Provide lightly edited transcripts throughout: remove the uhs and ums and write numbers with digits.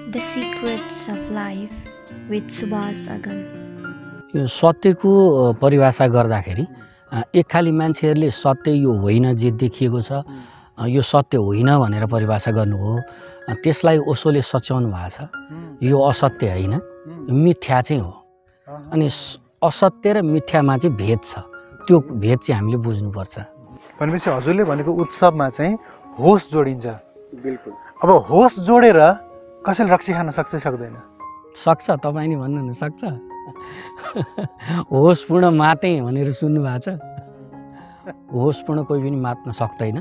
The Secrets of Life with Subhas Agam. यो सत्यको परिभाषा गर्दाखेरि एक खाली मान्छेहरूले सत्य यो होइन जे देखिएको छ यो सत्य होइन भनेर परिभाषा गर्नुभयो। त्यसलाई ओशोले सच्याउनु भएको छ। यो असत्य होइन, मिथ्या चाहिँ हो। अनि असत्य र मिथ्यामा चाहिँ भेद छ। त्यो भेद चाहिँ हामीले बुझ्नुपर्छ। भनेपछि हजुरले भनेको उत्सवमा चाहिँ होस जोडिन्छ। बिल्कुल। अब होस जोडेर कसैले रक्सी खान सक्छ सक्दैन? सक्छ, तपाईँ नि भन्नु न सक्छ। होसपूर्ण माते भनेर सुन्नु भएको छ। होसपूर्ण कोही पनि मात्न सक्दैन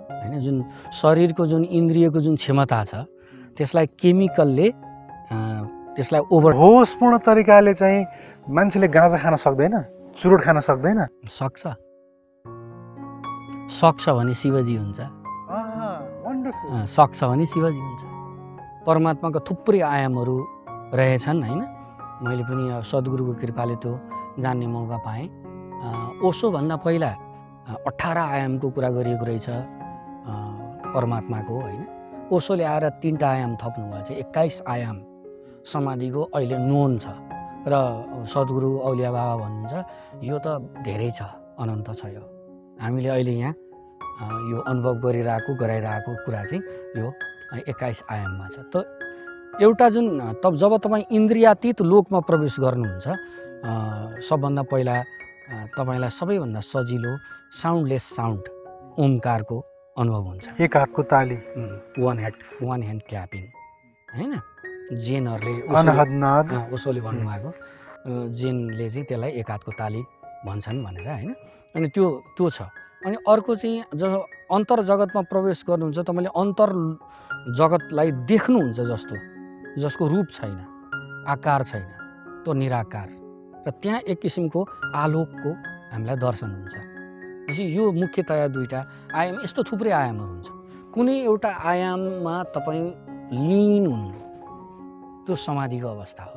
हैन। जुन शरीरको जुन इन्द्रियको जुन क्षमता छ त्यसलाई केमिकलले त्यसलाई ओभर होसपूर्ण तरिकाले चाहिँ मान्छेले गाँजा खान सक्दैन, चुरोट खान सक्दैन? सक्छ। सक्छ भने शिवजी हुन्छ। सक्छ भने शिवजी हुन्छ। परमात्माको थुप्रै आयामहरू रहेछन् हैन। मैले पनि सद्गुरुको कृपाले त्यो जान्ने मौका पाएँ। ओशोभन्दा पहिला 18 आयामको कुरा गरिएको रहेछ परमात्माको हैन। ओशोले आएर 3टा आयाम थप्नुभएको छ। 21 आयाम समाधिको अहिले नोन छ र सद्गुरु औलिया बाबा भन्नुहुन्छ यो त धेरै छ, अनन्त छ। यो हामीले अहिले यहाँ यो अनुभव गराइरहेको कुरा चाहिँ यो 21 आयाममा छ। त एउटा जुन जब तपाईँ इन्द्रियातीत लोकमा प्रवेश गर्नुहुन्छ सबभन्दा पहिला तपाईँलाई सबैभन्दा सजिलो साउन्डलेस साउन्ड ओमकारको अनुभव हुन्छ। एक हातको ताली, वान ह्यान्ड क्ल्यापिङ हैन। जेनहरूले ओशोले भन्नुभएको जेनले चाहिँ त्यसलाई एक हातको ताली भन्छन् भनेर हैन। अनि त्यो छ। अनि अर्को चाहिँ जब अन्तर जगतमा प्रवेश गर्नुहुन्छ तपाईँले अन्तर जगतलाई देख्नुहुन्छ जसको रूप छैन, आकार छैन, त्यो निराकार र त्यहाँ एक किसिमको आलोकको हामीलाई दर्शन हुन्छ। त्यसै यो मुख्यतया 2टा आयाम, यस्तो थुप्रै आयामहरू हुन्छ। कुनै एउटा आयाममा तपाईँ लीन हुनु त्यो समाधिको अवस्था हो।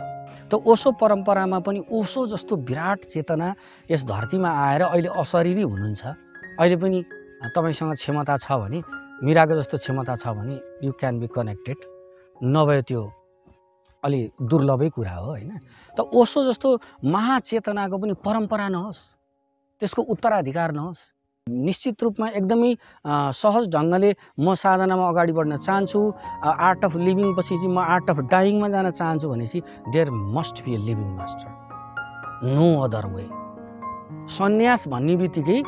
त ओशो परम्परामा पनि ओशो जस्तो विराट चेतना यस धरतीमा आएर अहिले अशरीरी हुनुहुन्छ। अहिले पनि तपाईँसँग क्षमता छ भने, मिराको जस्तो क्षमता छ भने यु क्यान बी कनेक्टेड, नभए त्यो अलि दुर्लभै कुरा हो हैन। त ओशो जस्तो महाचेतनाको पनि परम्परा नहोस्, त्यसको उत्तराधिकार नहोस्। निश्चित रूपमा एकदमै सहज ढङ्गले म साधनामा अगाडि बढ्न चाहन्छु, आर्ट अफ लिभिङ पछि चाहिँ म आर्ट अफ डाइङमा जान चाहन्छु भनेपछि there must be a living master, no other way. सन्यास भन्ने बित्तिकै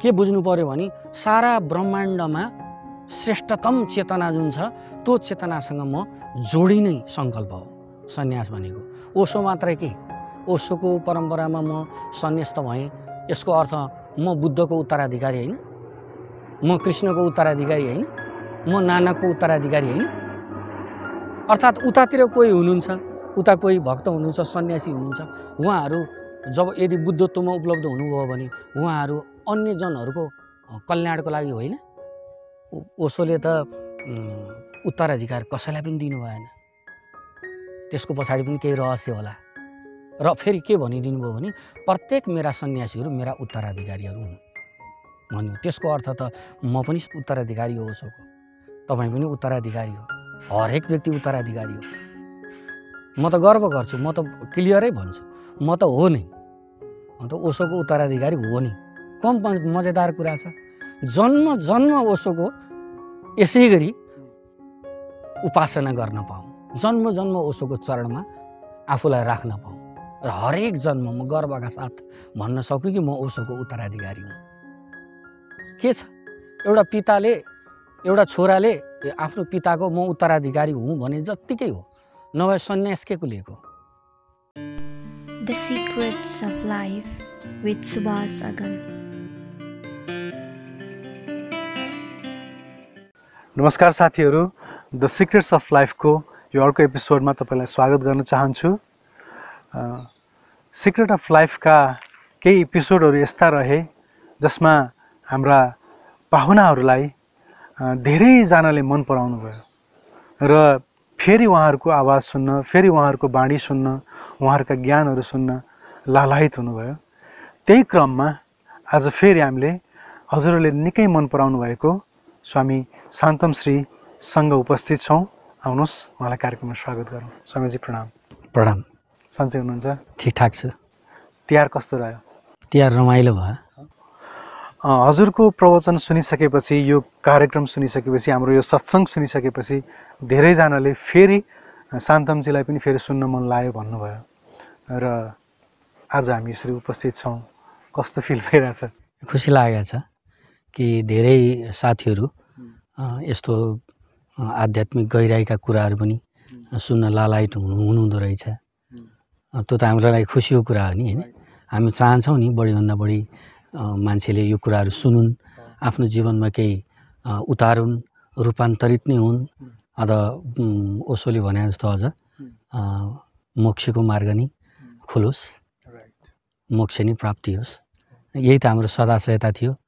के बुझ्नु पर्यो भने सारा ब्रह्माण्डमा श्रेष्ठतम चेतना जुन छ त्यो चेतनासँग म जोडिनै सङ्कल्प हो सन्यास भनेको। ओशो मात्रै के, ओशोको परम्परामा म सन्यास्त भएँ यसको अर्थ म बुद्धको उत्तराधिकारी होइन, म कृष्णको उत्तराधिकारी होइन, म नानकको उत्तराधिकारी होइन। अर्थात् उतातिर कोही हुनुहुन्छ, उता कोही भक्त हुनुहुन्छ, सन्यासी हुनुहुन्छ, उहाँहरू जब यदि बुद्धत्वमा उपलब्ध हुनुभयो भने उहाँहरू अन्य जनहरूको कल्याणको लागि होइन। ओशोले त उत्तराधिकार कसैलाई पनि दिनु भएन। त्यसको पछाडि पनि केही रहस्य होला। र फेरि के भनिदिनु भयो भने प्रत्येक मेरा सन्यासीहरू मेरा उत्तराधिकारीहरू हुन् भन्यो। त्यसको अर्थ त म पनि उत्तराधिकारी हो ओशोको, तपाईँ पनि उत्तराधिकारी हो, हरेक व्यक्ति उत्तराधिकारी हो। म त गर्व गर्छु, म त क्लियरै भन्छु, म त हो नै, म त ओशोको उत्तराधिकारी हो नि। कम मजेदार कुरा छ। जन्म ओशोको यसै गरी उपासना गर्न पाऊँ, जन्म ओशोको चरणमा आफूलाई राख्न पाऊँ र हरेक जन्म म गर्वका साथ भन्न सकूँ कि म ओशोको उत्तराधिकारी हुँ। के छ, एउटा पिताले एउटा छोराले आफ्नो पिताको म उत्तराधिकारी हुँ भने जत्तिकै हो, नभए सन्यास के को लिएको। The Secrets of Life with Subhas Agam. नमस्कार साथीहरू, द सिक्रेट्स अफ लाइफको यो अर्को एपिसोडमा तपाईँलाई स्वागत गर्न चाहन्छु। सिक्रेट अफ लाइफका केही एपिसोडहरू यस्ता रहे जसमा हाम्रा पाहुनाहरूलाई धेरैजनाले मन पराउनु भयो र फेरि उहाँहरूको आवाज सुन्न, फेरि उहाँहरूको बाणी सुन्न, उहाँहरूका ज्ञानहरू सुन्न लालायित हुनुभयो। त्यही क्रममा आज फेरि हामीले हजुरहरूले निकै मन पराउनु भएको स्वामी शान्तम श्री सँग उपस्थित छौँ। आउनुहोस् उहाँलाई कार्यक्रममा स्वागत गरौँ। स्वामीजी प्रणाम। प्रणाम। सन्चै हुनुहुन्छ? ठिकठाक छु। तिहार कस्तो रह्यो? तिहार रमाइलो भयो। हजुरको प्रवचन सुनिसकेपछि, यो कार्यक्रम सुनिसकेपछि, हाम्रो यो सत्सङ्ग सुनिसकेपछि धेरैजनाले फेरि शान्तमजीलाई पनि फेरि सुन्न मन लाग्यो भन्नुभयो र आज हामी यसरी उपस्थित छौँ। कस्तो फिल भइरहेछ? खुसी लागेको छ कि धेरै साथीहरू यस्तो आध्यात्मिक गहिराइका कुराहरू पनि सुन्न लालायत हुनुहुँदो रहेछ। त्यो त हाम्रो लागि खुसीको कुरा हो नि, होइन? हामी चाहन्छौँ नि बढीभन्दा बढी मान्छेले यो कुराहरू सुनुन्, आफ्नो जीवनमा केही उतारुन्, रूपान्तरित नै हुन्, अथवा ओशोले भने जस्तो अझ मोक्षको मार्ग नै खुलोस्, मोक्ष नै प्राप्ति होस्। यही त हाम्रो सदाशयता थियो।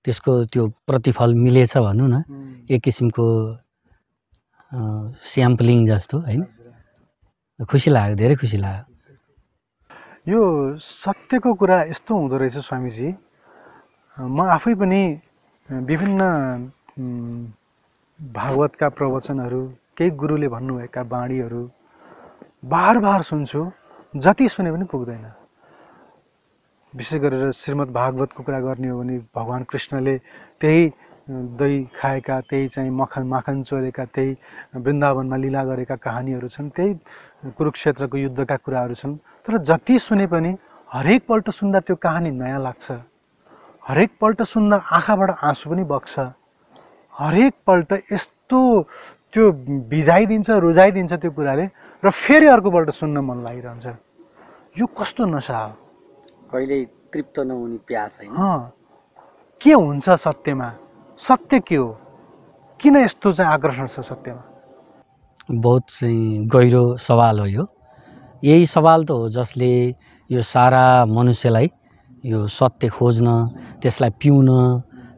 त्यसको त्यो प्रतिफल मिलेछ भनौँ न, एक किसिमको स्याम्पलिङ जस्तो, होइन? खुसी लाग्यो, धेरै खुसी लाग्यो। यो सत्यको कुरा यस्तो हुँदो रहेछ स्वामीजी। म आफै पनि विभिन्न भागवतका प्रवचनहरू, केही गुरुले भन्नुभएका बाणीहरू बार बार सुन्छु, जति सुने पनि पुग्दैन। विशेष गरेर श्रीमद् भागवतको कुरा गर्ने हो भने भगवान् कृष्णले त्यही दही खाएका, त्यही चाहिँ माखन चोरेका, त्यही वृन्दावनमा लीला गरेका कहानीहरू छन्, त्यही कुरुक्षेत्रको युद्धका कुराहरू छन्। तर जति सुने पनि हरेकपल्ट सुन्दा त्यो कहानी नयाँ लाग्छ। हरेकपल्ट सुन्दा आँखाबाट आँसु पनि बग्छ। हरेकपल्ट यस्तो त्यो भिजाइदिन्छ, रुझाइदिन्छ त्यो कुराले, र फेरि अर्कोपल्ट सुन्न मन लागिरहन्छ। यो कस्तो नशा हो? कहिल्यै तृप्त नहुने प्यास, होइन? के हुन्छ सत्यमा? सत्य के हो? किन यस्तो चाहिँ आकर्षण छ सत्यमा? बहुत चाहिँ गहिरो सवाल हो यो। यही सवाल त हो जसले यो सारा मनुष्यलाई यो सत्य खोज्न, त्यसलाई पिउन,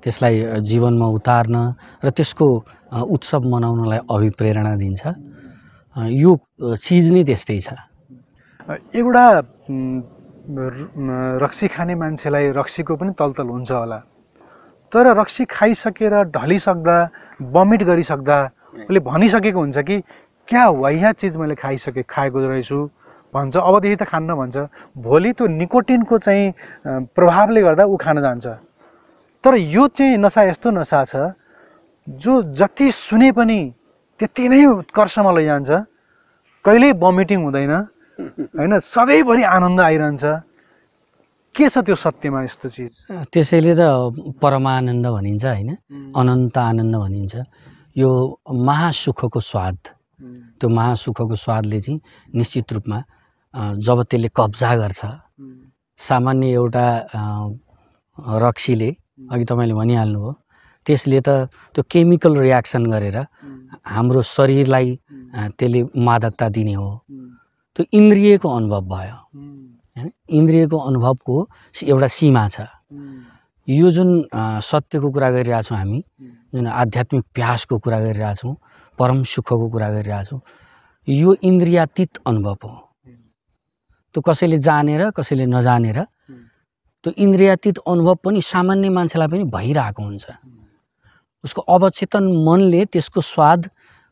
त्यसलाई जीवनमा उतार्न र त्यसको उत्सव मनाउनलाई अभिप्रेरणा दिन्छ। यो चिज नै त्यस्तै छ। एउटा रक्सी खाने मान्छेलाई रक्सीको पनि तलतल हुन्छ होला, तर रक्सी खाइसकेर ढलिसक्दा, बमिट गरिसक्दा उसले भनिसकेको हुन्छ कि क्या वाह्या चिज मैले खाएको रहेछु भन्छ। अबदेखि त खान्न भन्छ। भोलि त्यो निकोटिनको चाहिँ प्रभावले गर्दा ऊ खान जान्छ। तर यो चाहिँ नसा यस्तो नसा छ जो जति सुने पनि त्यति नै उत्कर्षमा लैजान्छ। कहिल्यै बमिटिङ हुँदैन, होइन? सधैँभरि आनन्द आइरहन्छ। के छ त्यो सत्यमा यस्तो चिज? त्यसैले त परमानन्द भनिन्छ, होइन? अनन्त आनन्द भनिन्छ। यो महासुखको स्वाद, त्यो महासुखको स्वादले चाहिँ निश्चित रूपमा जब त्यसले कब्जा गर्छ, सामान्य एउटा रक्सीले, अघि तपाईँले भनिहाल्नुभयो, त्यसले त त्यो केमिकल रियाक्सन गरेर हाम्रो शरीरलाई त्यसले मादकता दिने हो। त्यो इन्द्रियको अनुभव भयो, होइन? इन्द्रियको अनुभवको एउटा सीमा छ। यो जुन सत्यको कुरा गरिरहेछौँ हामी, जुन आध्यात्मिक प्यासको कुरा गरिरहेछौँ, परम सुखको कुरा गरिरहेछौँ, यो इन्द्रियातीत अनुभव हो। त्यो कसैले जानेर कसैले नजानेर त्यो इन्द्रियातीत अनुभव पनि सामान्य मान्छेलाई पनि भइरहेको हुन्छ। उसको अवचेतन मनले त्यसको स्वाद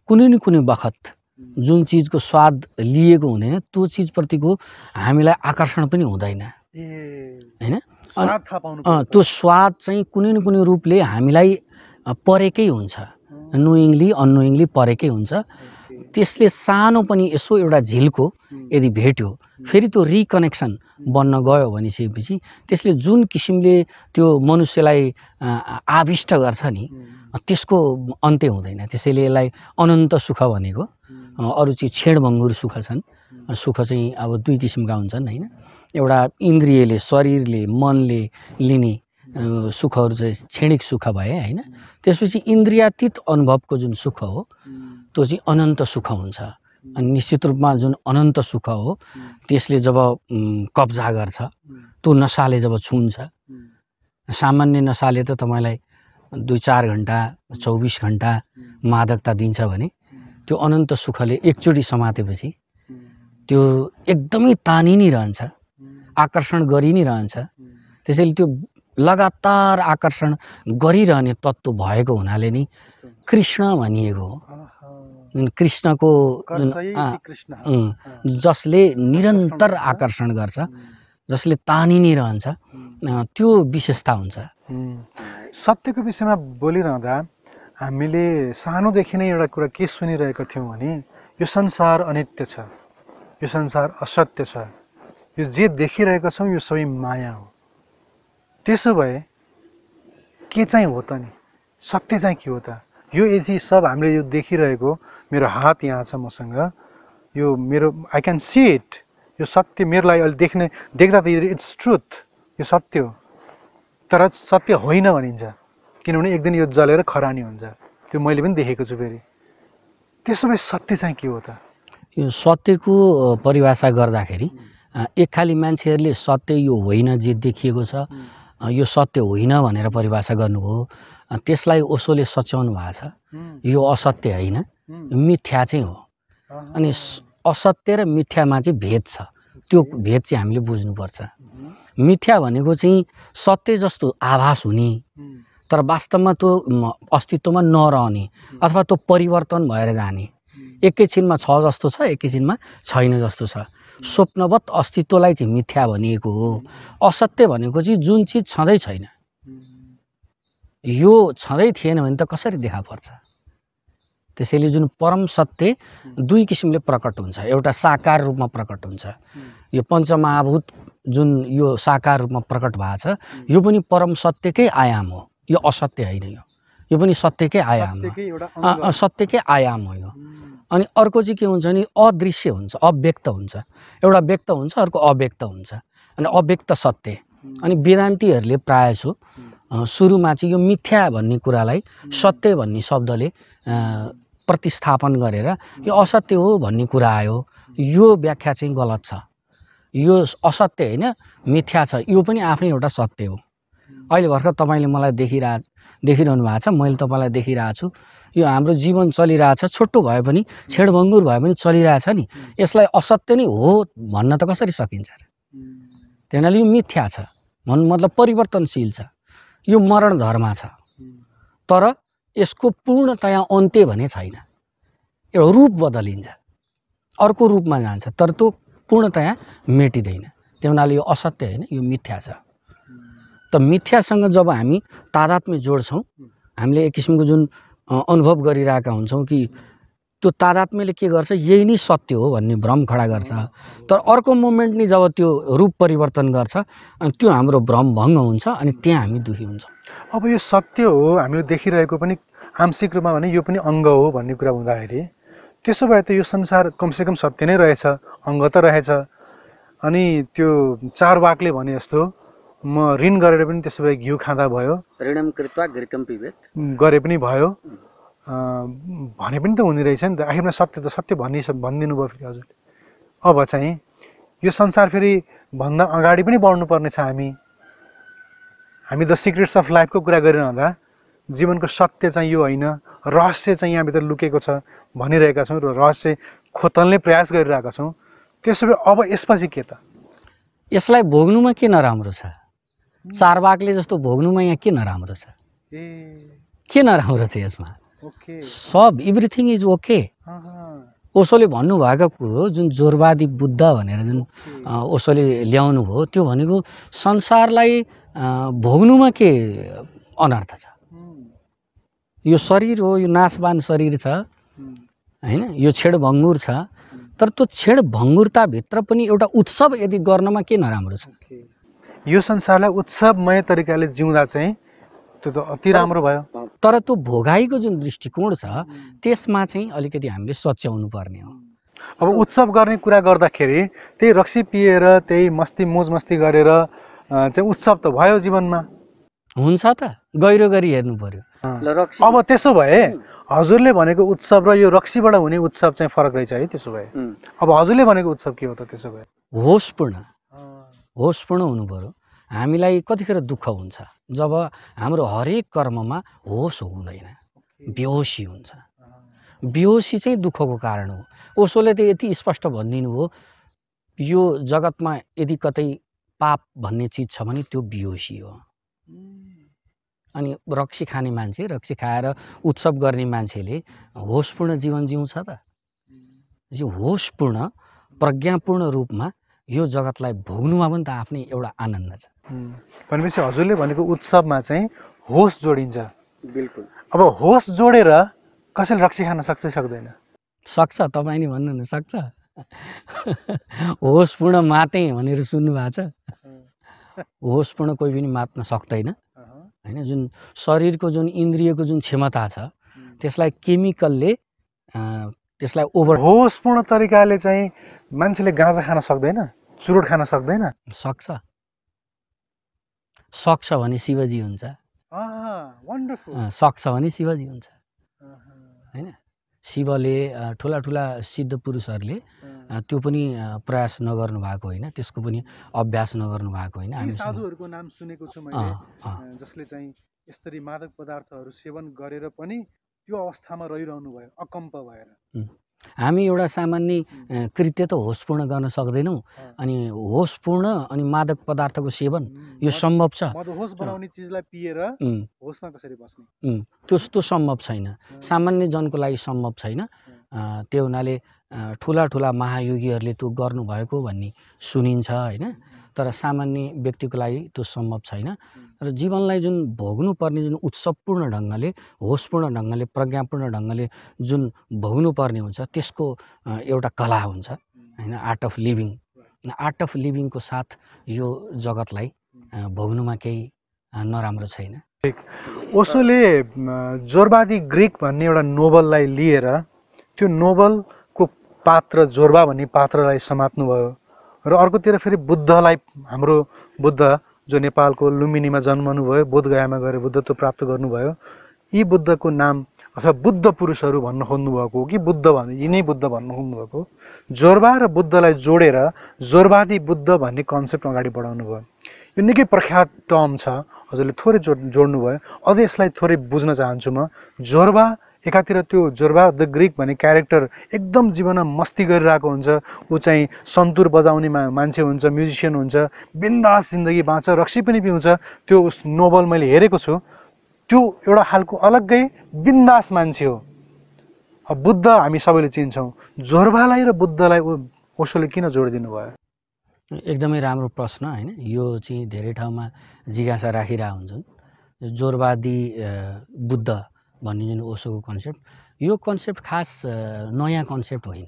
कुनै न कुनै बखत जुन चिजको स्वाद लिएको हुँदैन त्यो चिजप्रतिको हामीलाई आकर्षण पनि हुँदैन, होइन? त्यो स्वाद चाहिँ कुनै न कुनै रूपले हामीलाई परेकै हुन्छ, नोइङली अननोइङली परेकै हुन्छ। त्यसले सानो पनि यसो एउटा झिल्को यदि भेट्यो, फेरि त्यो रिकनेक्सन बन्न गयो भनिसकेपछि त्यसले जुन किसिमले त्यो मनुष्यलाई आविष्ट गर्छ नि, त्यसको अन्त्य हुँदैन। त्यसैले यसलाई अनन्त सुख भनेको। अरू चाहिँ क्षणभङ्गुर सुख छन्। सुख चाहिँ अब दुई किसिमका हुन्छन्, होइन? एउटा इन्द्रियले, शरीरले, मनले लिने सुखहरू चाहिँ क्षणिक सुख भए, होइन? त्यसपछि इन्द्रियातीत अनुभवको जुन सुख हो त्यो चाहिँ अनन्त सुख हुन्छ। अनि निश्चित रूपमा जुन अनन्त सुख हो त्यसले जब कब्जा गर्छ, त्यो नसाले जब छुन्छ, सामान्य नसाले त तपाईँलाई 2-4 घन्टा 24 घन्टा मादकता दिन्छ भने त्यो अनन्त सुखले एकचोटि समातेपछि त्यो एकदमै तानि नै रहन्छ, आकर्षण गरि नै रहन्छ। त्यसैले त्यो लगातार आकर्षण गरिरहने तत्त्व भएको हुनाले नै कृष्ण भनिएको हो। जुन कृष्णको जसले निरन्तर आकर्षण गर्छ, जसले तानी नै रहन्छ, त्यो विशेषता हुन्छ। सत्यको विषयमा बोलिरहँदा हामीले सानोदेखि नै एउटा कुरा के सुनिरहेका थियौँ भने यो संसार अनित्य छ, यो संसार असत्य छ, यो जे देखिरहेका छौँ यो सबै माया हो। त्यसो भए के चाहिँ हो त नि? सत्य चाहिँ के हो त? यो यदि सब हामीले यो देखिरहेको, मेरो हात यहाँ छ मसँग, यो मेरो आई क्यान सी इट, यो सत्य मेरो लागि अहिले देख्दा त इट्स ट्रुथ, यो सत्य हो। तर सत्य होइन भनिन्छ, किनभने एक दिन यो जलेर खरानी हुन्छ। त्यो मैले पनि देखेको छु फेरि। त्यसो भए सत्य चाहिँ के हो त? यो सत्यको परिभाषा गर्दाखेरि एक खाली मान्छेहरूले सत्य यो होइन जे देखिएको छ, यो सत्य होइन भनेर परिभाषा गर्नुभयो। त्यसलाई ओशोले सच्याउनु भएको छ, यो असत्य होइन, मिथ्या चाहिँ हो। अनि असत्य र मिथ्यामा चाहिँ भेद छ, त्यो भेद चाहिँ हामीले बुझ्नुपर्छ। मिथ्या भनेको चाहिँ सत्य जस्तो आभास हुने तर वास्तवमा त्यो अस्तित्वमा नरहने अथवा त्यो परिवर्तन भएर जाने, एकैछिनमा छ जस्तो छ, एकैछिनमा छैन जस्तो छ, स्वप्नवत अस्तित्वलाई चाहिँ मिथ्या भनिएको हो। असत्य भनेको चाहिँ जुन चिज छँदै छैन, यो छँदै थिएन भने त कसरी देखा पर्छ? त्यसैले जुन परम सत्य दुई किसिमले प्रकट हुन्छ। एउटा साकार रूपमा प्रकट हुन्छ, यो पञ्चमहाभूत जुन यो साकार रूपमा प्रकट भएको छ, यो पनि परम सत्यकै आयाम हो, यो असत्य होइन। यो पनि सत्यकै आयाम हो, सत्यकै आयाम हो यो। अनि अर्को चाहिँ के हुन्छ भने अदृश्य हुन्छ, अव्यक्त हुन्छ। एउटा व्यक्त हुन्छ, अर्को अव्यक्त हुन्छ, अनि अव्यक्त सत्य। अनि वेदान्तीहरूले प्रायः सो सुरुमा चाहिँ यो मिथ्या भन्ने कुरालाई सत्य भन्ने शब्दले प्रतिस्थापन गरेर यो असत्य हो भन्ने कुरा आयो। यो व्याख्या चाहिँ गलत छ। यो असत्य होइन, मिथ्या छ, यो पनि आफ्नै एउटा सत्य हो। अहिले भर्खर तपाईँले मलाई देखिरहनु भएको छ, मैले तपाईँलाई देखिरहेको छु। यो हाम्रो जीवन चलिरहेछ, छोटो भए पनि छेडभङ्गुर भए पनि चलिरहेछ नि, यसलाई असत्य नै हो भन्न त कसरी सकिन्छ र? त्यही हुनाले यो मिथ्या छ, भन्नु मतलब परिवर्तनशील छ, यो मरण धर्म छ। तर यसको पूर्णतया अन्त्य भने छैन। एउटा रूप बदलिन्छ, अर्को रूपमा जान्छ, तर त्यो पूर्णतया मेटिँदैन। त्यही हुनाले यो असत्य होइन, यो मिथ्या छ। त मिथ्यासँग जब हामी तादात्म्य जोड्छौँ, हामीले एक किसिमको जुन अनुभव गरिरहेका हुन्छौँ कि त्यो तादात्म्यले के गर्छ, यही नै सत्य हो भन्ने भ्रम खडा गर्छ। तर अर्को मोमेन्ट नै जब त्यो रूप परिवर्तन गर्छ, अनि त्यो हाम्रो भ्रम भङ्ग हुन्छ, अनि त्यहाँ हामी दुखी हुन्छौँ। अब यो सत्य हो, हामीले देखिरहेको पनि आंशिक रूपमा भने यो पनि अङ्ग हो भन्ने कुरा हुँदाखेरि, त्यसो भए त यो संसार कमसेकम सत्य नै रहेछ, अङ्ग त रहेछ। अनि त्यो चारवाकले भने जस्तो म ऋण गरेर पनि त्यसो भए घिउ खाँदा भयो, ऋणम कृत्वा घृतम पिबेत गरे पनि भयो भने पनि त हुने रहेछ नि त। आखिरमा सत्य त सत्य भनिदिनु भयो फेरि हजुरले। अब चाहिँ यो संसार फेरि भन्दा अगाडि पनि बढ्नुपर्ने छ। हामी द सिक्रेट्स अफ लाइफको कुरा गरिरहँदा जीवनको सत्य चाहिँ यो होइन, रहस्य चाहिँ यहाँभित्र लुकेको छ भनिरहेका छौँ र रहस्य खोतल्ने प्रयास गरिरहेका छौँ। त्यसो भए अब यसपछि के त? यसलाई भोग्नुमा के नराम्रो छ? चारवाकले जस्तो भोग्नुमा यहाँ के नराम्रो छ? के नराम्रो छ यसमा? सब एभ्रिथिङ इज ओके। ओशोले भन्नुभएको कुरो जुन जोरवादी बुद्ध भनेर जुन ओशोले ल्याउनु भयो, त्यो भनेको संसारलाई भोग्नुमा के अनर्थ छ? यो शरीर हो, यो नाशवान शरीर छ हैन, यो छेडभङ्गुर छ। तर त्यो छेडभङ्गुरताभित्र पनि एउटा उत्सव यदि गर्नमा के नराम्रो छ? यो संसारलाई उत्सवमय तरिकाले जिउँदा चाहिँ त्यो त अति राम्रो भयो। तर त्यो भोगाइको जुन दृष्टिकोण छ त्यसमा चाहिँ अलिकति हामीले सच्याउनु पर्ने हो। अब उत्सव गर्ने कुरा गर्दाखेरि त्यही रक्सी पिएर त्यही मोज मस्ती गरेर चाहिँ उत्सव त भयो जीवनमा, हुन्छ त गहिरो गरी हेर्नु पर्यो। अब त्यसो भए हजुरले भनेको उत्सव र यो रक्सीबाट हुने उत्सव चाहिँ फरक रहेछ है? त्यसो भए अब हजुरले भनेको उत्सव के हो त? त्यसो भए होसपूर्ण हुनु पर्यो। हामीलाई कतिखेर दुःख हुन्छ जब हाम्रो हरेक कर्ममा होस हुँदैन, बेहोसी हुन्छ। बेहोसी चाहिँ दुःखको कारण हो। ओशोले त यति स्पष्ट भनिदिनु हो, यो जगतमा यदि कतै पाप भन्ने चिज छ भने त्यो बेहोसी हो। अनि रक्सी खाने मान्छे, रक्सी खाएर उत्सव गर्ने मान्छेले होसपूर्ण जीवन जिउँछ त? यो होसपूर्ण प्रज्ञापूर्ण रूपमा यो जगतलाई भोग्नुमा पनि त आफ्नै एउटा आनन्द छ। भनेपछि हजुरले भनेको उत्सवमा चाहिँ होस जोडिन्छ। बिल्कुल। अब होस जोडेर कसैले रक्सी खान सक्छ सक्दैन? सक्छ, तपाईँले भन्नु न सक्छ। होसपूर्ण मातै भनेर सुन्नु भएको छ? होसपूर्ण कोही पनि मात्न सक्दैन हैन। जुन शरीरको जुन इन्द्रियको जुन क्षमता छ त्यसलाई केमिकलले त्यसलाई ओभर होसपूर्ण तरिकाले चाहिँ मान्छेले गाँजा खान सक्दैन, चुरोट खान सक्दैन? सक्छ भने शिवजी हुन्छ। वन्डरफुल। सक्छ भने शिवजी हुन्छ हैन। शिवले ठुला ठुला सिद्ध पुरुषहरूले त्यो पनि प्रयास नगर्नु भएको होइन, त्यसको पनि अभ्यास नगर्नु भएको होइन। हामी साधुहरूको नाम सुनेको छु मैले, जसले चाहिँ यसरी मादक पदार्थहरू सेवन गरेर पनि त्यो अवस्थामा रहिरहनु भयो अकम्प भएर। हामी एउटा सामान्य कृत्य त होसपूर्ण गर्न सक्दैनौँ, अनि होसपूर्ण अनि मादक पदार्थको सेवन यो सम्भव छ? मदहोस बनाउने चिजलाई पिएर होसमा कसरी बस्ने? त्यस्तो सम्भव छैन, सामान्य जनको लागि सम्भव छैन। त्यो हुनाले ठुला ठुला महायोगीहरूले त्यो गर्नुभएको भन्ने सुनिन्छ हैन, तर सामान्य व्यक्तिको लागि त्यो सम्भव छैन। र जीवनलाई जुन भोग्नुपर्ने जुन उत्सवपूर्ण ढङ्गले, होसपूर्ण ढङ्गले, प्रज्ञापूर्ण ढङ्गले जुन भोग्नुपर्ने हुन्छ त्यसको एउटा कला हुन्छ हैन, art of living. Art of लिभिङको साथ यो जगतलाई भोग्नुमा केही नराम्रो छैन। ओशोले जोरवादी ग्रीक भन्ने एउटा नोबललाई लिएर त्यो नोबलको पात्र जोरबा भन्ने पात्रलाई समात्नु भयो, र अर्कोतिर फेरि बुद्धलाई, हाम्रो बुद्ध जो नेपालको लुम्बिनीमा जन्मनु भयो, बोधगयामा गएर बुद्धत्व प्राप्त गर्नुभयो, यी बुद्धको नाम अथवा बुद्ध पुरुषहरू भन्न खोज्नुभएको हो कि बुद्ध भन्ने यिनै बुद्ध भन्न खोज्नुभएको? जोरबा र बुद्धलाई जोडेर जोरवादी बुद्ध भन्ने कन्सेप्ट अगाडि बढाउनु भयो। यो निकै प्रख्यात टर्म छ, हजुरले थोरै जोड्नु भयो। अझै यसलाई थोरै बुझ्न चाहन्छु म। जोरबा एकातिर त्यो जोरबा द ग्रीक भन्ने क्यारेक्टर एकदम जीवनमा मस्ती गरिरहेको हुन्छ, ऊ चाहिँ सन्तुर बजाउने मान्छे हुन्छ, म्युजिसियन हुन्छ, बिन्दास जिन्दगी बाँच्छ, रक्सी पनि पिउँछ। त्यो उस नोबल मैले हेरेको छु, त्यो एउटा खालको अलग्गै बिन्दास मान्छे हो। बुद्ध हामी सबैले चिन्छौँ, जोरबालाई र बुद्धलाई ओशोले किन जोडिदिनु भयो? एकदमै राम्रो प्रश्न हैन। यो चाहिँ धेरै ठाउँमा जिज्ञासा राखिरहेको हुन्छन्। जोरवादी बुद्ध भन्ने जुन ओशोको कन्सेप्ट, यो कन्सेप्ट खास नयाँ कन्सेप्ट होइन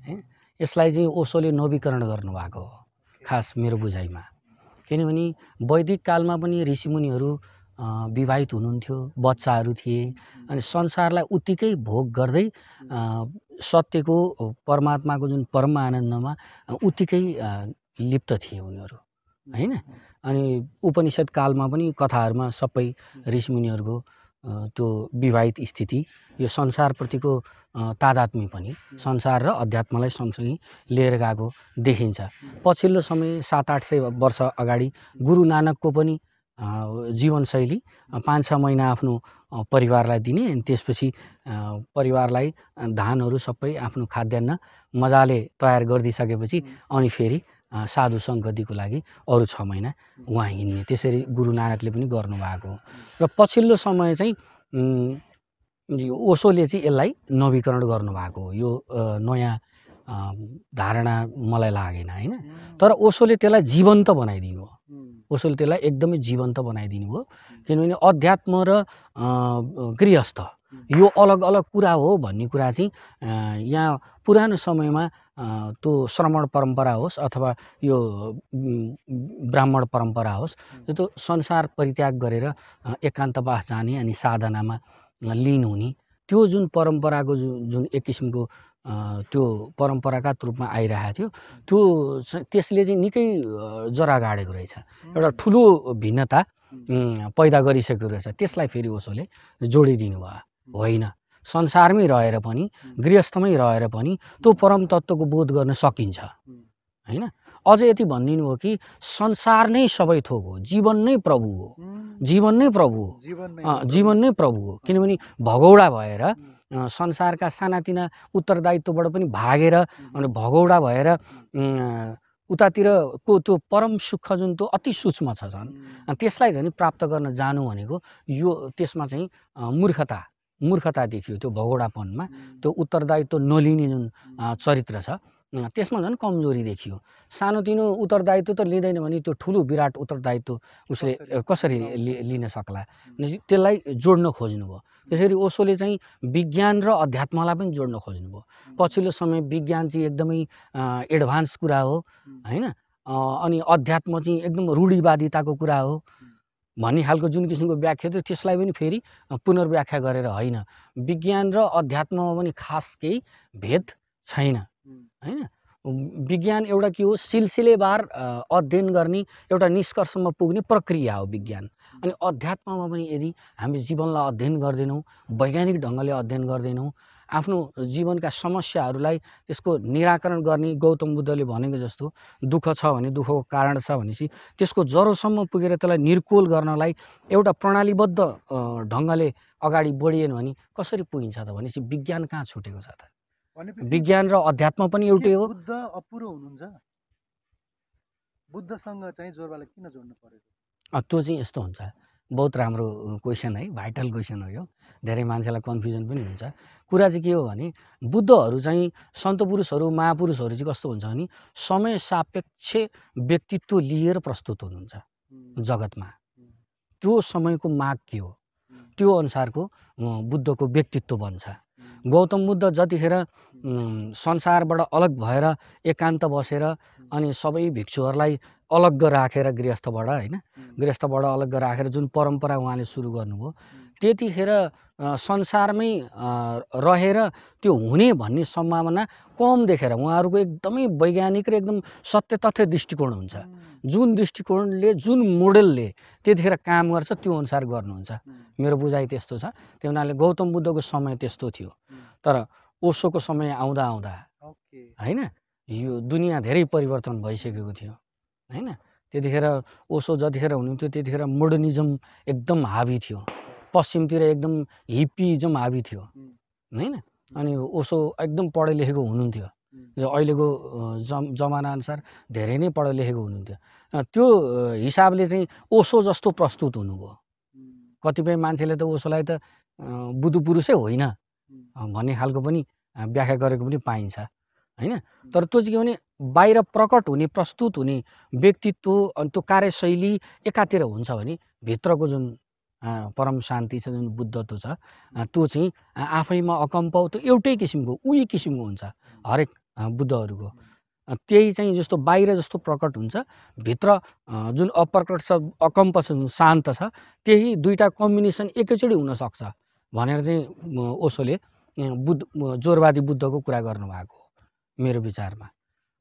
हैन। यसलाई चाहिँ ओशोले नवीकरण गर्नुभएको हो खास मेरो बुझाइमा। किनभने वैदिक कालमा पनि ऋषिमुनिहरू विवाहित हुनुहुन्थ्यो, बच्चाहरू थिए, अनि संसारलाई उत्तिकै भोग गर्दै सत्यको परमात्माको जुन परम आनन्दमा उत्तिकै लिप्त थिए उनीहरू हैन। अनि उपनिषद कालमा पनि कथाहरूमा सबै ऋषिमुनिहरूको त्यो विवाहित स्थिति, यो संसारप्रतिको तादात्म्य पनि संसार र अध्यात्मलाई सँगसँगै लिएर गएको देखिन्छ। पछिल्लो समय 700-800 वर्ष अगाडि गुरु नानकको पनि जीवनशैली 5-6 महिना आफ्नो परिवारलाई दिने, अनि त्यसपछि परिवारलाई धानहरू सबै आफ्नो खाद्यान्न मजाले तयार गरिदिइसकेपछि अनि फेरि साधु सङ्गतिको लागि अरू 6 महिना उहाँ हिँड्ने। त्यसरी गुरु नानकले पनि गर्नुभएको। र पछिल्लो समय चाहिँ ओशोले चाहिँ यसलाई नवीकरण गर्नुभएको हो। यो नयाँ धारणा मलाई लागेन हैन, तर ओशोले त्यसलाई जीवन्त बनाइदिनु हो। ओशोले त्यसलाई एकदमै जीवन्त बनाइदिनु हो, किनभने अध्यात्म र गृहस्थ यो अलग अलग कुरा हो भन्ने कुरा चाहिँ यहाँ पुरानो समयमा त्यो श्रमण परम्परा होस् अथवा यो ब्राह्मण परम्परा होस्, त्यो संसार परित्याग गरेर एकान्तवास जाने अनि साधनामा लिन हुने त्यो जुन परम्पराको जुन एक किसिमको त्यो परम्परागत रूपमा आइरहेको थियो, त्यो त्यसले चाहिँ निकै जरा गाडेको रहेछ, एउटा ठुलो भिन्नता पैदा गरिसकेको रहेछ। त्यसलाई फेरि ओशोले जोडिदिनु भयो। होइन, संसारमै रहेर पनि गृहस्थमै रहेर पनि त्यो परम तत्त्वको बोध गर्न सकिन्छ हैन। अझ यति भनिदिनु हो कि संसार नै सबै थोक हो, जीवन नै प्रभु हो, जीवन नै प्रभु हो, जीवन नै प्रभु हो। किनभने भगौडा भएर संसारका सानातिना उत्तरदायित्वबाट पनि भागेर अनि भगौडा भएर उतातिरको त्यो परम सुख जुन त्यो अति सूक्ष्म छ झन् त्यसलाई चाहिँ प्राप्त गर्न जानु भनेको यो त्यसमा चाहिँ मूर्खता देखियो त्यो भगोडापनमा त्यो उत्तरदायित्व नलिने जुन चरित्र छ त्यसमा झन् कमजोरी देखियो सानोतिनो उत्तरदायित्व त लिँदैन भने त्यो ठुलो विराट उत्तरदायित्व उसले कसरी लिन सक्ला त्यसलाई जोड्न खोज्नुभयो त्यसरी ओशोले चाहिँ विज्ञान र अध्यात्मलाई पनि जोड्न खोज्नुभयो पछिल्लो समय विज्ञान चाहिँ एकदमै एडभान्स कुरा हो हैन अनि अध्यात्म चाहिँ एकदम रूढिवादिताको कुरा हो भन्ने खालको जुन किसिमको व्याख्या थियो त्यसलाई पनि फेरि पुनर्व्याख्या गरेर होइन विज्ञान र अध्यात्ममा पनि खास केही भेद छैन हैन विज्ञान एउटा के हो सिलसिलेवार अध्ययन गर्ने एउटा निष्कर्षमा पुग्ने प्रक्रिया हो विज्ञान अनि अध्यात्ममा पनि यदि हामी जीवनलाई अध्ययन गर्दैनौँ वैज्ञानिक ढङ्गले अध्ययन गर्दैनौँ आफ्नो जीवनका समस्याहरूलाई त्यसको निराकरण गर्ने गौतम बुद्धले भनेको जस्तो दुःख छ भने दुःखको कारण छ भनेपछि त्यसको जरोसम्म पुगेर त्यसलाई निर्कोल गर्नलाई एउटा प्रणालीबद्ध ढङ्गले अगाडि बढिएन भने कसरी पुगिन्छ त भनेपछि विज्ञान कहाँ छुटेको छ त विज्ञान र अध्यात्म पनि एउटै हो बुद्ध अपुरो हुनुहुन्छ बुद्धसँग चाहिँ जोरबालाई किन जोड्नु पर्यो त्यो चाहिँ यस्तो हुन्छ बहुत राम्रो क्वेसन है भाइटल क्वेसन हो यो धेरै मान्छेलाई कन्फ्युजन पनि हुन्छ कुरा चाहिँ के हो भने बुद्धहरू चाहिँ सन्त पुरुषहरू महापुरुषहरू चाहिँ कस्तो हुन्छ भने समय सापेक्ष व्यक्तित्व लिएर प्रस्तुत हुनुहुन्छ जगतमा त्यो समयको माग के हो त्यो अनुसारको बुद्धको व्यक्तित्व बन्छ गौतम बुद्ध जतिखेर संसारबाट अलग भएर एकान्त बसेर अनि सबै भिक्षुहरूलाई अलग राखेर गृहस्थबाट हैन गृहस्थबाट अलग राखेर जुन परम्परा उहाँले सुरु गर्नुभयो त्यतिखेर संसारमै रहेर त्यो हुने भन्ने सम्भावना कम देखेर उहाँहरूको एकदमै वैज्ञानिक र एकदम सत्य तथ्य दृष्टिकोण हुन्छ जुन दृष्टिकोणले जुन मोडेलले त्यतिखेर काम गर्छ त्यो अनुसार गर्नुहुन्छ मेरो बुझाइ त्यस्तो छ त्यो हुनाले गौतम बुद्धको समय त्यस्तो थियो तर ओशोको समय आउँदा आउँदा हैन यो दुनियाँ धेरै परिवर्तन भइसकेको थियो हैन त्यतिखेर ओशो जतिखेर हुनुहुन्थ्यो त्यतिखेर मोडर्निजम एकदम हावी थियो पश्चिमतिर एकदम हिप्पिजम हावी थियो हैन अनि ओशो एकदम पढे लेखेको हुनुहुन्थ्यो यो अहिलेको जमाना अनुसार धेरै नै पढे लेखेको हुनुहुन्थ्यो त्यो हिसाबले चाहिँ ओशो जस्तो प्रस्तुत हुनुभयो कतिपय मान्छेले त ओशोलाई त बुद्धु पुरुषै होइन भन्ने खालको पनि व्याख्या गरेको पनि पाइन्छ हैन तर त्यो चाहिँ के भने बाहिर प्रकट हुने प्रस्तुत हुने व्यक्तित्व अनि त्यो कार्यशैली एकातिर हुन्छ भने भित्रको जुन परम शान्ति छ जुन बुद्धत्व छ त्यो चाहिँ आफैमा अकम्प त्यो एउटै किसिमको उही किसिमको हुन्छ हरेक बुद्धहरूको त्यही चाहिँ जस्तो बाहिर जस्तो प्रकट हुन्छ भित्र जुन अप्रकट छ अकम्प छ जुन शान्त छ त्यही दुईटा कम्बिनेसन एकैचोटि हुन सक्छ भनेर चाहिँ ओशोले जोरवादी बुद्धको कुरा गर्नुभएको मेरो विचारमा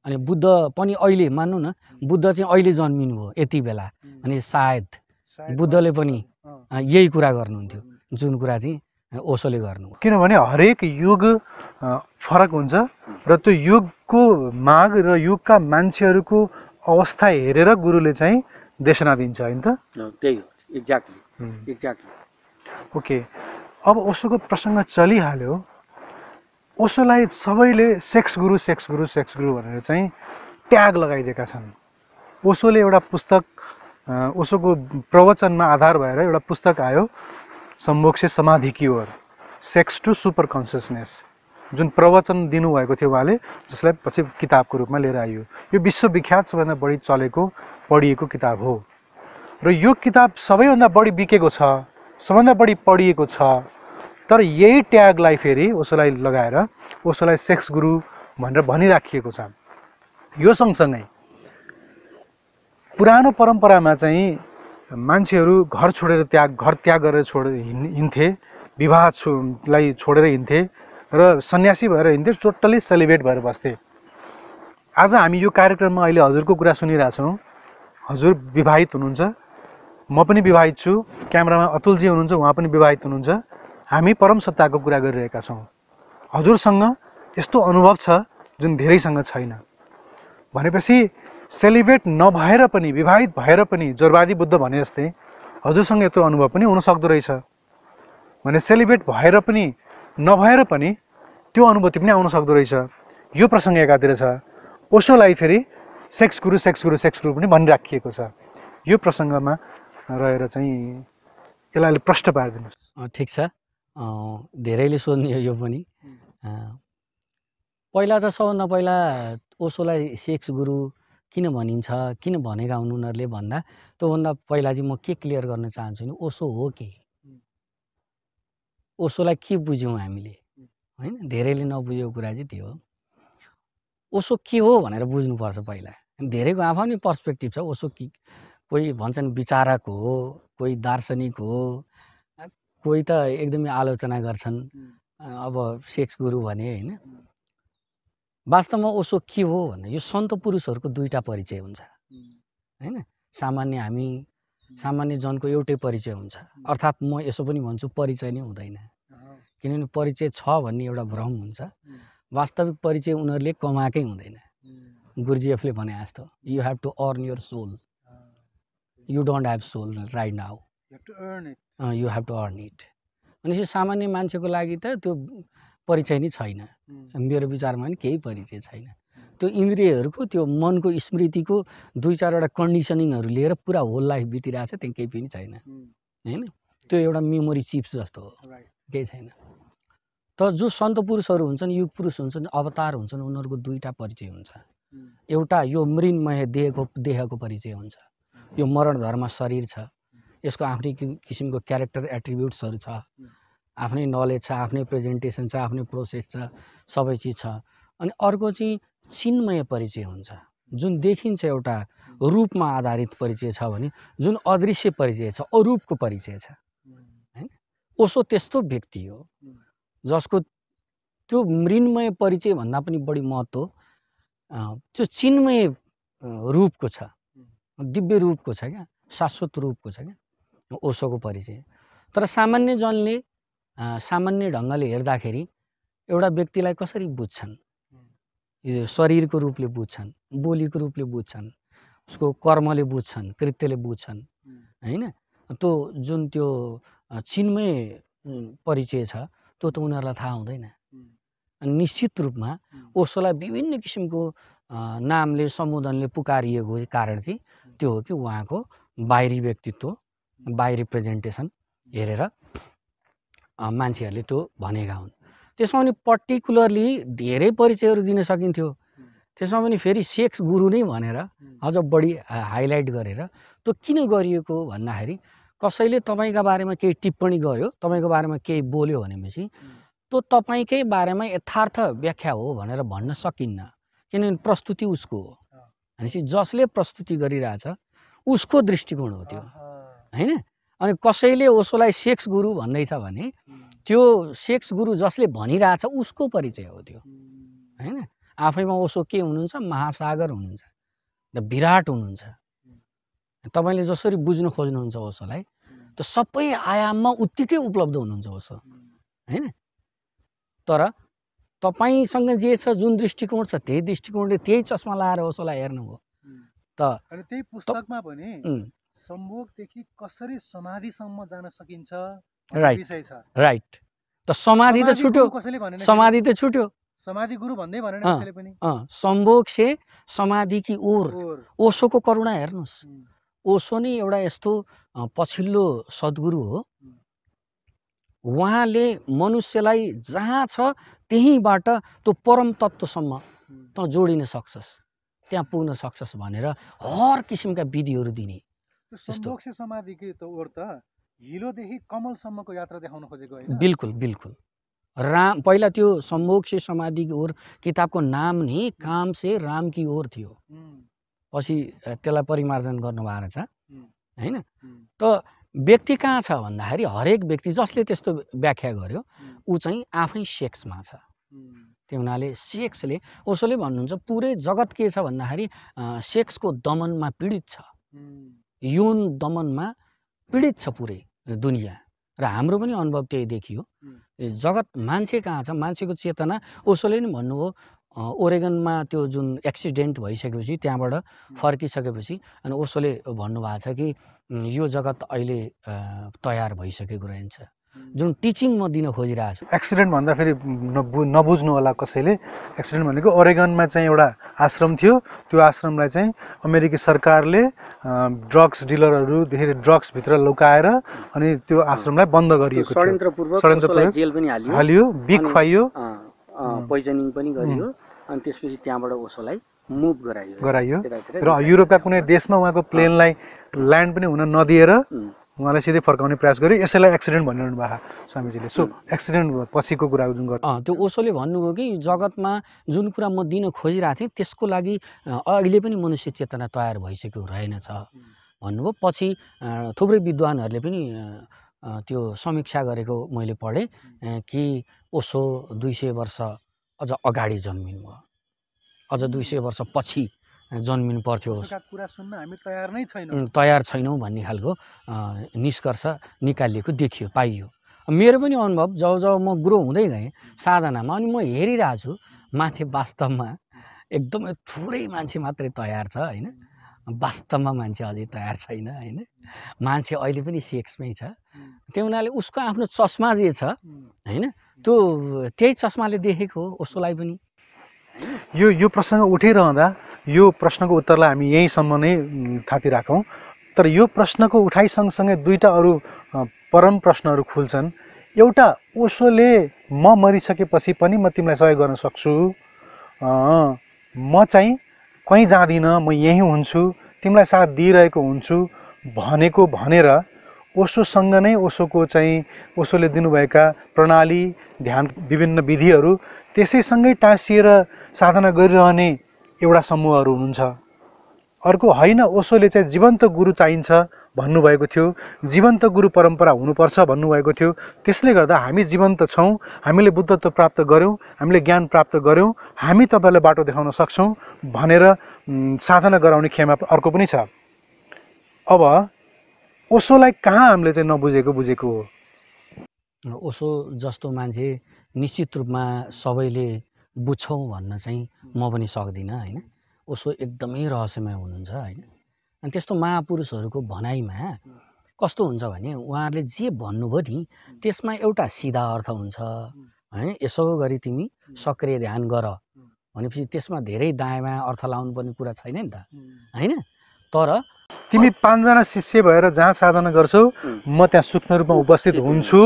अनि बुद्ध पनि अहिले मान्नु न बुद्ध चाहिँ अहिले जन्मिनु भयो यति बेला अनि सायद बुद्धले पनि यही कुरा गर्नुहुन्थ्यो जुन कुरा चाहिँ ओशोले गर्नुभयो किनभने हरेक युग फरक हुन्छ र त्यो युगको माग र युगका मान्छेहरूको अवस्था हेरेर गुरुले चाहिँ देशना दिन्छ हैन त त्यही हो एक्ज्याक्टली ओके अब ओशोको प्रसङ्ग चलिहाल्यो ओशोलाई सबैले सेक्स गुरु भनेर चाहिँ ट्याग लगाइदिएका छन् ओशोले एउटा पुस्तक ओशोको प्रवचनमा आधार भएर एउटा पुस्तक आयो सम्मोक्ष समाधि की ओर सेक्स टु सुपर कन्सियसनेस जुन प्रवचन दिनुभएको थियो उहाँले जसलाई पछि किताबको रूपमा लिएर आइयो यो विश्वविख्यात सबैभन्दा बढी चलेको पढिएको किताब हो र यो किताब सबैभन्दा बढी बिकेको छ सबैभन्दा बढी पढिएको छ तर यही ट्यागलाई फेरि ओशोलाई लगाएर ओशोलाई सेक्स गुरु भनेर भनिराखिएको छ यो सँगसँगै पुरानो परम्परामा चाहिँ मान्छेहरू घर त्याग गरेर हिँड्थे विवाहलाई छोडेर हिँड्थे र सन्यासी भएर हिँड्थे टोटल्ली सेलिब्रेट भएर बस्थे आज हामी यो कार्यक्रममा अहिले हजुरको कुरा सुनिरहेछौँ हजुर विवाहित हुनुहुन्छ म पनि विवाहित छु क्यामेरामा अतुलजी हुनुहुन्छ उहाँ पनि विवाहित हुनुहुन्छ हामी परम सत्ताको कुरा गरिरहेका छौँ हजुरसँग यस्तो अनुभव छ जुन धेरैसँग छैन भनेपछि सेलिब्रेट नभएर पनि विवाहित भएर पनि जोरवादी बुद्ध भने जस्तै हजुरसँग यत्रो अनुभव पनि हुन सक्दो रहेछ भने सेलिब्रेट भएर पनि नभएर पनि त्यो अनुभूति पनि आउन सक्दो रहेछ यो प्रसङ्ग एकातिर छ ओशोलाई फेरि सेक्स गुरु पनि भनिराखिएको छ। यो प्रसङ्गमा रहेर चाहिँ यसलाई अलि प्रश्न पारिदिनुहोस्। ठिक छ, धेरैले सोध्ने यो पनि। पहिला त सबभन्दा पहिला ओशोलाई सेक्स गुरु किन भनिन्छ, किन भनेका हुन् उनीहरूले भन्दा त्योभन्दा पहिला चाहिँ म के क्लियर गर्न चाहन्छु भने ओशो हो के, ओशोलाई के बुझ्यौँ हामीले, होइन? धेरैले नबुझेको कुरा चाहिँ त्यो हो। ओशो के हो भनेर बुझ्नुपर्छ पहिला। धेरैको आफ्नै पर्सपेक्टिभ छ। ओशो कोही भन्छन् विचारक हो, कोही दार्शनिक हो, कोही त एकदमै आलोचना गर्छन् अब सेक्स गुरु भने, होइन? वास्तवमा ओशो के हो भन्दा यो सन्त पुरुषहरूको दुईटा परिचय हुन्छ, होइन? सामान्य जनको एउटै परिचय हुन्छ। अर्थात् म यसो पनि भन्छु परिचय नै हुँदैन, किनभने परिचय छ भन्ने एउटा भ्रम हुन्छ। वास्तविक परिचय उनीहरूले कमाएकै हुँदैन। गुरुजीएफले भने जस्तो you have to earn your soul, you don't have soul right now, you have to earn it. भनेपछि सामान्य मान्छेको लागि त त्यो परिचय नै छैन। मेरो विचारमा पनि केही परिचय छैन। त्यो इन्द्रियहरूको, त्यो मनको स्मृतिको दुई चारवटा कन्डिसनिङहरू लिएर पुरा होल लाइफ बितिरहेको छ, त्यहाँ केही पनि छैन, होइन? त्यो एउटा मेमोरी चिप्स जस्तो हो, केही छैन। त जो सन्त पुरुषहरू हुन्छन्, युग पुरुष हुन्छन्, अवतार हुन्छन्, उनीहरूको दुईटा परिचय हुन्छ। एउटा यो मृन्मय देहको परिचय हुन्छ। यो मरण धर्म शरीर छ, यसको आफ्नै किसिमको क्यारेक्टर एट्रिब्युट्सहरू छ, आफ्नै नलेज छ, आफ्नै प्रेजेन्टेसन छ, आफ्नै प्रोसेस छ, सबै चिज छ। अनि अर्को चाहिँ चिन्मय परिचय हुन्छ, जुन देखिन्छ, एउटा रूपमा आधारित परिचय छ भने जुन अदृश्य परिचय छ, अरूपको परिचय छ, होइन? ओशो त्यस्तो व्यक्ति हो जसको त्यो मृन्मय परिचय भन्दा पनि बढी महत्त्व त्यो चिन्मय रूपको छ, दिव्य रूपको छ, क्या शाश्वत रूपको छ क्या ओशोको परिचय। तर सामान्य जनले सामान्य ढङ्गले हेर्दाखेरि एउटा व्यक्तिलाई कसरी बुझ्छन्? यो शरीरको रूपले बुझ्छन्, बोलीको रूपले बुझ्छन्, उसको कर्मले बुझ्छन्, कृत्यले बुझ्छन्, होइन? त्यो जुन त्यो चिन्मय परिचय छ त्यो त उनीहरूलाई थाहा हुँदैन। अनि निश्चित रूपमा ओशोलाई विभिन्न किसिमको नामले सम्बोधनले पुकारिएको कारण चाहिँ त्यो हो कि उहाँको बाहिरी व्यक्तित्व, बाहिरी प्रेजेन्टेसन हेरेर मान्छेहरूले त्यो भनेका हुन्। त्यसमा पनि पर्टिकुलरली धेरै परिचयहरू दिन सकिन्थ्यो। त्यसमा पनि फेरि सेक्स गुरु नै भनेर अझ बढी हाइलाइट गरेर त्यो किन गरिएको भन्दाखेरि कसैले तपाईँका बारेमा केही टिप्पणी गर्यो, तपाईँको बारेमा केही बोल्यो भनेपछि त्यो तपाईँकै बारेमा यथार्थ व्याख्या हो भनेर भन्न सकिन्न, किनभने प्रस्तुति उसको हो। भनेपछि जसले प्रस्तुति गरिरहेछ उसको दृष्टिकोण हो त्यो, होइन? अनि कसैले ओशोलाई सेक्स गुरु भन्दैछ भने त्यो सेक्स गुरु जसले भनिरहेछ उसको परिचय हो त्यो, होइन? आफैमा ओशो के हुनुहुन्छ? महासागर हुनुहुन्छ, विराट हुनुहुन्छ। तपाईँले जसरी बुझ्न खोज्नुहुन्छ ओशोलाई त्यो सबै आयाममा उत्तिकै उपलब्ध हुनुहुन्छ ओशो, होइन? तर तपाईँसँग जे छ, जुन दृष्टिकोण छ, त्यही दृष्टिकोणले त्यही चस्मा लाएर ओशोलाई हेर्नुभयो त। अनि त्यही पुस्तकमा पनि सम्भोगदेखि कसरी समाधिसम्म जान सकिन्छ विषय छ। राइट। त समाधि त छुट्यो, समाधि त छुट्यो, समाधि गुरु भन्दै भनेन कसैले पनि। सम्भोग से समाधि की ओर ओशोको करुणा हेर्नुहोस्। ओशो नै एउटा यस्तो पछिल्लो सद्गुरु हो, उहाँले मनुष्यलाई जहाँ छ त्यहीँबाट त्यो परम तत्त्वसम्म त जोडिन सक्छस्, त्यहाँ पुग्न सक्छस् भनेर हर किसिमका विधिहरू दिने। सम्भोग से समाधि के त ओर त हिलोदेखि कमलसम्मको यात्रा देखाउन खोजेको होइन? बिल्कुल बिल्कुल। राम पहिला त्यो सम्भोग से समाधि की ओर किताबको नाम नै काम से राम की ओर थियो, पछि त्यसलाई परिमार्जन गर्नुभएको छ, होइन? त व्यक्ति कहाँ छ भन्दाखेरि हरेक व्यक्ति जसले त्यस्तो व्याख्या गर्यो ऊ चाहिँ आफै सेक्समा छ। त्यो हुनाले सेक्सले, ओशोले भन्नुहुन्छ पुरै जगत के छ भन्दाखेरि सेक्सको दमनमा पीडित छ, यौन दमनमा पीडित छ पुरै दुनियाँ। र हाम्रो पनि अनुभव त्यही देखियो। जगत मान्छे कहाँ छ, मान्छेको चेतना, ओशोले नि भन्नुभयो ओरेगनमा त्यो जुन एक्सिडेन्ट भइसकेपछि त्यहाँबाट फर्किसकेपछि अनि ओशोले भन्नुभएको छ कि यो जगत अहिले तयार भइसकेको रहन्छ, जुन टिचिङ म दिन खोजिरहेको छु। एक्सिडेन्ट भन्दा फेरि नबुझ्नु होला कसैले, एक्सिडेन्ट भनेको ओरेगनमा चाहिँ एउटा आश्रम थियो, त्यो आश्रमलाई चाहिँ अमेरिकी सरकारले ड्रग्स डिलरहरूदेखि ड्रग्सभित्र लुकाएर अनि त्यो आश्रमलाई बन्द गरिएको थियो। षड्यन्त्रपूर्वक जेल पनि हालियो, बिख खुवाइयो, पोइजनिङ पनि गरियो, अनि त्यसपछि त्यहाँबाट ओसोलाई मुभ गराइयो र युरोपका कुनै देशमा उहाँको प्लेनलाई ल्यान्ड पनि हुन नदिएर उहाँलाई सिधै फर्काउने प्रयास गर्यो। यसैलाई एक्सिडेन्ट भनिरहनु भएको स्वामीजीले। सो एक्सिडेन्ट पछिको कुरा जुन गर्छ त्यो ओसोले भन्नुभयो कि जगतमा जुन कुरा म दिन खोजिरहेको थिएँ त्यसको लागि अहिले पनि मनुष्य चेतना तयार भइसक्यो रहेनछ भन्नुभयो। पछि थुप्रै विद्वानहरूले पनि त्यो समीक्षा गरेको मैले पढेँ कि ओसो 200 वर्ष अझ अगाडि जन्मिनु भयो, अझ 200 वर्ष पछि जन्मिनु पर्थ्यो, कुरा सुन्न हामी तयार छैनौँ भन्ने खालको निष्कर्ष निकालिएको देखियो, पाइयो। मेरो पनि अनुभव जब जब म ग्रो हुँदै गएँ साधनामा, अनि म हेरिरहेको छु मान्छे वास्तवमा एकदमै थोरै मान्छे मात्रै तयार छ होइन, वास्तवमा मान्छे अझै तयार छैन होइन। मान्छे अहिले पनि सेक्समै छ, त्यो हुनाले उसको आफ्नो चस्मा जे छ होइन, त्यो त्यही चस्माले देखेको हो ओसोलाई पनि। यो प्रसङ्ग उठिरहँदा यो प्रश्नको उत्तरलाई हामी यहीँसम्म नै थाती राखौँ। तर यो प्रश्नको उठाइ सँगसँगै दुईवटा अरू परम प्रश्नहरू खुल्छन्। एउटा, ओसोले म मरिसकेपछि पनि म तिमीलाई सहयोग गर्न सक्छु, म चाहिँ कहीँ जाँदिनँ, म यहीँ हुन्छु, तिमीलाई साथ दिइरहेको हुन्छु भनेर ओसोसँग नै ओसोको चाहिँ ओसोले दिनुभएका प्रणाली, ध्यान, विभिन्न विधिहरू त्यसैसँगै टाँसिएर साधना गरिरहने एउटा समूहहरू हुनुहुन्छ। अर्को होइन, ओसोले चाहिँ जीवन्त गुरु चाहिन्छ भन्नुभएको थियो, जीवन्त गुरु परम्परा हुनुपर्छ भन्नुभएको थियो, त्यसले गर्दा हामी जीवन्त छौँ, हामीले बुद्धत्व प्राप्त गऱ्यौँ, हामीले ज्ञान प्राप्त गऱ्यौँ, हामी तपाईँलाई बाटो देखाउन सक्छौँ भनेर साधना गराउने खेमा अर्को पनि छ। अब ओसोलाई कहाँ हामीले चाहिँ नबुझेको बुझेको हो। ओसो जस्तो मान्छे निश्चित रूपमा सबैले बुझ्छौँ भन्न चाहिँ म पनि सक्दिनँ होइन। ओसो एकदमै रहस्यमय हुनुहुन्छ होइन। अनि त्यस्तो महापुरुषहरूको भनाइमा कस्तो हुन्छ भने उहाँहरूले जे भन्नुभयो नि त्यसमा एउटा सिधा अर्थ हुन्छ होइन। यसो गरी तिमी सक्रिय ध्यान गर भनेपछि त्यसमा धेरै दायाँमा अर्थ लाउनु पर्ने कुरा छैन नि त होइन। तर तिमी 5 जना शिष्य भएर जहाँ साधना गर्छौ म त्यहाँ सूक्ष्म रूपमा उपस्थित हुन्छु,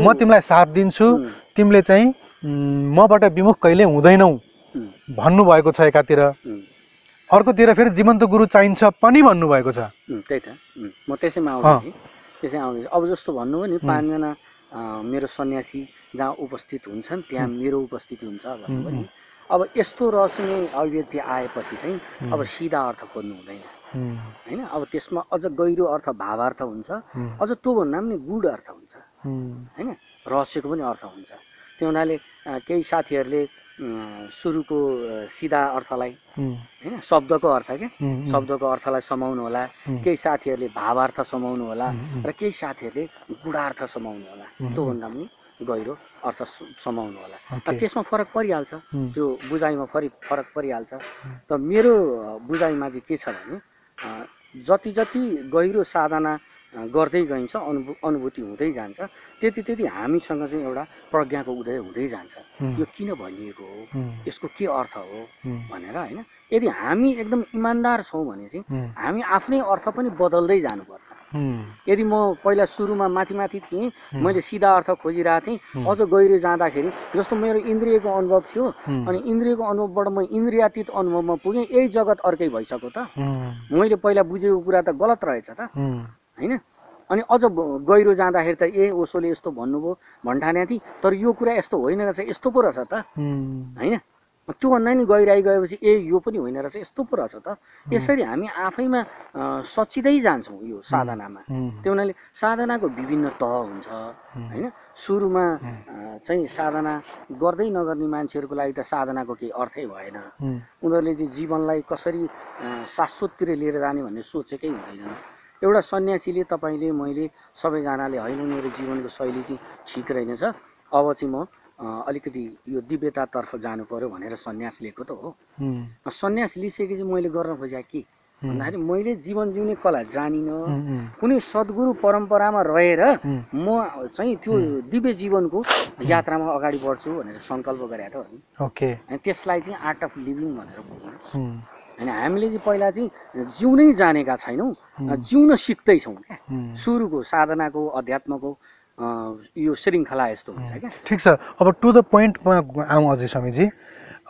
म तिमीलाई साथ दिन्छु, तिमीले चाहिँ मबाट विमुख कहिले हुँदैनौ भन्नुभएको छ एकातिर। अर्कोतिर फेरि जीवन्त गुरु चाहिन्छ पनि भन्नुभएको छ। त्यही त म त्यसैमा आउँदै अब जस्तो भन्नुभयो नि 5 जना मेरो सन्यासी जहाँ उपस्थित हुन्छन् त्यहाँ मेरो उपस्थिति हुन्छ भन्नुभयो नि। अब यस्तो रहस्यमय अभिव्यक्ति आएपछि चाहिँ अब सिधा अर्थ खोज्नु हुँदैन होइन। अब त्यसमा अझ गहिरो अर्थ भावार्थ हुन्छ, अझ त्योभन्दा पनि गुड अर्थ हुन्छ होइन, रहस्यको पनि अर्थ हुन्छ। त्यो हुनाले केही साथीहरूले सुरुको सिधा अर्थलाई होइन शब्दको अर्थ क्या शब्दको अर्थलाई समाउनु होला, केही साथीहरूले भावार्थ समाउनु होला र केही साथीहरूले गुणार्थ समाउनु होला, त्योभन्दा पनि गहिरो अर्थ समाउनु होला। त्यसमा फरक परिहाल्छ, त्यो बुझाइमा फरक परिहाल्छ। त मेरो बुझाइमा चाहिँ के छ भने जति जति गहिरो साधना गर्दै गइन्छ, अनुभूति हुँदै जान्छ, त्यति हामीसँग चाहिँ एउटा प्रज्ञाको उदय हुँदै जान्छ। यो किन भनिएको हो, यसको के अर्थ हो भनेर होइन। यदि हामी एकदम इमान्दार छौँ भने चाहिँ हामी आफ्नै अर्थ पनि बदल्दै जानुपर्छ। यदि म पहिला सुरुमा माथि थिएँ, मैले सिधा अर्थ खोजिरहेको थिएँ, अझ गहिरो जाँदाखेरि जस्तो मेरो इन्द्रियको अनुभव थियो अनि इन्द्रियको अनुभवबाट म इन्द्रियातीत अनुभवमा पुगेँ, यही जगत अर्कै भइसक्यो त। मैले पहिला बुझेको कुरा त गलत रहेछ त होइन। अनि अझ गहिरो जाँदाखेरि त ओसोले यस्तो भन्नुभयो भन्ठाने थिएँ, तर यो कुरा यस्तो होइन रहेछ, यस्तो पो रहेछ त होइन। त्योभन्दा नि गहिराइ गएपछि यो पनि होइन रहेछ, यस्तो पो रहेछ त। यसरी हामी आफैमा सचिँदै जान्छौँ यो साधनामा। त्यो हुनाले साधनाको विभिन्न तह हुन्छ होइन। सुरुमा चाहिँ साधना गर्दै नगर्ने मान्छेहरूको लागि त साधनाको केही अर्थै भएन। उनीहरूले चाहिँ जीवनलाई कसरी शाश्वततिर लिएर जाने भन्ने सोचेकै हुँदैन। एउटा सन्यासीले, तपाईँले, मैले सबैजनाले होइन मेरो जीवनको शैली चाहिँ ठिक रहेनछ, अब चाहिँ म अलिकति यो दिव्यतातर्फ जानु पर्यो भनेर सन्यास लिएको त हो। सन्यास लिइसकेपछि मैले गर्न खोजेँ के भन्दाखेरि मैले जीवन जिउने कला जानिनँ, कुनै सद्गुरु परम्परामा रहेर म चाहिँ त्यो दिव्य जीवनको यात्रामा अगाडि बढ्छु भनेर सङ्कल्प गरेको त हो नि। ओके। अनि त्यसलाई चाहिँ आर्ट अफ लिभिङ भनेर बुझ्नुहोस्। होइन हामीले चाहिँ पहिला चाहिँ जिउनै जानेका छैनौँ, जिउन सिक्दैछौँ क्या। सुरुको साधनाको अध्यात्मको यो श्रृङ्खला यस्तो हुन्छ क्या। ठिक छ, अब टु द पोइन्टमा आउँ अझै स्वामीजी।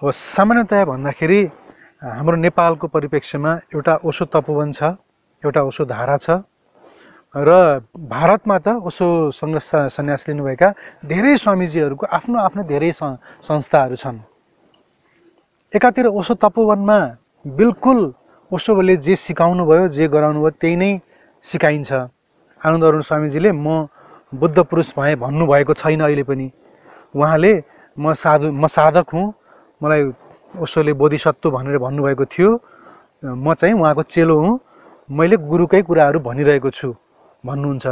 अब सामान्यतया भन्दाखेरि हाम्रो नेपालको परिप्रेक्ष्यमा एउटा ओशो तपोवन छ, एउटा ओशो धारा छ, र भारतमा त ओशोसँग सन्यास लिनुभएका धेरै स्वामीजीहरूको आफ्नो आफ्नो धेरै संस्थाहरू छन्। एकातिर ओशो तपोवनमा बिल्कुल ओशोले जे सिकाउनु भयो, जे गराउनु भयो त्यही नै सिकाइन्छ। आनन्द अरुण स्वामीजीले म बुद्ध पुरुष भएँ भन्नुभएको छैन अहिले पनि। उहाँले म साधक हुँ, मलाई ओशोले बोधिसत्व भनेर भन्नुभएको थियो, म चाहिँ उहाँको चेलो हुँ, मैले गुरुकै कुराहरू भनिरहेको छु भन्नुहुन्छ।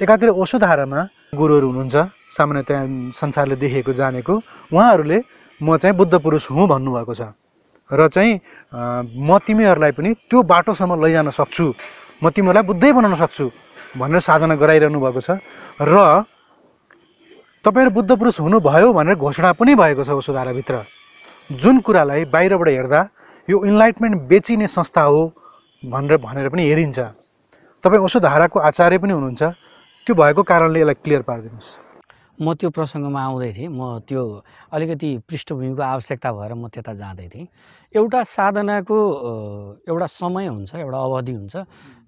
एकातिर ओशो धारामा गुरुहरू हुनुहुन्छ सामान्यतया संसारले देखेको जानेको, उहाँहरूले म चाहिँ बुद्ध पुरुष हुँ भन्नुभएको छ र चाहिँ म तिमीहरूलाई पनि त्यो बाटोसम्म लैजान सक्छु, म तिमीहरूलाई बुद्धै बनाउन सक्छु भनेर साधना गराइरहनु भएको छ। र तपाईँहरू बुद्ध पुरुष हुनुभयो भनेर घोषणा पनि भएको छ ओशो धाराभित्र। जुन कुरालाई बाहिरबाट हेर्दा यो इन्लाइटमेन्ट बेचिने संस्था हो भनेर पनि हेरिन्छ। तपाईँ ओशो धाराको आचार्य पनि हुनुहुन्छ, त्यो भएको कारणले यसलाई क्लियर पारिदिनुहोस्। म त्यो प्रसङ्गमा आउँदै थिएँ, म त्यो अलिकति पृष्ठभूमिको आवश्यकता भएर म त्यता जाँदै थिएँ। एउटा साधनाको एउटा समय हुन्छ, एउटा अवधि हुन्छ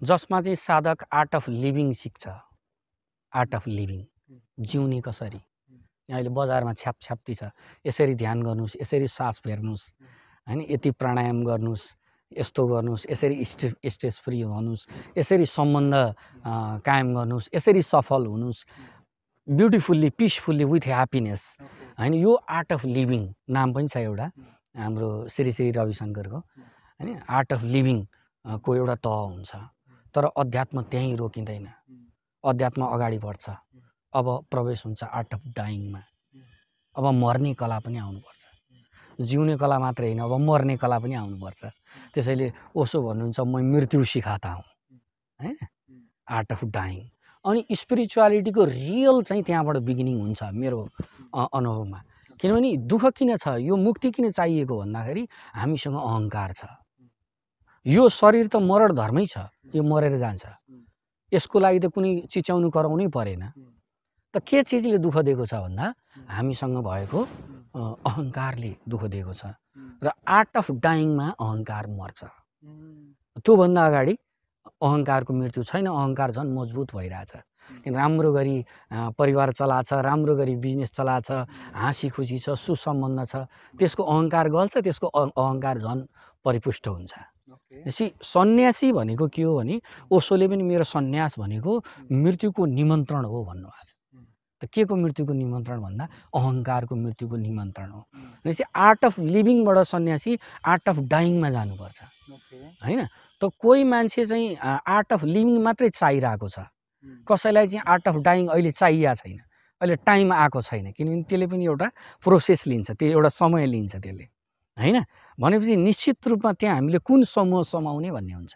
जसमा चाहिँ साधक आर्ट अफ लिभिङ सिक्छ। आर्ट अफ लिभिङ, जिउने कसरी। अहिले बजारमा छ्यापछ्याप्ती छ, यसरी ध्यान गर्नुहोस्, यसरी सास फेर्नुहोस्, होइन, यति प्राणायाम गर्नुहोस्, यस्तो गर्नुहोस्, यसरी स्ट्रेस फ्री हुनुहोस्, यसरी सम्बन्ध कायम गर्नुहोस्, यसरी सफल हुनुहोस्, ब्युटिफुल्ली पिसफुल्ली विथ ह्याप्पिनेस, होइन। यो आर्ट अफ लिभिङ नाम पनि छ एउटा हाम्रो श्री श्री रविशङ्करको, होइन। आर्ट अफ लिभिङ को एउटा तह हुन्छ, तर अध्यात्म त्यहीँ रोकिँदैन, अध्यात्म अगाडि बढ्छ। अब प्रवेश हुन्छ आर्ट अफ डाइङमा। अब मर्ने कला पनि आउनुपर्छ, जिउने कला मात्रै होइन, अब मर्ने कला पनि आउनुपर्छ। त्यसैले ओशो भन्नुहुन्छ म मृत्यु सिखाता हुँ, होइन, आर्ट अफ डाइङ। अनि स्पिरिचुअलिटीको रियल चाहिँ त्यहाँबाट बिगिनिङ हुन्छ मेरो अनुभवमा। किनभने दुःख किन छ, यो मुक्ति किन चाहिएको भन्दाखेरि हामीसँग अहङ्कार छ। यो शरीर त मरण धर्मै छ, यो मरेर जान्छ, यसको लागि त कुनै चिच्याउनु कराउनै परेन। त के चिजले दुःख दिएको छ भन्दा हामीसँग भएको अहङ्कारले दुःख दिएको छ। र आर्ट अफ डाइङमा अहङ्कार मर्छ। त्योभन्दा अगाडि अहङ्कारको मृत्यु छैन, अहङ्कार झन् मजबुत भइरहेछ। किन राम्रो गरी परिवार चलाछ, राम्रो गरी बिजनेस चलाछ, हाँसी खुसी छ, सुसम्बन्ध छ, त्यसको अहङ्कार गल्छ, त्यसको अहङ्कार झन् परिपुष्ट हुन्छ। यसै सन्यासी भनेको के हो भने ओशोले पनि मेरो सन्यास भनेको मृत्युको निमन्त्रण हो भन्नुभएको छ। त के को मृत्युको निमन्त्रण भन्दा अहङ्कारको मृत्युको निमन्त्रण हो। भनेपछि आर्ट अफ लिभिङबाट सन्यासी आर्ट अफ डाइङमा जानुपर्छ, होइन। त कोही मान्छे चाहिँ आर्ट अफ लिभिङ मात्रै चाहिरहेको छ, कसैलाई चाहिँ आर्ट अफ डाइङ अहिले चाहिएको छैन, अहिले टाइम आएको छैन, किनभने त्यसले पनि एउटा प्रोसेस लिन्छ, त्यो एउटा समय लिन्छ त्यसले, होइन। भनेपछि निश्चित रूपमा त्यहाँ हामीले कुन समूह समाउने भन्ने हुन्छ।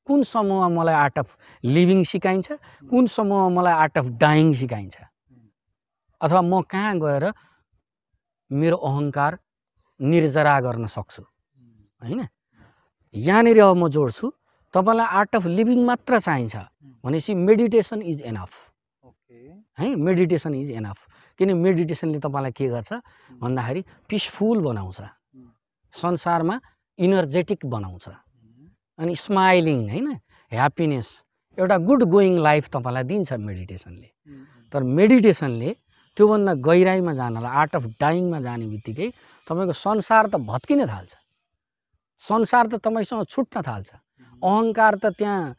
कुन समूहमा मलाई आर्ट अफ लिभिङ सिकाइन्छ, कुन समूहमा मलाई आर्ट अफ डाइङ सिकाइन्छ, अथवा म कहाँ गएर मेरो अहङ्कार निर्जरा गर्न सक्छु, होइन। यहाँनिर अब म जोड्छु, तपाईँलाई आर्ट अफ लिभिङ मात्र चाहिन्छ भनेपछि मेडिटेसन इज एनफ, है। मेडिटेसन इज एनफ, किन मेडिटेसनले तपाईँलाई के गर्छ भन्दाखेरि पिसफुल बनाउँछ, संसारमा इनर्जेटिक बनाउँछ, अनि स्माइलिङ, होइन, ह्याप्पिनेस, एउटा गुड गोइङ लाइफ तपाईँलाई दिन्छ मेडिटेसनले। तर मेडिटेसनले त्योभन्दा गहिराइमा जानलाई, आर्ट अफ डाइङमा जाने बित्तिकै तपाईँको संसार त भत्किन थाल्छ, संसार त तपाईँसँग छुट्न थाल्छ, अहङ्कार त त्यहाँ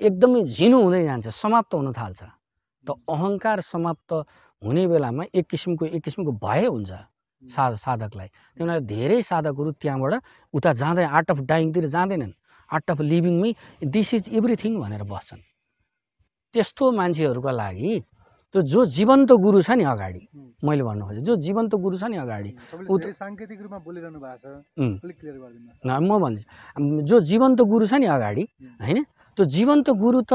एकदमै झिनो हुँदै जान्छ, समाप्त हुन थाल्छ। त अहङ्कार समाप्त हुने बेलामा एक किसिमको भय हुन्छ साधकलाई। त्यही भएर धेरै साधकहरू त्यहाँबाट उता जाँदै आर्ट अफ डाइङतिर जाँदैनन्, आर्ट अफ लिभिङमै दिस इज एभ्रिथिङ भनेर बस्छन्। त्यस्तो मान्छेहरूका लागि त्यो जो जीवन्त गुरु छ नि अगाडि, मैले भन्नु खोजेँ जो जीवन्त गुरु छ नि अगाडि, सांकेतिक रूपमा बोलिरहनु भएको छ, अलिक क्लियर गरिदिनु। म भन्छु जो जीवन्त गुरु छ नि अगाडि हैन, त्यो जीवन्त गुरु त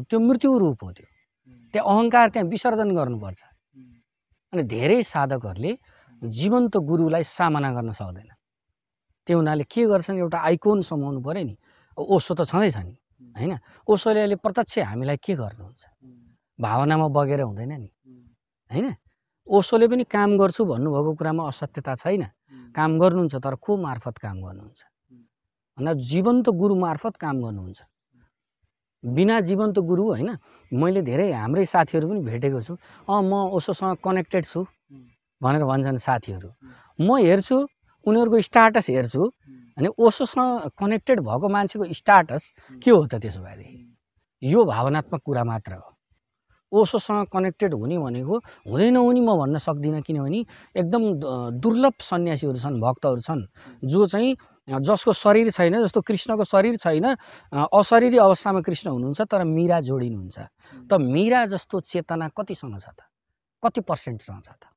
त्यो मृत्यु रूप हो। त्यो अहङ्कार त्यहाँ विसर्जन गर्नुपर्छ। अनि धेरै साधकहरूले जीवन्त गुरुलाई सामना गर्न सक्दैन। त्यो हुनाले के गर्छन्, एउटा आइकोन समाउनु पर्यो नि। ओशो त छँदैछ नि हैन, ओशोले अहिले प्रत्यक्ष हामीलाई के गर्नुहुन्छ, भावनामा बगेर हुँदैन नि हैन। ओशोले पनि काम गर्छु भन्नुभएको कुरामा असत्यता छैन, काम गर्नुहुन्छ, तर को मार्फत काम गर्नुहुन्छ भन्दा जीवन्त गुरु मार्फत काम गर्नुहुन्छ। बिना जीवन्त गुरु हैन, मैले धेरै हाम्रै साथीहरू पनि भेटेको छु, म ओशोसँग कनेक्टेड छु भनेर भन्छन् साथीहरू। म हेर्छु उनीहरूको स्टाटस हेर्छु, अनि ओशोसँग कनेक्टेड भएको मान्छेको स्टाटस के हो त? त्यसो भएदेखि यो भावनात्मक कुरा मात्र हो। ओशोसँग कनेक्टेड हुने भनेको हुँदै नहुने म भन्न सक्दिनँ, किनभने एकदम दुर्लभ सन्यासीहरू छन्, भक्तहरू छन् जो चाहिँ जसको शरीर छैन, जस्तो कृष्णको शरीर छैन, अशरीरी अवस्थामा कृष्ण हुनुहुन्छ, तर मीरा जोडिनुहुन्छ। त मीरा जस्तो चेतना कतिसँग छ त, कति पर्सेन्टसँग छ त?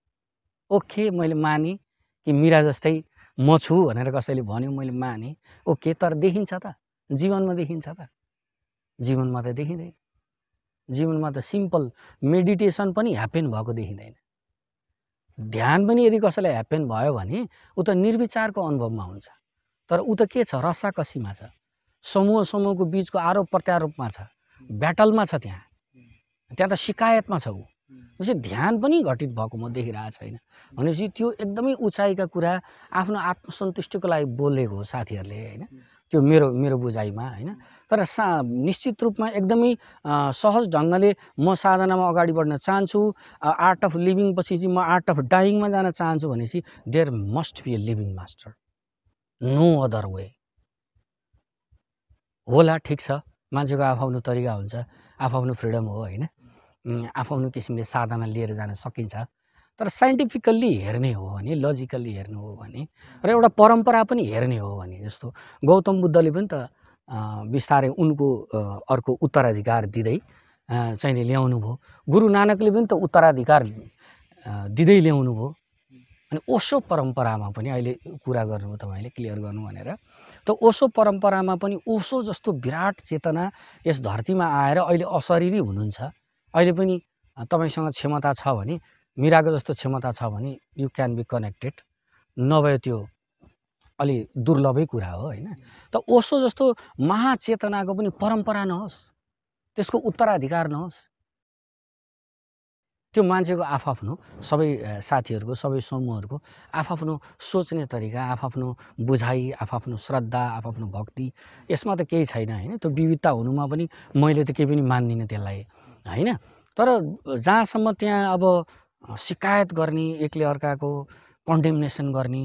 ओके, मैले माने कि मीरा जस्तै म छु भनेर कसैले भन्यो, मैले माने, ओके, तर देखिन्छ त? जीवनमा देखिन्छ त? जीवनमा त देखिँदैन। जीवनमा त सिम्पल मेडिटेसन पनि ह्यापेन भएको देखिँदैन। ध्यान पनि यदि कसैलाई ह्यापेन भयो भने ऊ त निर्विचारको अनुभवमा हुन्छ, तर ऊ त के छ, रसाकसीमा छ, समूह समूहको बिचको आरोप प्रत्यारोपमा छ, ब्याटलमा छ, त्यहाँ त शिकायतमा छ ऊ। त्यसै ध्यान पनि घटित भएको म देखिरहेको छैन भनेपछि त्यो एकदमै उचाइका कुरा आफ्नो आत्मसन्तुष्टिको लागि बोलेको हो साथीहरूले हैन। त्यो मेरो बुझाइमा हैन। तर निश्चित रूपमा एकदमै सहज ढङ्गले म साधनामा अगाडि बढ्न चाहन्छु, आर्ट अफ लिभिङ पछि चाहिँ म आर्ट अफ डाइङमा जान चाहन्छु भनेपछि there must be a living master, no other way. होला, ठिक छ, मान्छेको आफ्नो तरिका हुन्छ, आफ्नो फ्रिडम हो हैन, आफ्नो किसिमले साधना लिएर जान सकिन्छ। तर साइन्टिफिकल्ली हेर्ने हो भने, लजिकल्ली हेर्नु हो भने, र एउटा परम्परा पनि हेर्ने हो भने, जस्तो गौतम बुद्धले पनि त बिस्तारै उनको अर्को उत्तराधिकार दिँदै चाहिँ ल्याउनु भयो। गुरु नानकले पनि त उत्तराधिकार दिँदै ल्याउनु भयो। अनि ओशो परम्परामा पनि अहिले कुरा गर्नुभयो तपाईँले, क्लियर गर्नु भनेर, त ओशो परम्परामा पनि ओशो जस्तो विराट चेतना यस धरतीमा आएर अहिले अशरीरी हुनुहुन्छ। अहिले पनि तपाईँसँग क्षमता छ भने, मीराको जस्तो क्षमता छ भने यु क्यान बी कनेक्टेड, नभए त्यो अलि दुर्लभै कुरा हो हैन। त ओशो जस्तो महाचेतनाको पनि परम्परा नहोस्, त्यसको उत्तराधिकार नहोस्। त्यो मान्छेको आफआफ्नो, सबै साथीहरूको, सबै समूहहरूको आफआफ्नो सोच्ने तरिका, आफआफ्नो बुझाइ, आफआफ्नो श्रद्धा, आफआफ्नो भक्ति, यसमा त केही छैन हैन। त्यो विविधता हुनुमा पनि मैले त केही पनि मान्दिनँ त्यसलाई हैन। तर जहाँसम्म त्यहाँ अब शिकायत गर्ने, एकले अर्काको कन्डेमनेसन गर्ने,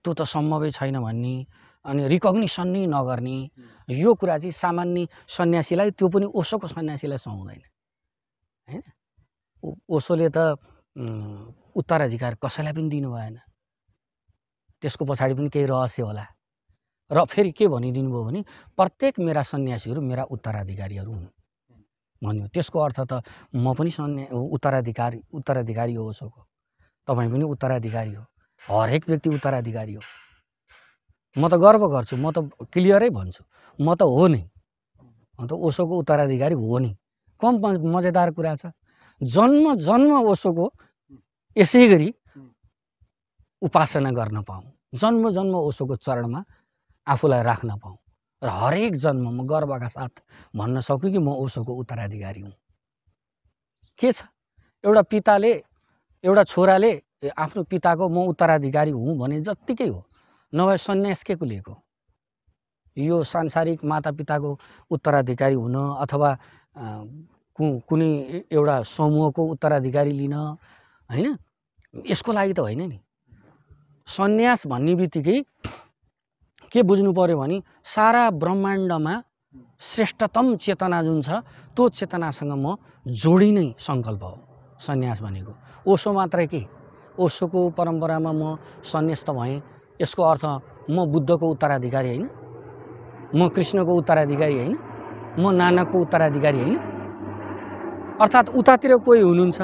त्यो त सम्भवै छैन भन्ने, अनि रिकग्निसन नै नगर्ने, यो कुरा चाहिँ सामान्य सन्यासीलाई, त्यो पनि ओशोको सन्यासीलाई सुहाउँदैन हैन। ओशोले त उत्तराधिकार कसैलाई पनि दिनु भएन, त्यसको पछाडि पनि केही रहस्य होला। र फेरि के भनिदिनु भयो भने प्रत्येक मेरा सन्यासीहरू मेरा उत्तराधिकारीहरू हुन् भन्यो। त्यसको अर्थ त म पनि उत्तराधिकारी हो ओशोको, तपाईँ पनि उत्तराधिकारी हो, हरेक व्यक्ति उत्तराधिकारी हो। म त गर्व गर्छु, म त क्लियरै भन्छु, म त हो नै, म त ओशोको उत्तराधिकारी हो नि। कम मजेदार कुरा छ, जन्म जन्म ओशोको यसै गरी उपासना गर्न पाऊँ, जन्म जन्म ओशोको चरणमा आफूलाई राख्न पाऊँ, र हरेक जन्म म गर्वका साथ भन्न सकूँ कि म ओशोको उत्तराधिकारी हुँ। के छ, एउटा पिताले, एउटा छोराले आफ्नो पिताको म उत्तराधिकारी हुँ भने जत्तिकै हो, नभए सन्यास के को लिएको? यो सांसारिक मातापिताको उत्तराधिकारी हुन अथवा कुनै एउटा समूहको उत्तराधिकारी लिन हैन, यसको लागि त होइन नि। सन्यास भन्ने बित्तिकै के बुझ्नु पर्यो भने सारा ब्रह्माण्डमा श्रेष्ठतम चेतना जुन छ त्यो चेतनासँग म जोडिनै सङ्कल्प हो सन्यास भनेको। ओशो मात्रै के, ओशोको परम्परामा म सन्यास्त भएँ, यसको अर्थ म बुद्धको उत्तराधिकारी होइन, म कृष्णको उत्तराधिकारी होइन, म नानकको उत्तराधिकारी होइन। अर्थात् उतातिर कोही हुनुहुन्छ,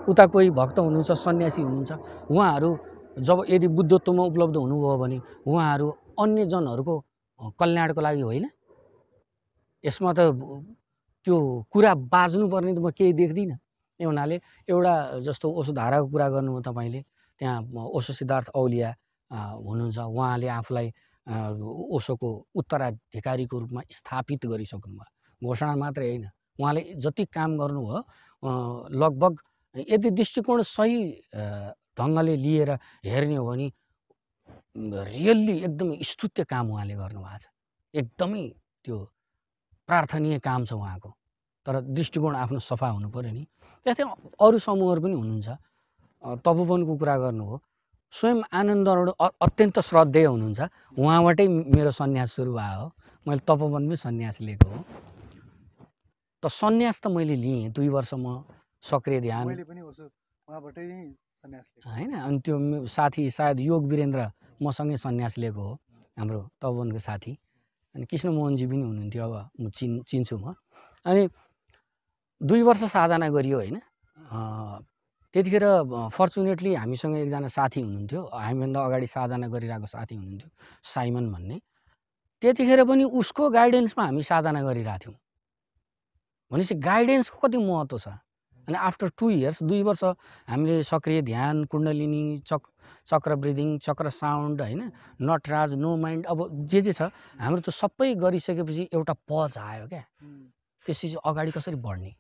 उता कोही भक्त हुनुहुन्छ, सन्यासी हुनुहुन्छ, उहाँहरू जब यदि बुद्धत्वमा उपलब्ध हुनुभयो भने उहाँहरू अन्य जनहरूको कल्याणको लागि होइन। यसमा त त्यो कुरा बाज्नुपर्ने त म केही देख्दिनँ। यो हुनाले एउटा जस्तो ओशो धाराको कुरा गर्नुभयो तपाईँले, त्यहाँ ओशो सिद्धार्थ औलिया हुनुहुन्छ, उहाँले आफूलाई ओशोको उत्तराधिकारीको रूपमा स्थापित गरिसक्नुभयो। घोषणा मात्रै होइन, उहाँले जति काम गर्नुभयो लगभग यदि दृष्टिकोण सही ढङ्गले लिएर हेर्ने हो भने रियल्ली एकदमै स्तुत्य काम उहाँले गर्नुभएको छ। एकदमै त्यो प्रार्थनीय काम छ उहाँको, तर दृष्टिकोण आफ्नो सफा हुनु पऱ्यो नि। त्यस्तै अरू समूहहरू पनि हुनुहुन्छ। तपोवनको कुरा गर्नुभयो, स्वयं आनन्दहरू अत्यन्त श्रद्धेय हुनुहुन्छ, उहाँबाटै मेरो सन्यास सुरु भयो हो। मैले तपोवनमै सन्यास लिएको हो। त सन्यास त मैले लिएँ, 2 वर्ष म सक्रिय ध्यान होइन। अनि त्यो साथी सायद योग वीरेन्द्र मसँगै सन्यास लिएको हो, हाम्रो तपोवनको साथी। अनि कृष्ण मोहनजी पनि हुनुहुन्थ्यो, अब म चिन्छु म। अनि 2 वर्ष साधना गरियो होइन। त्यतिखेर फर्चुनेटली हामीसँग एकजना साथी हुनुहुन्थ्यो, हामीभन्दा अगाडि साधना गरिरहेको साथी हुनुहुन्थ्यो, साइमन भन्ने। त्यतिखेर पनि उसको गाइडेन्समा हामी साधना गरिरहेको थियौँ। भनेपछि गाइडेन्सको कति महत्त्व छ। अनि आफ्टर 2 इयर्स, 2 वर्ष हामीले सक्रिय ध्यान, कुण्डलिनी, चक्र ब्रिदिङ, चक्र साउन्ड होइन, नटराज, नो माइन्ड, अब जे छ हाम्रो त सबै गरिसकेपछि एउटा पज आयो क्या। त्यसपछि अगाडि कसरी बढ्ने,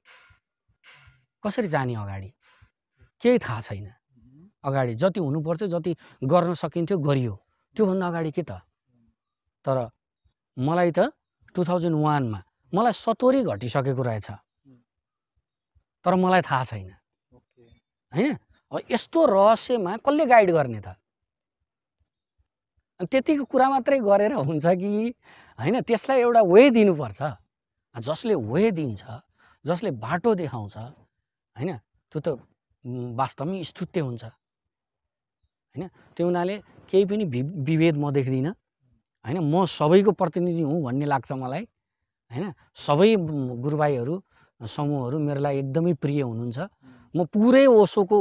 कसरी जाने अगाडि केही थाहा छैन। अगाडि जति हुनुपर्थ्यो, जति गर्न सकिन्थ्यो गरियो, त्योभन्दा अगाडि के त। तर मलाई त 2001 मा मलाई 70 घटिसकेको रहेछ, तर मलाई थाहा छैन होइन। यस्तो रहस्यमा कसले गाइड गर्ने त। त्यतिको कुरा मात्रै गरेर हुन्छ कि होइन, त्यसलाई एउटा वे दिनुपर्छ। जसले वे दिन्छ, जसले बाटो देखाउँछ होइन, त्यो त वास्तवमै स्तुत्य हुन्छ होइन। त्यो हुनाले केही पनि विभेद म देख्दिनँ होइन। म सबैको प्रतिनिधि हुँ भन्ने लाग्छ मलाई होइन। सबै गुरुभाइहरू, समूहहरू मेरो लागि एकदमै प्रिय हुनुहुन्छ। म पुरै ओशोको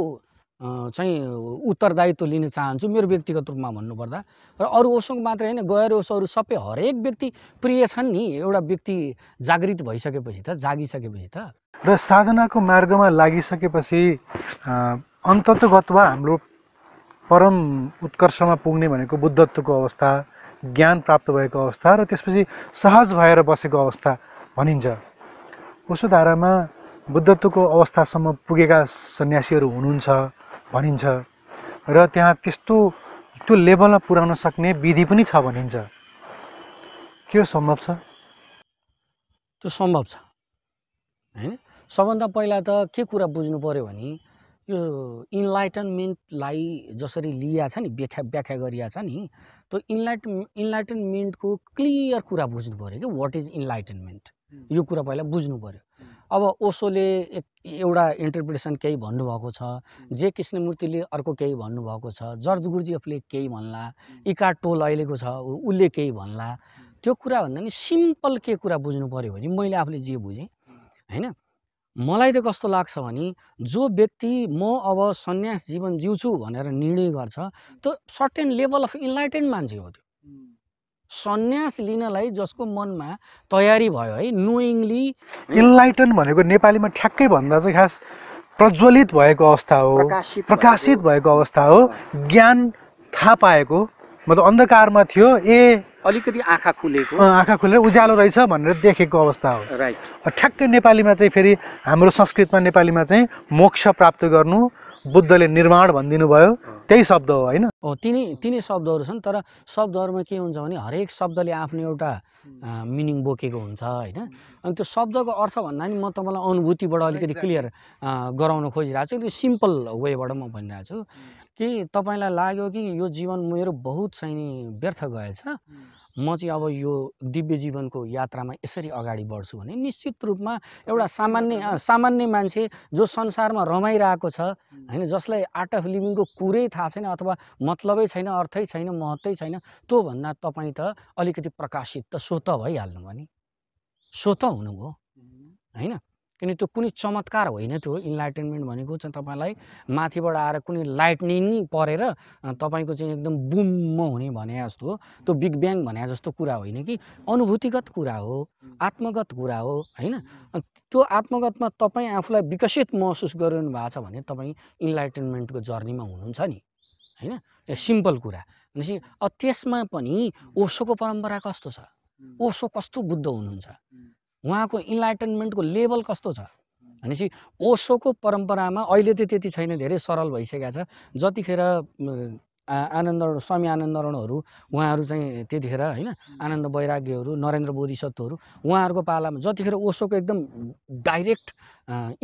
चाहिँ उत्तरदायित्व लिन चाहन्छु, मेरो व्यक्तिगत रूपमा भन्नुपर्दा। र अरू ओशोको मात्रै होइन, गैर ओशोहरू सबै हरेक व्यक्ति प्रिय छन् नि। एउटा व्यक्ति जागृत भइसकेपछि त, जागिसकेपछि त। र साधनाको मार्गमा लागिसकेपछि अन्ततगतवा हाम्रो परम उत्कर्षमा पुग्ने भनेको बुद्धत्वको अवस्था, ज्ञान प्राप्त भएको अवस्था, र त्यसपछि सहज भएर बसेको अवस्था भनिन्छ। ओशो धारामा बुद्धत्वको अवस्थासम्म पुगेका सन्यासीहरू हुनुहुन्छ भनिन्छ, र त्यहाँ त्यो लेभलमा पुर्याउन सक्ने विधि पनि छ भनिन्छ। के सम्भव छ? त्यो सम्भव छ होइन। सबभन्दा पहिला त के कुरा बुझ्नु पर्यो भने, यो इन्लाइटनमेन्टलाई जसरी लिया छ नि, व्याख्या गरिया छ नि, त्यो इन्लाइटनमेन्टको क्लियर कुरा बुझ्नु पर्यो कि वाट इज इन्लाइटनमेन्ट, यो कुरा पहिला बुझ्नु पर्यो। अब ओशोले एउटा इन्टरप्रिटेसन केही भन्नुभएको छ, जे कृष्णमूर्तिले अर्को केही भन्नुभएको छ, जर्ज गुरुजीएफले केही भन्ला, इकार्ट टोल अहिलेको छ उसले केही भन्ला। त्यो कुरा भन्दा नि सिम्पल के कुरा बुझ्नु पर्यो भने, मैले आफूले जे बुझेँ होइन, मलाई त कस्तो लाग्छ भने, जो व्यक्ति म अब सन्यास जीवन जिउँछु भनेर निर्णय गर्छ, त्यो सर्टेन लेभल अफ इन्लाइटेन्ड मान्छे हो। त्यो सन्यास लिनलाई जसको मनमा तयारी भयो है, नोइङली। इन्लाइटन भनेको नेपालीमा ठ्याक्कै भन्दा चाहिँ खास प्रज्वलित भएको अवस्था हो, प्रकाशित भएको अवस्था हो। ज्ञान थाहा पाएको, मतलब अन्धकारमा थियो, अलिकति आँखा खुलेर उज्यालो रहेछ भनेर देखेको अवस्था हो। राइट। ठ्याक्कै नेपालीमा चाहिँ फेरि हाम्रो संस्कृतमा नेपालीमा चाहिँ मोक्ष प्राप्त गर्नु बुद्धले निर्माण भनिदिनु भयो, त्यही शब्द हो होइन। तिनै शब्दहरू छन्, तर शब्दहरूमा के हुन्छ भने हरेक शब्दले आफ्नो एउटा मिनिङ बोकेको हुन्छ होइन। अनि त्यो शब्दको अर्थ भन्दा नि म तपाईँलाई अनुभूतिबाट अलिकति क्लियर गराउन खोजिरहेको छु। त्यो सिम्पल वेबाट म भनिरहेको छु कि तपाईँलाई लाग्यो कि यो जीवन मेरो बहुत चाहिँ व्यर्थ गएछ, म चाहिँ अब यो दिव्य जीवनको यात्रामा यसरी अगाडि बढ्छु भने, निश्चित रूपमा एउटा सामान्य मान्छे जो संसारमा रमाइरहेको छ होइन, जसलाई आर्ट अफ लिभिङको कुरै थाहा छैन, अथवा मतलबै छैन, अर्थै छैन, महत्त्वै छैन, त्यो भन्दा तपाईँ त अलिकति प्रकाशित त स्वत भइहाल्नु भयो नि, स्वत हुनुभयो होइन। किन त्यो कुनै चमत्कार होइन त्यो इन्लाइटनमेन्ट भनेको चाहिँ तपाईँलाई माथिबाट आएर कुनै लाइटनिङ परेर तपाईँको चाहिँ एकदम बुम हुने भने जस्तो त्यो बिग ब्याङ भने जस्तो कुरा होइन कि अनुभूतिगत कुरा हो, आत्मगत कुरा हो हैन। त्यो आत्मगतमा तपाईँ आफूलाई विकसित महसुस गरिरहनु भएको छ भने तपाईँ इन्लाइटनमेन्टको जर्नीमा हुनुहुन्छ नि हैन। सिम्पल कुरा भनेपछि त्यसमा पनि ओशोको परम्परा कस्तो छ, ओशो कस्तो बुद्ध हुनुहुन्छ, उहाँको इन्लाइटनमेन्टको लेभल कस्तो छ भनेपछि ओशोको परम्परामा अहिले त त्यति छैन, धेरै सरल भइसकेको छ। जतिखेर स्वामी आनन्दरणहरू उहाँहरू चाहिँ त्यतिखेर हैन, आनन्द वैराग्यहरू, नरेन्द्र बोधिसत्वहरू उहाँहरूको पालामा जतिखेर ओशोको एकदम डाइरेक्ट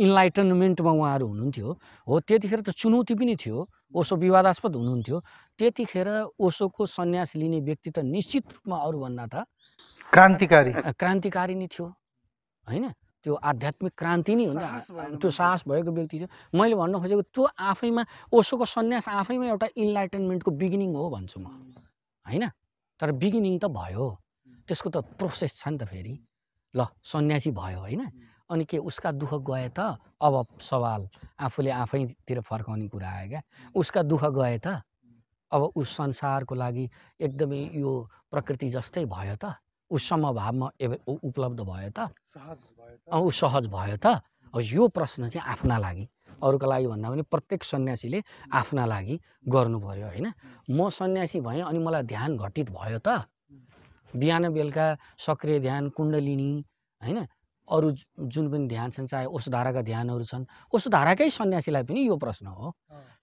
इन्लाइटनमेन्टमा उहाँहरू हुनुहुन्थ्यो हो, त्यतिखेर त चुनौती पनि थियो, ओशो विवादास्पद हुनुहुन्थ्यो। त्यतिखेर ओशोको सन्यास लिने व्यक्ति त निश्चित रूपमा अरूभन्दा त क्रान्तिकारी नै थियो हैन। त्यो आध्यात्मिक क्रान्ति नै हुन्छ, त्यो साहस भएको व्यक्ति थियो। मैले भन्न खोजेको त्यो आफैमा ओशोको सन्यास आफैमा एउटा इन्लाइटनमेन्टको बिगिनिङ हो भन्छु म हैन। तर बिगिनिङ त भयो, त्यसको त प्रोसेस छ नि त फेरि। ल सन्यासी भयो हैन, अनि के उसका दुःख गए त? अब सवाल आफूले आफैतिर फर्काउने कुरा आयो क्या। उसका दुःख गए त? अब उस संसारको लागि एकदमै यो प्रकृति जस्तै भयो त? ऊ समभावमा उपलब्ध भयो त? ऊ सहज भयो त? यो प्रश्न चाहिँ आफ्ना लागि, अरूका लागि भन्दा पनि प्रत्येक सन्यासीले आफ्ना लागि गर्नु पर्यो हैन। म सन्यासी भएँ अनि मलाई ध्यान घटित भयो त? बिहान बेलुका सक्रिय ध्यान, कुण्डलिनी हैन, अरू जुन पनि ध्यान छन्, चाहे ओषधाराका ध्यानहरू छन्, ओषधाराकै सन्यासीलाई पनि यो प्रश्न हो।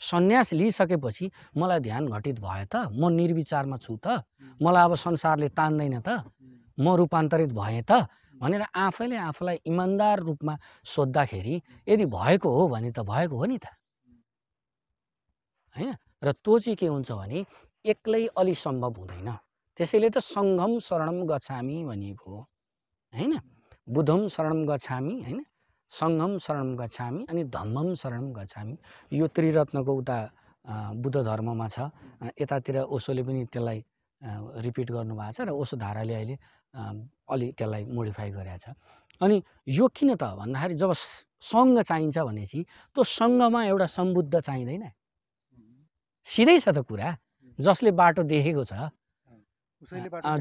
सन्यास लिइसकेपछि मलाई ध्यान घटित भयो त? म निर्विचारमा छु त? मलाई अब संसारले तान्दैन त? म रूपान्तरित भएँ त? भनेर आफैले आफूलाई इमान्दार रूपमा सोद्धाखेरि यदि भएको हो भने त भएको हो नि त हैन। र त्यो चाहिँ के हुन्छ भने एक्लै अलि सम्भव हुँदैन। त्यसैले त सङ्घम शरणम गच्छामि भनिएको हो हैन। बुद्धम शरणम गच्छामि हैन, सङ्घम शरणम गच्छामि अनि धम्मम शरणम गच्छामि। यो त्रिरत्नको उता बुद्ध धर्ममा छ। यतातिर ओशोले पनि त्यसलाई रिपिट गर्नुभएको छ र ओशोधाराले अहिले अलि त्यसलाई मोडिफाई गरेको छ। अनि यो किन त भन्दाखेरि जब सङ्घ चाहिन्छ भनेपछि त्यो सङ्घमा एउटा सम्बुद्ध चाहिँदैन, सिधै छ त कुरा। जसले बाटो देखेको छ,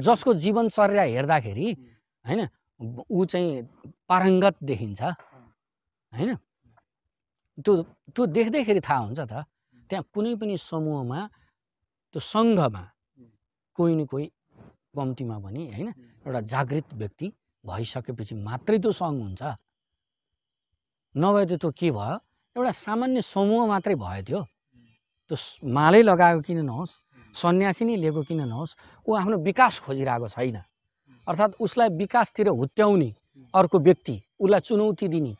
जसको जीवनचर्या हेर्दाखेरि हैन, ऊ चाहिँ पारङ्गत देखिन्छ हैन। त्यो देख्दैखेरि थाहा हुन्छ त त्यहाँ कुनै पनि समूहमा, त्यो सङ्घमा कोही न कोही कम्तीमा पनि हैन एउटा जागृत व्यक्ति भइसकेपछि मात्रै त्यो सङ्घ हुन्छ। नभए त त्यो के भयो, एउटा सामान्य समूह मात्रै भयो। त्यो मालै लगाएको किन नहोस्, सन्यासी नै लिएको किन नहोस्, ऊ आफ्नो विकास खोजिरहेको छैन। अर्थात् उसलाई विकासतिर हुत्याउने अर्को व्यक्ति, उसलाई चुनौती दिने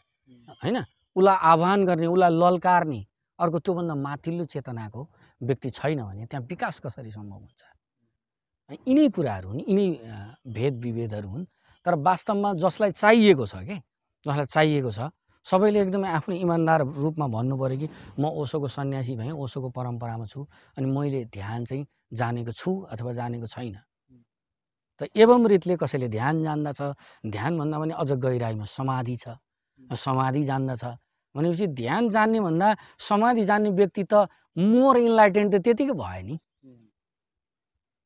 हैन, उसलाई आह्वान गर्ने, उसलाई ललकार्ने अर्को त्योभन्दा माथिल्लो चेतनाको व्यक्ति छैन भने त्यहाँ विकास कसरी सम्भव हुन्छ? यिनै कुराहरू हुन्, यिनै भेद विभेदहरू हुन्। तर वास्तवमा जसलाई चाहिएको छ के, जसलाई चाहिएको छ, सबैले एकदमै आफ्नो इमान्दार रूपमा भन्नु पऱ्यो कि म ओशोको सन्यासी भएँ, ओशोको परम्परामा छु, अनि मैले ध्यान चाहिँ जानेको छु अथवा जानेको छैन। त एवं रीतले कसैले ध्यान जान्दछ, ध्यान भन्दा पनि अझ गहिराइमा समाधि छ, समाधि जान्दछ भनेपछि ध्यान जान्ने भन्दा समाधि जान्ने व्यक्ति त मोर इन्लाइटेन्ड त त्यतिकै भयो नि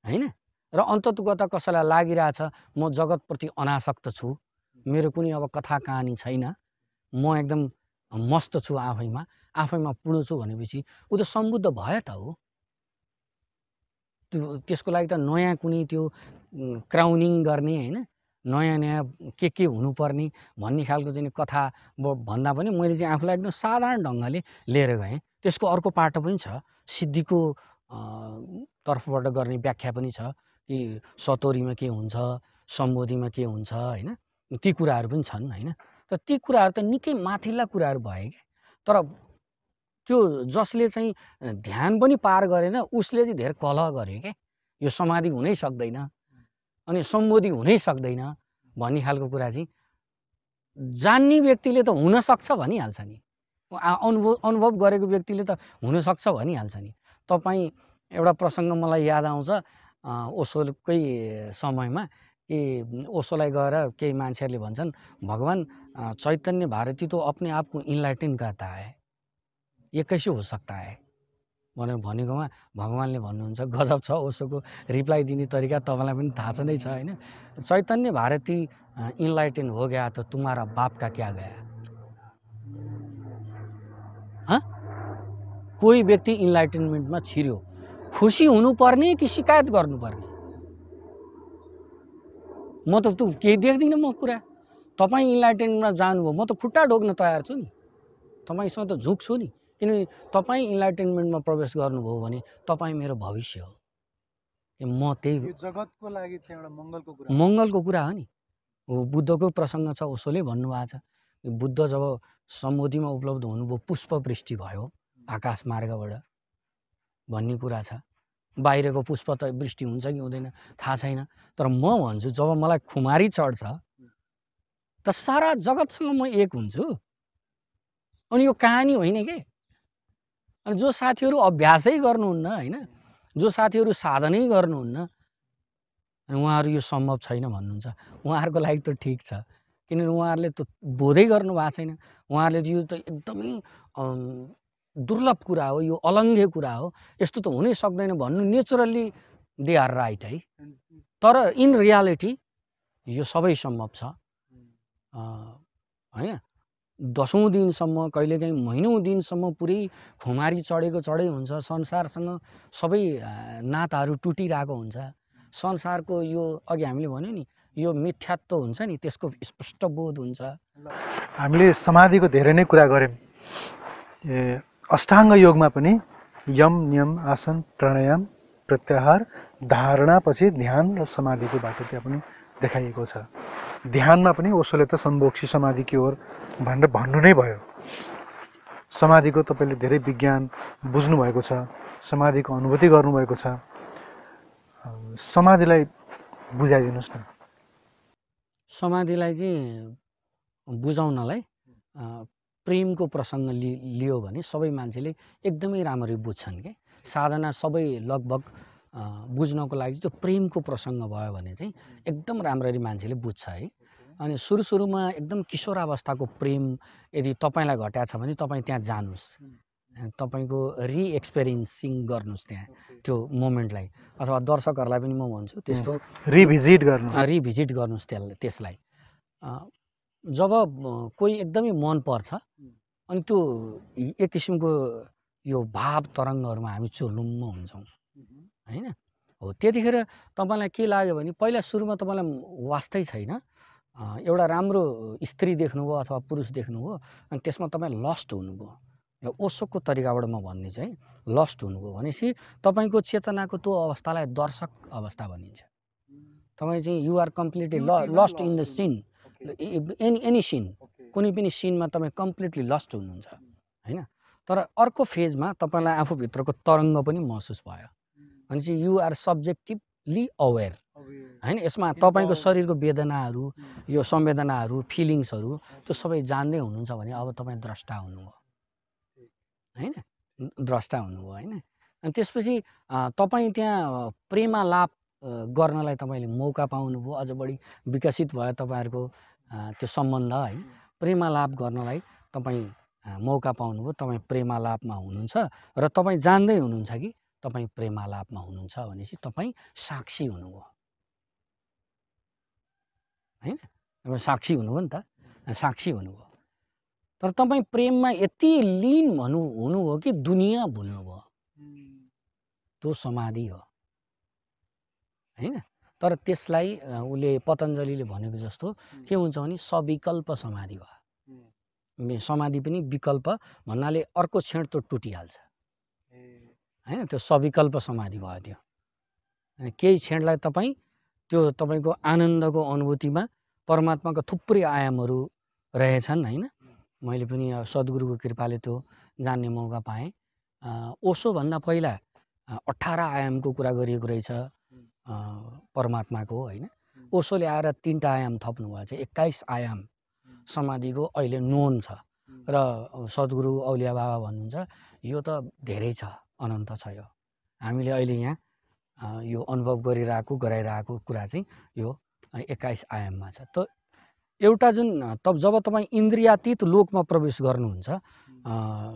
हैन। र अन्ततगत कसैलाई लागिरहेछ म जगतप्रति अनासक्त छु, मेरो कुनै अब कथा कहानी छैन, म एकदम मस्त छु आफैमा पूर्ण छु भनेपछि ऊ त सम्बुद्ध भयो त हो। त्यसको लागि त नयाँ कुनै त्यो क्राउनिङ गर्ने हैन, नयाँ के हुनुपर्ने भन्ने खालको चाहिँ कथा भन्दा पनि मैले चाहिँ आफूलाई एकदम साधारण ढङ्गले लिएर गएँ। त्यसको अर्को पाटो पनि छ, सिद्धिको तर्फबाट गर्ने व्याख्या पनि छ कि सतोरीमा के हुन्छ, सम्बोधिमा के हुन्छ हैन, ती कुराहरू पनि छन् हैन। तर ती कुराहरू त निकै माथिल्ला कुराहरू भए क्या। तर त्यो जसले चाहिँ ध्यान पनि पार गरेन उसले चाहिँ धेरै कलह गर्यो क्या, यो समाधि हुनै सक्दैन अनि सम्बोधि हुनै सक्दैन भन्ने खालको कुरा चाहिँ जान्ने व्यक्तिले त हुनसक्छ भनिहाल्छ नि, अनुभव गरेको व्यक्तिले त हुनसक्छ भनिहाल्छ नि। तपाईँ एउटा प्रसङ्ग मलाई याद आउँछ ओशोकै समयमा कि ओशोलाई गएर केही मान्छेहरूले भन्छन् भगवान चैतन्य भारती तो अपने आप को इनलाइटन करता है, ये कैसे हो सकता है भनेर भनेकोमा भगवानले भन्नुहुन्छ गजब छ ओशोको रिप्लाई दिने तरिका तपाईँलाई पनि थाहा छ नै छ हैन। चैतन्य भारती इनलाइटन हो गया तो तुम्हारा बाप का क्या गया। कोही व्यक्ति इनलाइटनमेन्टमा छिर्यो, खुसी हुनुपर्ने कि शिकायत गर्नुपर्ने? म त केही देख्दिनँ म कुरा। तपाईँ इनलाइटनमेन्टमा जानुभयो, म त खुट्टा ढोक्न तयार छु नि, तपाईँसँग त झुक्छु नि, किनभने तपाईँ इनलाइटनमेन्टमा प्रवेश गर्नुभयो भने तपाईँ मेरो भविष्य हो। म त्यही जगतको लागि चाहिँ एउटा मङ्गलको कुरा हो नि। बुद्धको प्रसङ्ग छ, ओशोले भन्नुभएको छ बुद्ध जब समोधीमा उपलब्ध हुनुभयो पुष्प वृष्टि भयो आकाश मार्गबाट भन्ने कुरा छ। बाहिरको पुष्प त वृष्टि हुन्छ कि हुँदैन थाहा छैन, तर म भन्छु जब मलाई खुमारी चढ्छ त सारा जगतसँग म एक हुन्छु। अनि यो कहानी होइन के। अनि जो साथीहरू अभ्यासै गर्नुहुन्न हैन, जो साथीहरू साधनै गर्नुहुन्न, अनि उहाँहरू यो सम्भव छैन भन्नुहुन्छ, उहाँहरूको लागि त ठिक छ, किनभने उहाँहरूले त बोधै गर्नु भएको छैन। उहाँहरूले यो त एकदमै दुर्लभ कुरा हो, यो अलङ्घ्य कुरा हो, यस्तो त हुनै सक्दैन भन्नु नेचुरल्ली दे आर राइट है। तर इन रियालिटी यो सबै सम्भव छ हैन। 10औं दिनसम्म कहिलेकाहीँ महिनौँ दिनसम्म पुरै खुमारी चढै हुन्छ, संसारसँग सबै नाताहरू टुटिरहेको हुन्छ। संसारको यो अघि हामीले भन्यो नि यो मिथ्यात्व हुन्छ नि, त्यसको स्पष्ट बोध हुन्छ। हामीले समाधिको धेरै नै कुरा गऱ्यौँ। अष्टाङ्ग योगमा पनि यम नियम आसन प्राणायाम प्रत्याहार धारणा पछि ध्यान र समाधिको बाटो त्यहाँ पनि देखाइएको छ। ध्यानमा पनि ओशोले त सम्भोक्षी समाधि के हो भनेर भन्नु नै भयो। समाधिको तपाईँले धेरै विज्ञान बुझ्नुभएको छ, समाधिको अनुभूति गर्नुभएको छ, समाधिलाई बुझाइदिनुहोस् न। समाधिलाई चाहिँ बुझाउनलाई प्रेमको प्रसङ्ग लियो भने सबै मान्छेले एकदमै राम्ररी बुझ्छन् के। साधना सबै लगभग बुझ्नको लागि त्यो प्रेमको प्रसङ्ग भयो भने चाहिँ एकदम राम्ररी मान्छेले बुझ्छ है। अनि सुरुमा एकदम किशोरावस्थाको प्रेम यदि तपाईँलाई घट्या छ भने तपाईँ त्यहाँ जानुहोस्, तपाईँको रिएक्सपेरियन्सिङ गर्नुहोस् त्यहाँ त्यो मोमेन्टलाई, अथवा दर्शकहरूलाई पनि म भन्छु त्यस्तो रिभिजिट गर्नुहोस् त्यसलाई। जब कोही एकदमै मन पर्छ अनि त्यो एक किसिमको यो भाव तरङ्गहरूमा हामी चुर्लुम्म हुन्छौँ हैन। हो त्यतिखेर तपाईँलाई के लाग्यो भने पहिला सुरुमा तपाईँलाई वास्तै छैन, एउटा राम्रो स्त्री देख्नुभयो अथवा पुरुष देख्नुभयो अनि त्यसमा तपाईँ लस्ट हुनुभयो। र ओशोको तरिकाबाट म भन्ने चाहिँ लस्ट हुनुभयो भनेपछि तपाईँको चेतनाको त्यो अवस्थालाई दर्शक अवस्था भनिन्छ। तपाईँ चाहिँ you are completely lost in the sin, any sin, कुनै पनि सिनमा तपाईँ कम्प्लिटली लस्ट हुनुहुन्छ हैन। तर अर्को फेजमा तपाईँलाई आफूभित्रको तरङ्ग पनि महसुस भयो भने चाहिँ यु आर सब्जेक्टिभली अवेर हैन। यसमा तपाईँको शरीरको वेदनाहरू, यो संवेदनाहरू, फिलिङ्सहरू त्यो सबै जान्दै हुनुहुन्छ भने अब तपाईँ द्रष्टा हुनुभयो हैन, द्रष्टा हुनुभयो हैन। अनि त्यसपछि तपाईँ त्यहाँ प्रेमालाप गर्नलाई तपाईँले मौका पाउनुभयो, अझ बढी विकसित भयो तपाईँहरूको त्यो सम्बन्ध है। प्रेमालाप गर्नलाई तपाईँ मौका पाउनुभयो, तपाईँ प्रेमालापमा हुनुहुन्छ र तपाईँ जान्दै हुनुहुन्छ कि तपाईँ प्रेमालापमा हुनुहुन्छ भनेपछि तपाईँ साक्षी हुनुभयो हैन। तपाईँ साक्षी हुनुभयो नि त, साक्षी हुनुभयो। तर तपाईँ प्रेममा यति लिन हुनुभयो कि दुनियाँ भुल्नुभयो, त्यो समाधि हो हैन। तर त्यसलाई उसले पतञ्जलीले भनेको जस्तो के हुन्छ भने सविकल्प समाधि भयो। समाधि पनि विकल्प भन्नाले अर्को क्षण त्यो टुटिहाल्छ हैन, त्यो सविकल्प समाधि भयो त्यो। केही क्षणलाई तपाईँ त्यो तपाईँको आनन्दको अनुभूतिमा परमात्माको थुप्रै आयामहरू रहेछन् हैन। मैले पनि सद्गुरुको कृपाले त्यो जान्ने मौका पाएँ। ओशोभन्दा पहिला 18 आयामको कुरा गरिएको रहेछ परमात्माको हैन। ओशोले आएर 3टा आयाम थप्नुभएको छ, 21 आयाम समाधिको अहिले नोन छ। र सद्गुरु औलिया बाबा भन्नुहुन्छ यो त धेरै छ, अनन्त छ। यो हामीले अहिले यहाँ यो अनुभव गराइरहेको कुरा चाहिँ यो 21 आयाममा छ। त एउटा जुन जब तपाईँ इन्द्रियातीत लोकमा प्रवेश गर्नुहुन्छ,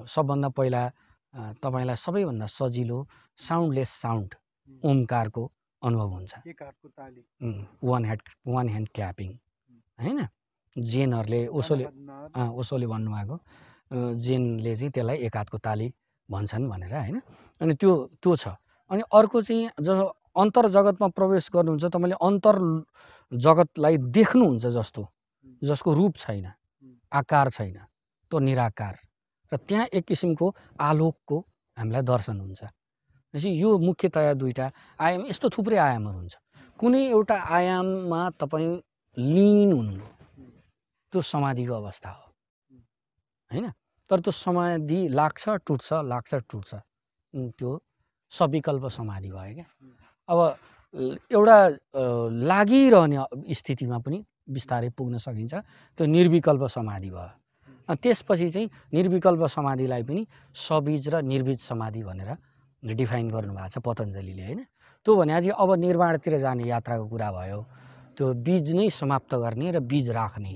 सबभन्दा पहिला तपाईँलाई सबैभन्दा सजिलो साउन्डलेस साउन्ड ओमकारको अनुभव हुन्छ। वान ह्यान्ड क्ल्यापिङ होइन, जेनहरूले ओसोले भन्नुभएको, जेनले चाहिँ त्यसलाई एक हातको ताली भन्छन् भनेर होइन। अनि त्यो छ। अनि अर्को चाहिँ जब अन्तर जगतमा प्रवेश गर्नुहुन्छ, तपाईँले अन्तर जगतलाई देख्नुहुन्छ जसको रूप छैन, आकार छैन, त्यो निराकार, र त्यहाँ एक किसिमको आलोकको हामीलाई दर्शन हुन्छ। भनेपछि यो मुख्यतया दुईवटा आयाम, यस्तो थुप्रै आयामहरू हुन्छ। कुनै एउटा आयाममा तपाईँ लीन हुनुभयो, त्यो समाधिको अवस्था हो होइन। तर त्यो समाधि लाग्छ टुट्छ, लाग्छ टुट्छ, त्यो सविकल्प समाधि भयो क्या। अब एउटा लागिरहने स्थितिमा पनि बिस्तारै पुग्न सकिन्छ, त्यो निर्विकल्प समाधि भयो। त्यसपछि चाहिँ निर्विकल्प समाधिलाई पनि सबीज र निर्बीज समाधि भनेर डिफाइन गर्नुभएको छ पतञ्जलीले होइन। त्यो भने चाहिँ अब निर्वाणतिर जाने यात्राको कुरा भयो, त्यो बीज नै समाप्त गर्ने र बीज राख्ने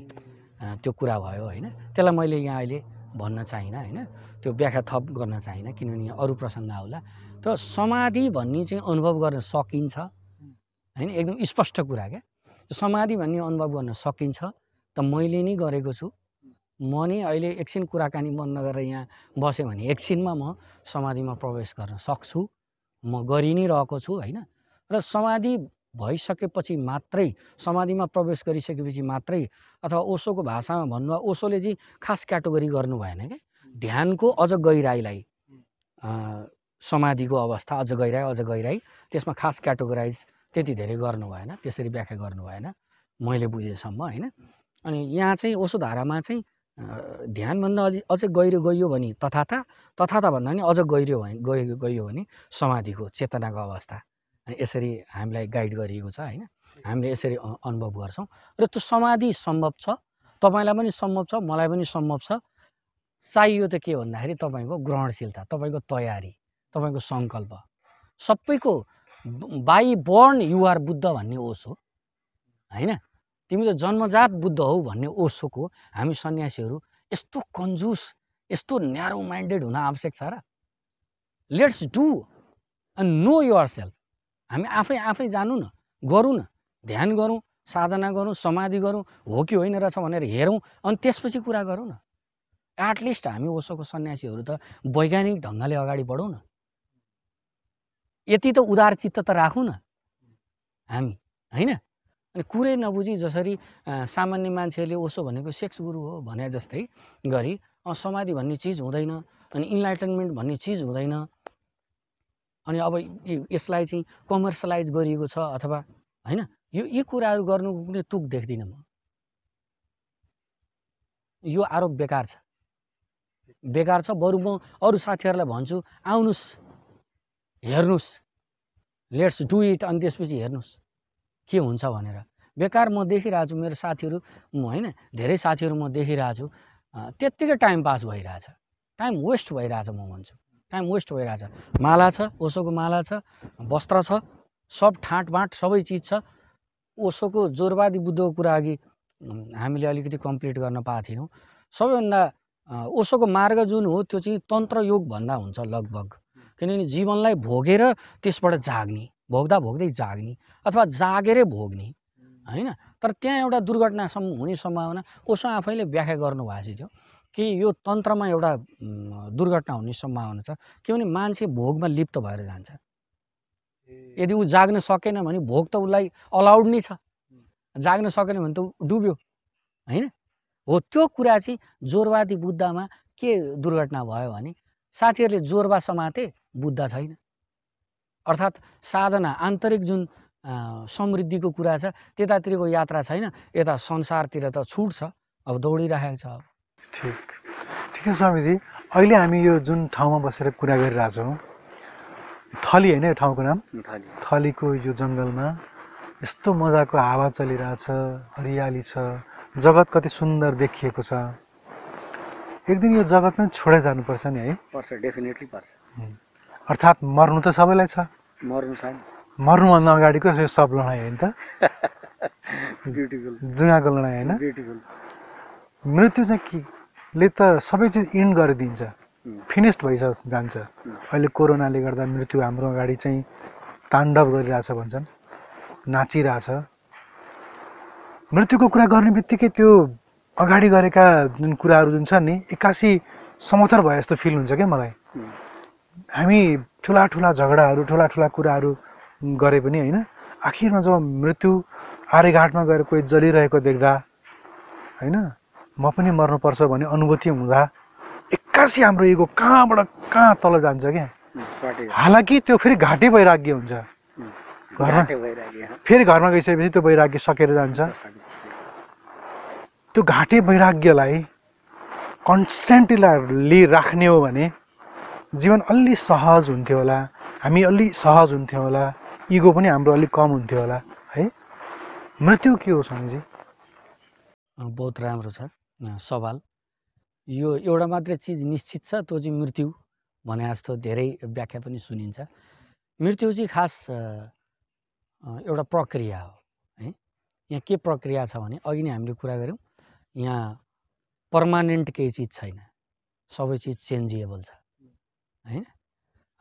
त्यो कुरा भयो होइन। त्यसलाई मैले यहाँ अहिले भन्न चाहिनँ होइन, त्यो व्याख्या थप गर्न चाहिनँ, किनभने यहाँ अरू प्रसङ्ग आउला। त्यो समाधि भन्ने चाहिँ अनुभव गर्न सकिन्छ होइन, एकदम स्पष्ट कुरा क्या। समाधि भन्ने अनुभव गर्न सकिन्छ, त मैले नै गरेको छु। म नै अहिले एकछिन कुराकानी बन्द गरेर यहाँ बसेँ भने एकछिनमा म समाधिमा प्रवेश गर्न सक्छु, म गरि नै रहेको छु होइन। र समाधि भइसकेपछि मात्रै, समाधिमा प्रवेश गरिसकेपछि मात्रै, अथवा ओशोको भाषामा भन्नु, ओशोले चाहिँ खास क्याटेगोरी गर्नु भएन क्या। ध्यानको अझ गहिराइलाई, समाधिको अवस्था अझ गहिराई, त्यसमा खास क्याटेगोराइज त्यति धेरै गर्नु भएन, त्यसरी व्याख्या गर्नु भएन मैले बुझेसम्म होइन। अनि यहाँ चाहिँ ओशो धारामा चाहिँ ध्यानभन्दा अझै गहिरो गइयो भने तथाता भन्दा पनि अझ गइयो भने समाधिको चेतनाको अवस्था, यसरी हामीलाई गाइड गरिएको छ होइन। हामीले यसरी अनुभव गर्छौँ र त्यो समाधि सम्भव छ, तपाईँलाई पनि सम्भव छ, मलाई पनि सम्भव छ। चाहियो त के भन्दाखेरि तपाईँको ग्रहणशीलता, तपाईँको तयारी, तपाईँको सङ्कल्प। सबैको बाई बर्न युआर बुद्ध भन्ने ओशो होइन, तिमी त जन्मजात बुद्ध हौ भन्ने ओशोको हामी सन्यासीहरू यस्तो कन्जुस, यस्तो न्यारो माइन्डेड हुन आवश्यक छ र। Let's do and know yourself. हामी आफै जानु न, गरौँ न, ध्यान गरौँ, साधना गरौँ, समाधि गरौँ, हो कि होइन रहेछ भनेर हेरौँ, अनि त्यसपछि कुरा गरौँ न। एटलिस्ट हामी ओशोको सन्यासीहरू त वैज्ञानिक ढङ्गले अगाडि बढौँ न, यति त उदार चित्त त राखौँ न हामी होइन। अनि कुरै नबुझी जसरी सामान्य मान्छेहरूले ओशो भनेको सेक्स गुरु हो भने जस्तै गरी समाधि भन्ने चिज हुँदैन, अनि इन्लाइटनमेन्ट भन्ने चिज हुँदैन, अनि अब यसलाई चाहिँ कमर्सलाइज गरिएको छ अथवा होइन, यो कुराहरू गर्नुको कुनै तुक देख्दिनँ म। यो आरोप बेकार छ। बरु म अरू साथीहरूलाई भन्छु, आउनुहोस्, हेर्नुहोस्, लेट्स डु इट, अनि त्यसपछि हेर्नुहोस् के हुन्छ भनेर। बेकार म देखिरहेको छु, मेरो साथीहरू होइन, धेरै साथीहरू म देखिरहेको छु, त्यत्तिकै टाइम पास भइरहेछ, टाइम वेस्ट भइरहेछ। म भन्छु टाइम वेस्ट भइरहेछ। माला छ, ओशोको माला छ, वस्त्र छ, सब ठाँटबाट सबै चिज छ। ओशोको जोरवादी बुद्धको कुरा अघि हामीले अलिकति कम्प्लिट गर्न पाएको थियौँ। सबैभन्दा ओशोको मार्ग जुन हो त्यो चाहिँ तन्त्र योग भन्दा हुन्छ लगभग, किनभने जीवनलाई भोगेर त्यसबाट जाग्ने, भोग्दै जाग्ने अथवा जागेरै भोग्ने होइन। तर त्यहाँ एउटा दुर्घटनासम्म हुने सम्भावना ओशो आफैले व्याख्या गर्नुभएको थियो कि यो तन्त्रमा एउटा दुर्घटना हुने सम्भावना छ, किनभने मान्छे भोगमा लिप्त भएर जान्छ। यदि ऊ जाग्न सकेन भने भोग त उसलाई अलाउड नै छ, जाग्न सकेन भने त डुब्यो होइन। हो त्यो कुरा चाहिँ जोरवादी बुद्धमा के दुर्घटना भयो भने साथीहरूले जोरबा समाते, बुद्ध छैन। अर्थात् साधना आन्तरिक जुन समृद्धिको कुरा छ त्यतातिरको यात्रा छैन, यता संसारतिर त छुट छ, अब दौडिरहेको छ। ठिक है स्वामीजी, अहिले हामी यो जुन ठाउँमा बसेर कुरा गरिरहेछौँ, थली होइन यो ठाउँको नाम, थलीको यो जङ्गलमा यस्तो मजाको हावा चलिरहेछ, हरियाली छ, जगत कति सुन्दर देखिएको छ। एक दिन यो जगत नै छोडे जानुपर्छ नि है? पर्छ, डेफिनेटली पर्छ। अर्थात् मर्नु त सबैलाई छ, मर्नु छ, मर्नुभन्दा अगाडिको सब लडाइँ होइन त? जुगाको लडाइँ होइन। मृत्यु चाहिँ ले त सबै चिज इन्ड गरिदिन्छ, फिनिस्ड जान्छ। अहिले कोरोनाले गर्दा मृत्यु हाम्रो अगाडि चाहिँ ताण्डव गरिरहेछ भन्छन्, नाचिरहेछ। मृत्युको कुरा गर्ने बित्तिकै त्यो अगाडि गरेका जुन कुराहरू जुन छन् नि एक्कासी समथर भए जस्तो फिल हुन्छ क्या मलाई। हामी ठुला ठुला झगडाहरू ठुला ठुला कुराहरू गरे पनि होइन, आखिरमा जब मृत्यु आरेघाटमा गएर कोही जलिरहेको देख्दा होइन म पनि मर्नुपर्छ भन्ने अनुभूति हुँदा एक्कासी हाम्रो इगो कहाँबाट कहाँ तल जान्छ क्या। हालाकि त्यो फेरि घाटे वैराग्य हुन्छ, घरमा फेरि घरमा गइसकेपछि त्यो वैराग्य सकेर जान्छ। त्यो घाटे वैराग्यलाई कन्स्टेन्टली राख्ने हो भने जीवन अलि सहज हुन्थ्यो होला, हामी अलि सहज हुन्थ्यौँ होला, इगो पनि हाम्रो अलिक कम हुन्थ्यो होला है। मृत्यु के हो स्वामीजी? बहुत राम्रो छ सवाल। यो एउटा मात्रै चिज निश्चित छ, त्यो चाहिँ मृत्यु भने जस्तो धेरै व्याख्या पनि सुनिन्छ। मृत्यु चाहिँ खास एउटा प्रक्रिया हो है। यहाँ के प्रक्रिया छ भने अघि नै हामीले कुरा गऱ्यौँ, यहाँ पर्मानेन्ट केही चिज छैन, सबै चिज चेन्जिएबल छ होइन।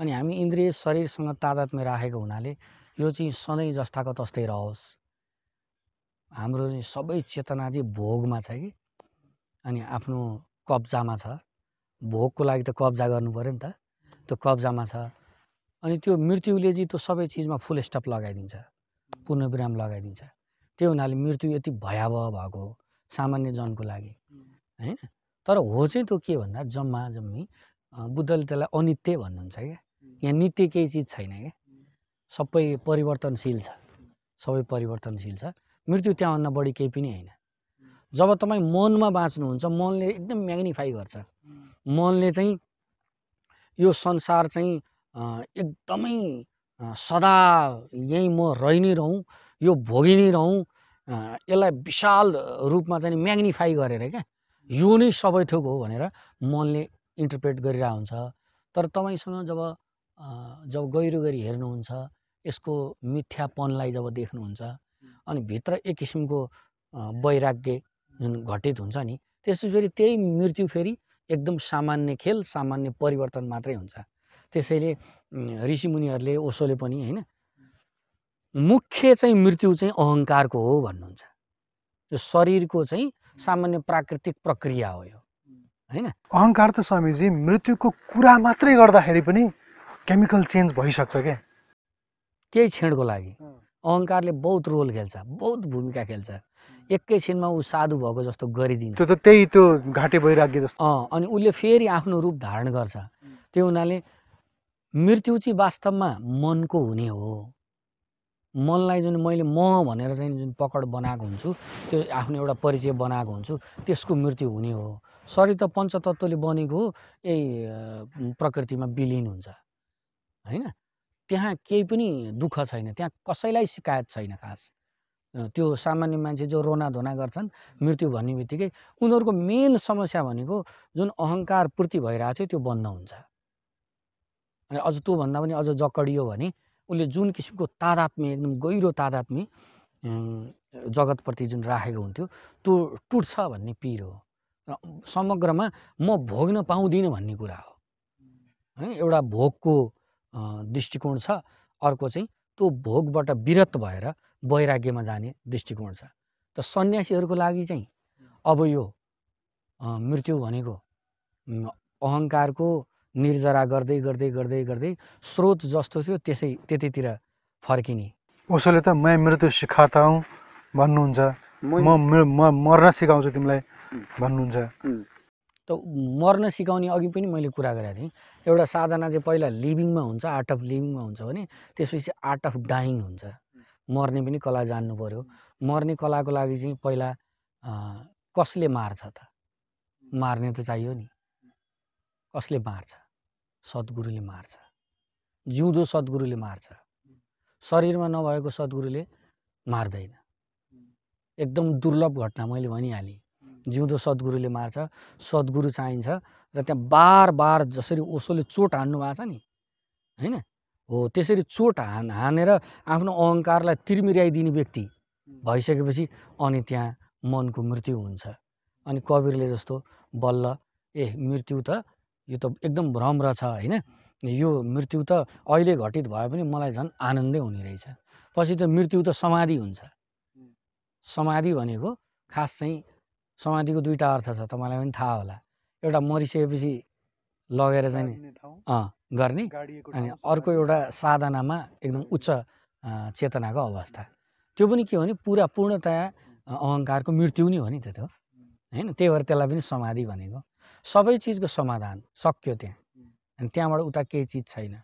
अनि हामी इन्द्रिय शरीरसँग तादात्म्य राखेको हुनाले यो चाहिँ सधैँ जस्ताको तस्तै रहोस्। हाम्रो सबै चेतना चाहिँ भोगमा छ कि, अनि आफ्नो कब्जामा छ। भोगको लागि त कब्जा गर्नु पऱ्यो नि त, त्यो कब्जामा छ। अनि त्यो मृत्युले चाहिँ त्यो सबै चिजमा फुल स्टप लगाइदिन्छ, पूर्णविराम लगाइदिन्छ। त्यो हुनाले मृत्यु यति भयावह भएको हो सामान्य जनको लागि होइन। तर हो चाहिँ त्यो के भन्दा जम्मा जम्मी बुद्धले त्यसलाई अनित्य भन्नुहुन्छ क्या। यहाँ नित्य केही चिज छैन क्या, सबै परिवर्तनशील छ, सबै परिवर्तनशील छ। मृत्यु त्यहाँभन्दा बढी केही पनि होइन। जब तपाईँ मनमा बाँच्नुहुन्छ, मनले एकदम म्याग्निफाई गर्छ। मनले चाहिँ यो संसार चाहिँ एकदमै सदा यहीँ म रहि नै रहँ, यो भोगि नै रहँ, यसलाई विशाल रूपमा चाहिँ म्याग्निफाई गरेर क्या यो नै सबै थोक हो भनेर मनले इन्टरप्रेट गरिरहेको हुन्छ। तर तपाईँसँग जब गहिरो गरी हेर्नुहुन्छ, यसको मिथ्यापनलाई जब देख्नुहुन्छ, अनि भित्र एक किसिमको वैराग्य जुन घटित हुन्छ नि, त्यसपछि फेरि त्यही मृत्यु फेरि एकदम सामान्य खेल, सामान्य परिवर्तन मात्रै हुन्छ। त्यसैले ऋषिमुनिहरूले ओशोले पनि होइन मुख्य चाहिँ मृत्यु चाहिँ अहङ्कारको हो भन्नुहुन्छ। यो शरीरको चाहिँ सामान्य प्राकृतिक प्रक्रिया हो यो होइन। अहङ्कार त स्वामीजी मृत्युको कुरा मात्रै गर्दाखेरि पनि केमिकल चेन्ज भइसक्छ क्या, केही क्षणको लागि। अहङ्कारले बहुत रोल खेल्छ, बहुत भूमिका खेल्छ। एकैछिनमा ऊ साधु भएको जस्तो गरिदिन्छ, त्यो त त्यही त्यो घाटे वैराग्य जस्तो। अनि उसले फेरि आफ्नो रूप धारण गर्छ। त्यो हुनाले मृत्यु चाहिँ वास्तवमा मनको हुने हो। मनलाई जुन मैले म भनेर चाहिँ जुन पकड बनाएको हुन्छु, त्यो आफ्नो एउटा परिचय बनाएको हुन्छु, त्यसको मृत्यु हुने हो। शरीर त पञ्चतत्त्वले बनेको हो, यही प्रकृतिमा विलिन हुन्छ होइन। त्यहाँ केही पनि दुःख छैन, त्यहाँ कसैलाई शिकायत छैन खास। त्यो सामान्य मान्छे जो रोनाधोना गर्छन् मृत्यु भन्ने बित्तिकै उनीहरूको मेन समस्या भनेको जुन अहङ्कार पूर्ति भइरहेको थियो त्यो बन्द हुन्छ। अनि अझ त्योभन्दा पनि अझ जकडियो भने उसले जुन किसिमको तादात्म्य, एकदम गहिरो तादात्म्य जगतप्रति जुन राखेको हुन्थ्यो त्यो टुट्छ भन्ने पिर हो। समग्रमा म भोग्न पाउँदिनँ भन्ने कुरा हो है। एउटा भोगको दृष्टिकोण छ, अर्को चाहिँ त्यो भोगबाट विरत भएर वैराग्यमा जाने दृष्टिकोण छ। त सन्यासीहरूको लागि चाहिँ अब यो मृत्यु भनेको अहङ्कारको निर्जरा गर्दै गर्दै गर्दै गर्दै स्रोत जस्तो थियो त्यतैतिर फर्किने। उसले त मैं मृत्यु सिकाता हूँ भन्नुहुन्छ, म मर्न सिकाउँछु तिमीलाई भन्नुहुन्छ। त मर्न सिकाउने अघि पनि मैले कुरा गरेको थिएँ। एउटा साधना चाहिँ पहिला लिभिङमा हुन्छ, आर्ट अफ लिभिङमा हुन्छ भने त्यसपछि आर्ट अफ डाइङ हुन्छ। मर्ने पनि कला जान्नु पर्यो। मर्ने कलाको लागि चाहिँ पहिला कसले मार्छ त? मार्ने त चाहियो नि। कसले मार्छ? सद्गुरुले मार्छ, जिउँदो सद्गुरुले मार्छ। शरीरमा नभएको सद्गुरुले मार्दैन। एकदम दुर्लभ घटना मैले भनिहालेँ। जिउँदो सद्गुरुले मार्छ, सद्गुरु चाहिन्छ। र त्यहाँ बार बार जसरी ओशोले चोट हान्नु भएको छ नि होइन, हो त्यसरी चोट हानेर आफ्नो अहङ्कारलाई तिर्मिराइदिने व्यक्ति भइसकेपछि अनि त्यहाँ मनको मृत्यु हुन्छ। अनि कवीरले जस्तो बल्ल मृत्यु त यो त एकदम भ्रम रहेछ होइन, यो मृत्यु त अहिले घटित भए पनि मलाई झन् आनन्दै हुने रहेछ। पछि त मृत्यु त समाधि हुन्छ। समाधि भनेको खास चाहिँ समाधिको दुईवटा अर्थ छ, तपाईँलाई पनि थाहा होला। एउटा मरिसकेपछि लगेर चाहिँ गर्ने, अनि अर्को एउटा साधनामा एकदम उच्च चेतनाको अवस्था। त्यो पनि के हो भने पुरा पूर्णतया अहङ्कारको मृत्यु नै हो नि त त्यो होइन। त्यही भएर त्यसलाई पनि समाधि भनेको। सबै चिजको समाधान सक्यो त्यहाँ, अनि त्यहाँबाट उता केही चिज छैन,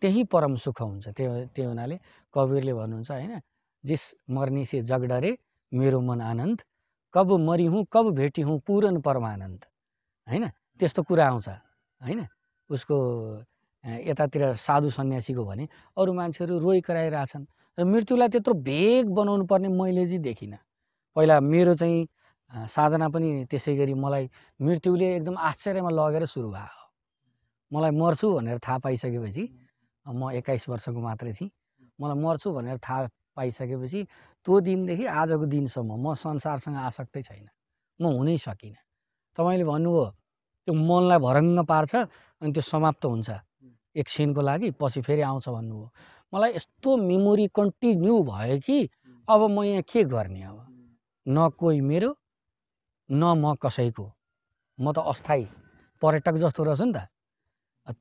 त्यही परम सुख हुन्छ। त्यही हुनाले कवीरले भन्नुहुन्छ होइन, जिस मर्नी से जग डरे मेरो मन आनन्द, कब मरी हुँ कब भेटी हुँ पूरन परमानन्द होइन, त्यस्तो कुरा आउँछ होइन। उसको यतातिर साधु सन्यासीको भने अरू मान्छेहरू रोइ कराइरहेछन् र मृत्युलाई त्यत्रो भेग बनाउनु पर्ने मैले चाहिँ देखिनँ। पहिला मेरो चाहिँ साधना पनि त्यसै गरी मलाई मृत्युले एकदम आश्चर्यमा लगेर सुरु भयो। मलाई मर्छु भनेर थाहा पाइसकेपछि, म 21 वर्षको मात्रै थिएँ, मलाई मर्छु भनेर थाहा पाइसकेपछि त्यो दिनदेखि आजको दिनसम्म म संसारसँग आसक्तै छैन, म हुनै सकिनँ। तपाईँले भन्नुभयो त्यो मनलाई भरङ्ग पार्छ अनि त्यो समाप्त हुन्छ एकछिनको लागि, पछि फेरि आउँछ भन्नुभयो। मलाई यस्तो मेमोरी कन्टिन्यू भयो कि अब म यहाँ के गर्ने, अब न कोही मेरो न म कसैको, म त अस्थायी पर्यटक जस्तो रहेछु नि त।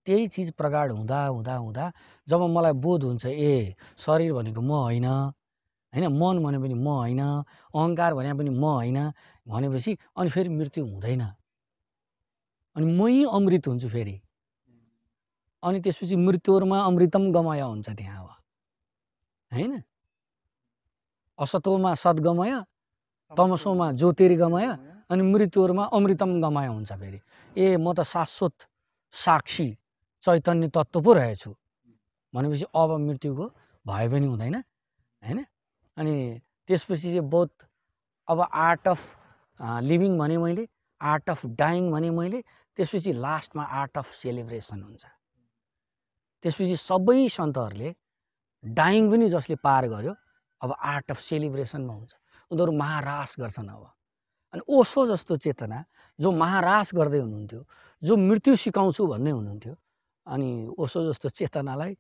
त्यही चिज प्रगाड हुँदा हुँदा हुँदा जब मलाई बोध हुन्छ शरीर भनेको म होइन होइन, मन भने पनि म होइन, अहङ्कार भने पनि म होइन भनेपछि अनि फेरि मृत्यु हुँदैन, अनि मै अमृत हुन्छु फेरि। अनि त्यसपछि मृत्युमा अमृतम गमय हुन्छ त्यहाँ अब होइन। असतोमा सद्गमय तमसोमा ज्योतिर्गमय, अनि मृत्युमा अमृतम गमय हुन्छ फेरि। म त शाश्वत साक्षी चैतन्य तत्त्व पो रहेछु भनेपछि अब मृत्युको भय पनि हुँदैन होइन। अनि त्यसपछि चाहिँ बोथ अब आर्ट अफ लिभिङ भने मैले, आर्ट अफ डाइङ भने मैले, त्यसपछि लास्टमा आर्ट अफ सेलिब्रेसन हुन्छ। त्यसपछि सबै सन्तहरूले डाइङ पनि जसले पार गर्यो अब आर्ट अफ सेलिब्रेसनमा हुन्छ, उनीहरू महारास गर्छन् अब। अनि ओशो जस्तो चेतना जो महारास गर्दै हुनुहुन्थ्यो, जो मृत्यु सिकाउँछु भन्दै हुनुहुन्थ्यो, अनि ओशो जस्तो चेतनालाई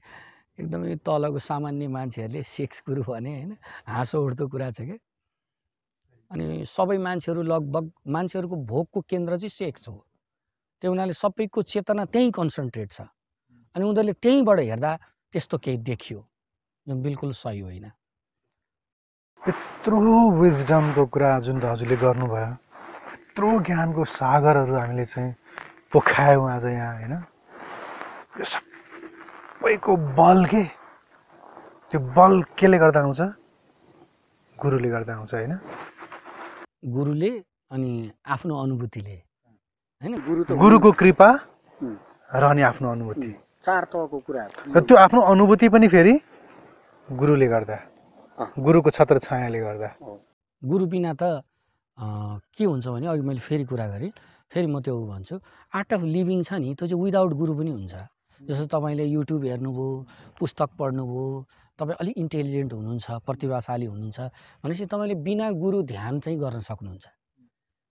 एकदमै तलको सामान्य मान्छेहरूले सेक्स गुरु भने होइन, हाँसो उठ्दो कुरा छ क्या। अनि सबै मान्छेहरू लगभग मान्छेहरूको भोगको केन्द्र चाहिँ सेक्स हो, त्यो हुनाले सबैको चेतना त्यहीँ कन्सन्ट्रेट छ, अनि उनीहरूले त्यहीँबाट हेर्दा त्यस्तो केही देखियो जुन बिल्कुल सही होइन। यत्रो विजडमको कुरा जुन हजुरले गर्नुभयो, यत्रो ज्ञानको सागरहरू हामीले चाहिँ पोखायौँ आज यहाँ होइन। यो सबैको बल के, त्यो बल केले गर्दा आउँछ? गुरुले गर्दा आउँछ होइन। गुरुले अनि आफ्नो अनुभूतिले होइन, गुरुको कृपा र अनि आफ्नो अनुभूति, चार तहको कुरा। र त्यो आफ्नो अनुभूति पनि फेरि गुरुले गर्दा, गुरुको छत्र छायाले गर्दा। गुरु बिना त के हुन्छ भने अघि मैले फेरि कुरा गरेँ, फेरि म त्यो भन्छु, आर्ट अफ लिभिङ छ नि, त्यो चाहिँ विदाउट गुरु पनि हुन्छ। जस्तो तपाईँले युट्युब हेर्नुभयो, पुस्तक पढ्नुभयो, तपाईँ अलिक इन्टेलिजेन्ट हुनुहुन्छ, प्रतिभाशाली हुनुहुन्छ भनेपछि तपाईँले बिना गुरु ध्यान चाहिँ गर्न सक्नुहुन्छ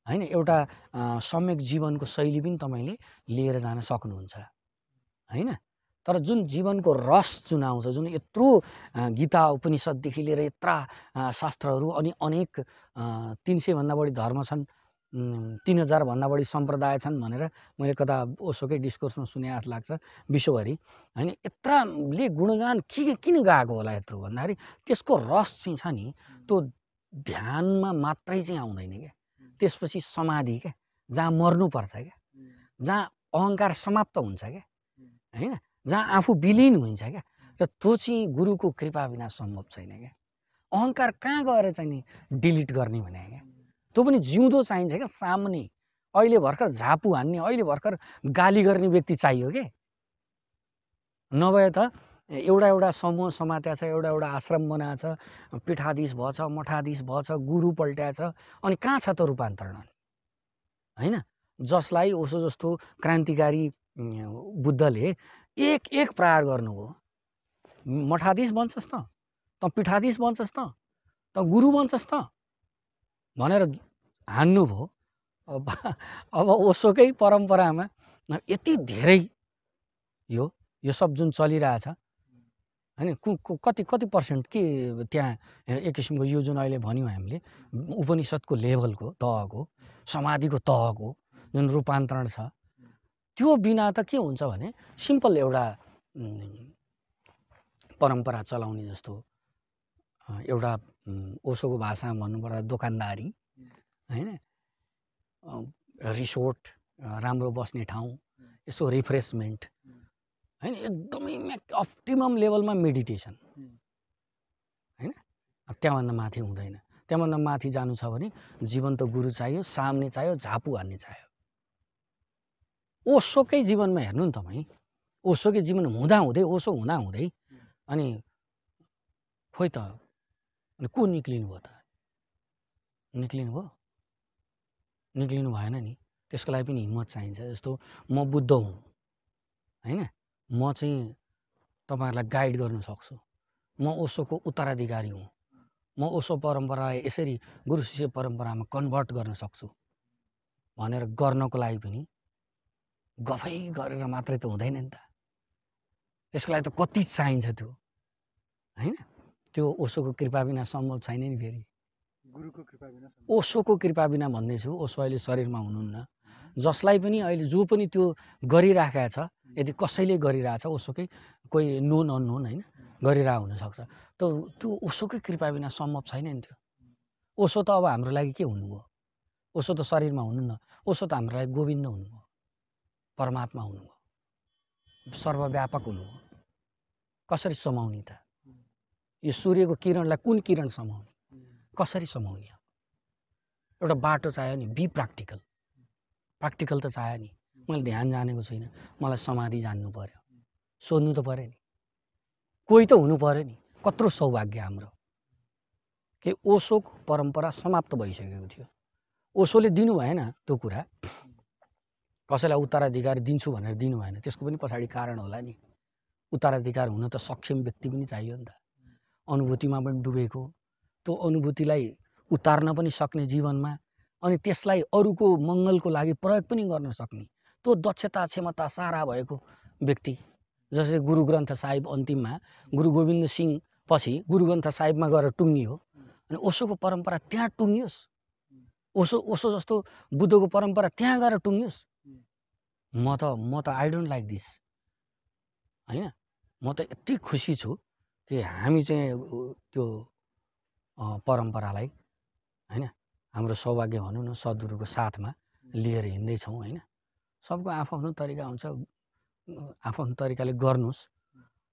होइन। एउटा सम्यक जीवनको शैली पनि तपाईँले लिएर जान सक्नुहुन्छ होइन। तर जुन जीवनको रस जुन आउँछ, जुन यत्रो गीता उपनिषददेखि लिएर यत्रा शास्त्रहरू, अनि अनेक 300 भन्दा बढी धर्म छन्, 3000 भन्दा बढी सम्प्रदाय छन् भनेर मैले कता ओशोकै डिस्कोर्समा सुने जस्तो लाग्छ विश्वभरि होइन। यत्राले गुणगान किन गाएको होला यत्रो भन्दाखेरि त्यसको रस चाहिँ छ नि, त्यो ध्यानमा मात्रै चाहिँ आउँदैन क्या। त्यसपछि समाधि क्या, जहाँ मर्नुपर्छ क्या, जहाँ अहङ्कार समाप्त हुन्छ क्या होइन, जहाँ आफू विलिन हुन्छ क्या, र त्यो चाहिँ गुरुको कृपा बिना सम्भव छैन क्या। अहङ्कार कहाँ गएर चाहिँ नि डिलिट गर्ने भने क्या, त्यो पनि जिउँदो चाहिन्छ क्या सामने। अहिले भर्खर झापु हान्ने, अहिले भर्खर गाली गर्ने व्यक्ति चाहियो क्या, नभए त एउटा समूह समात्या छ, एउटा आश्रम बनाएको छ, पीठाधीश भएछ, मठाधीश भएछ, गुरु पल्ट्या छ, अनि कहाँ छ त रूपान्तरण होइन। जसलाई ओशो जस्तो क्रान्तिकारी बुद्धले एक प्रहार गर्नुभयो, मठाधीश बन्छस् त, पीठाधीश बन्छस् त, त गुरु बन्छस् त भनेर हान्नु भयो। अब ओशोकै परम्परामा यति धेरै यो सब जुन चलिरहेछ हैन, कति पर्सेन्ट के त्यहाँ एक किसिमको यो जुन अहिले भन्यौँ हामीले उपनिषदको लेभलको तहको समाधिको तहको जुन रूपान्तरण छ, त्यो बिना त के हुन्छ भने सिम्पल एउटा परम्परा चलाउने जस्तो, एउटा ओशोको भाषामा भन्नुपर्दा दोकानदारी हैन, रिसोर्ट, राम्रो बस्ने ठाउँ, यसो रिफ्रेसमेन्ट हैन, एकदमै अप्टिमम लेभलमा मेडिटेसन हैन, त्यहाँभन्दा माथि हुँदैन। त्यहाँभन्दा माथि जानु छ भने जीवन्त गुरु चाहियो, सामने चाहियो, झापु हान्ने चाहियो। ओशोकै जीवनमा हेर्नु नि तपाईँ, ओशोकै जीवन हुँदाहुँदै, ओशो हुँदाहुँदै अनि खोइ त अनि को निक्लिनु भयो त? निक्लिनु भयो? निक्लिनु भएन नि। त्यसको लागि पनि हिम्मत चाहिन्छ। जस्तो म बुद्ध हुँ हैन, म चाहिँ तपाईँहरूलाई गाइड गर्न सक्छु, म ओशोको उत्तराधिकारी हुँ, म ओशो परम्परालाई यसरी गुरु शिष्य परम्परामा कन्भर्ट गर्न सक्छु भनेर गर्नको लागि पनि गफै गरेर मात्रै त हुँदैन नि त। त्यसको लागि त कति चाहिन्छ त्यो हैन। त्यो ओशोको कृपा बिना सम्भव छैन नि। फेरि गुरुको कृपा बिना, ओशोको कृपा बिना भन्दैछु। ओशो अहिले शरीरमा हुनुहुन्न, जसलाई पनि अहिले जो पनि त्यो गरिराखेको छ, यदि कसैले गरिरहेछ ओशोकै कोही नोन अननोन हैन गरिरहेको हुनसक्छ, त त्यो ओशोकै कृपा बिना सम्भव छैन नि त्यो। ओशो त अब हाम्रो लागि के हुनुभयो? ओशो त शरीरमा हुनुहुन्न, ओशो त हाम्रो लागि गोविन्द हुनुभयो, परमात्मा हुनुभयो, सर्वव्यापक हुनुभयो। कसरी समाउने त? यो सूर्यको किरणलाई कुन किरण समाउने? कसरी समाउने? एउटा बाटो चाहियो नि। Be practical. प्र्याक्टिकल त चाहियो नि। मैले ध्यान जानेको छुइनँ, मलाई समाधि जान्नु पर्यो, सोध्नु त पर्यो नि, कोही त हुनु पर्यो नि। कत्रो सौभाग्य हाम्रो कि ओशोको परम्परा समाप्त भइसकेको थियो। ओशोले दिनु भएन त्यो कुरा, कसैलाई उत्तराधिकारी दिन्छु भनेर दिनु भएन। त्यसको पनि पछाडि कारण होला नि। उत्तराधिकार हुन त सक्षम व्यक्ति पनि चाहियो नि त। अनुभूतिमा पनि डुबेको, त्यो अनुभूतिलाई उतार्न पनि सक्ने जीवनमा, अनि त्यसलाई अरूको मङ्गलको लागि प्रयोग पनि गर्न सक्ने त्यो दक्षता क्षमता सारा भएको व्यक्ति। जसरी गुरु ग्रन्थ साहिब अन्तिममा गुरु गोविन्द सिंह पछि गुरु ग्रन्थ साहिबमा गएर टुङ्गियो, अनि ओशोको परम्परा त्यहाँ टुङ्गियोस्, ओशो जस्तो बुद्धको परम्परा त्यहाँ गएर टुङ्गियोस्। म त आई डोन्ट लाइक दिस हैन। म त यति खुसी छु कि हामी चाहिँ त्यो परम्परालाई हैन हाम्रो सौभाग्य भनौँ न सद्गुरुको साथमा लिएर हिँड्दैछौँ हैन। सबको आफ्नो तरिका हुन्छ, आफ्नो तरिकाले गर्नुहोस्,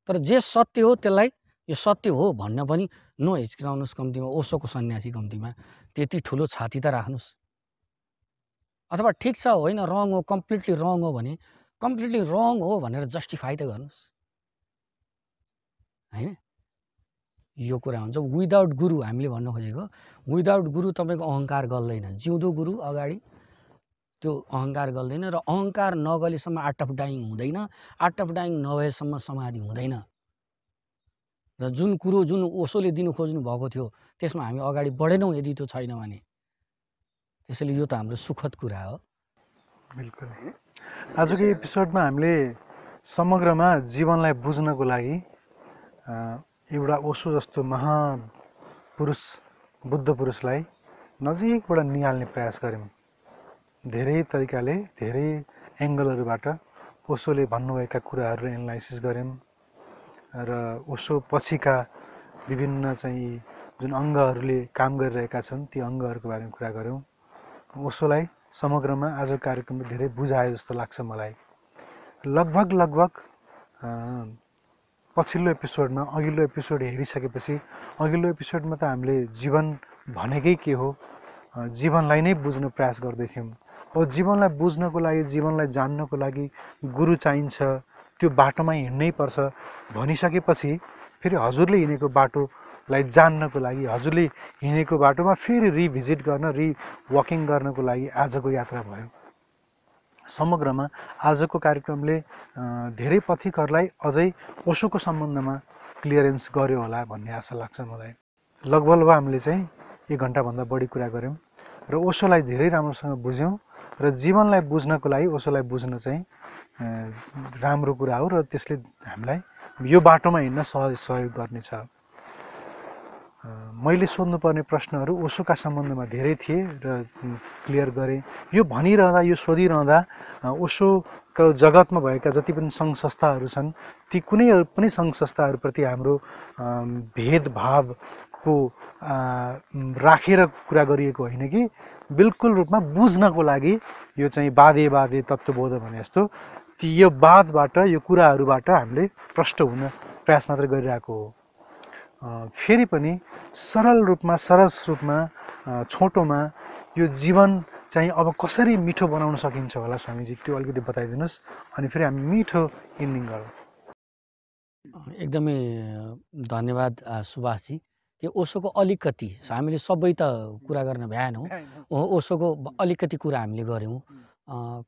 तर जे सत्य हो त्यसलाई यो सत्य हो भन्न पनि नहिचकिचाउनुहोस्। कम्तीमा ओशोको सन्यासी कम्तीमा त्यति ठुलो छाती त राख्नुहोस्। अथवा ठिक छ होइन रङ हो, कम्प्लिटली रङ हो भने कम्प्लिटली रङ हो भनेर जस्टिफाई त गर्नुहोस् हैन। यो कुरा हुन्छ विदाउट गुरु। हामीले भन्न खोजेको विदाउट गुरु तपाईँको अहङ्कार गल्दैन। जिउँदो गुरु अगाडि त्यो अहङ्कार गल्दैन, र अहङ्कार नगलेसम्म आर्ट अफ डाइङ हुँदैन, आर्ट अफ डाइङ नभएसम्म समाधि हुँदैन। र जुन कुरो जुन ओशोले दिनु खोज्नु भएको थियो त्यसमा हामी अगाडि बढेनौँ यदि त्यो छैन भने, त्यसैले यो त हाम्रो सुखद कुरा हो। बिल्कुल। आजको एपिसोडमा हामीले समग्रमा जीवनलाई बुझ्नको लागि एउटा ओशो जस्तो महापुरुष बुद्ध पुरुषलाई नजिकबाट निहाल्ने प्रयास गऱ्यौँ। धेरै तरिकाले धेरै एङ्गलहरूबाट ओशोले भन्नुभएका कुराहरू एनालाइसिस गऱ्यौँ र ओशो पछिका विभिन्न चाहिँ जुन अङ्गहरूले काम गरिरहेका छन् ती अङ्गहरूको बारेमा कुरा गऱ्यौँ। ओशोलाई समग्रमा आजको कार्यक्रमले धेरै बुझायो जस्तो लाग्छ मलाई। लगभग पछिल्लो एपिसोडमा अघिल्लो एपिसोड हेरिसकेपछि अघिल्लो एपिसोडमा त हामीले जीवन भनेकै के हो, जीवनलाई नै बुझ्न प्रयास गर्दैथ्यौँ। अब जीवनलाई बुझ्नको लागि, जीवनलाई जान्नको लागि गुरु चाहिन्छ, त्यो बाटोमा हिँड्नै पर्छ भनिसकेपछि फेरि हजुरले हिँडेको बाटोलाई जान्नको लागि, हजुरले हिँडेको बाटोमा फेरि रिभिजिट गर्न, रिवकिङ गर्नको लागि आजको यात्रा भयो। समग्रमा आजको कार्यक्रमले धेरै पथिकहरूलाई अझै ओशोको सम्बन्धमा क्लियरेन्स गर्यो होला भन्ने आशा लाग्छ मलाई। लगभग हामीले चाहिँ 1 घन्टाभन्दा बढी कुरा गऱ्यौँ र ओशोलाई धेरै राम्रोसँग बुझ्यौँ र जीवनलाई बुझ्नको लागि ओशोलाई बुझ्न चाहिँ राम्रो कुरा हो र त्यसले हामीलाई यो बाटोमा हिँड्न सहयोग गर्नेछ। मैले सोध्नुपर्ने प्रश्नहरू ओशोका सम्बन्धमा धेरै थिए र क्लियर गरेँ। यो भनिरहँदा यो सोधिरहँदा ओशोको जगतमा भएका जति पनि सङ्घ संस्थाहरू छन् ती कुनै पनि सङ्घ संस्थाहरूप्रति हाम्रो भेदभावको राखेर कुरा गरिएको होइन कि बिल्कुल रूपमा बुझ्नको लागि यो चाहिँ बाधे तत्त्वबोध भने जस्तो ती यो बादबाट यो कुराहरूबाट हामीले प्रष्ट हुन प्रयास मात्र गरिरहेको हो। फेरि पनि सरल रूपमा सरस रूपमा छोटोमा यो जीवन चाहिँ अब कसरी मिठो बनाउन सकिन्छ होला स्वामीजी त्यो अलिकति बताइदिनुहोस् अनि फेरि हामी मिठो इन्डिङ गरौँ। एकदमै धन्यवाद सुभाषजी। कि ओशोको अलिकति हामीले सबै त कुरा गर्न भ्याएनौँ, ओशोको अलिकति कुरा हामीले गऱ्यौँ।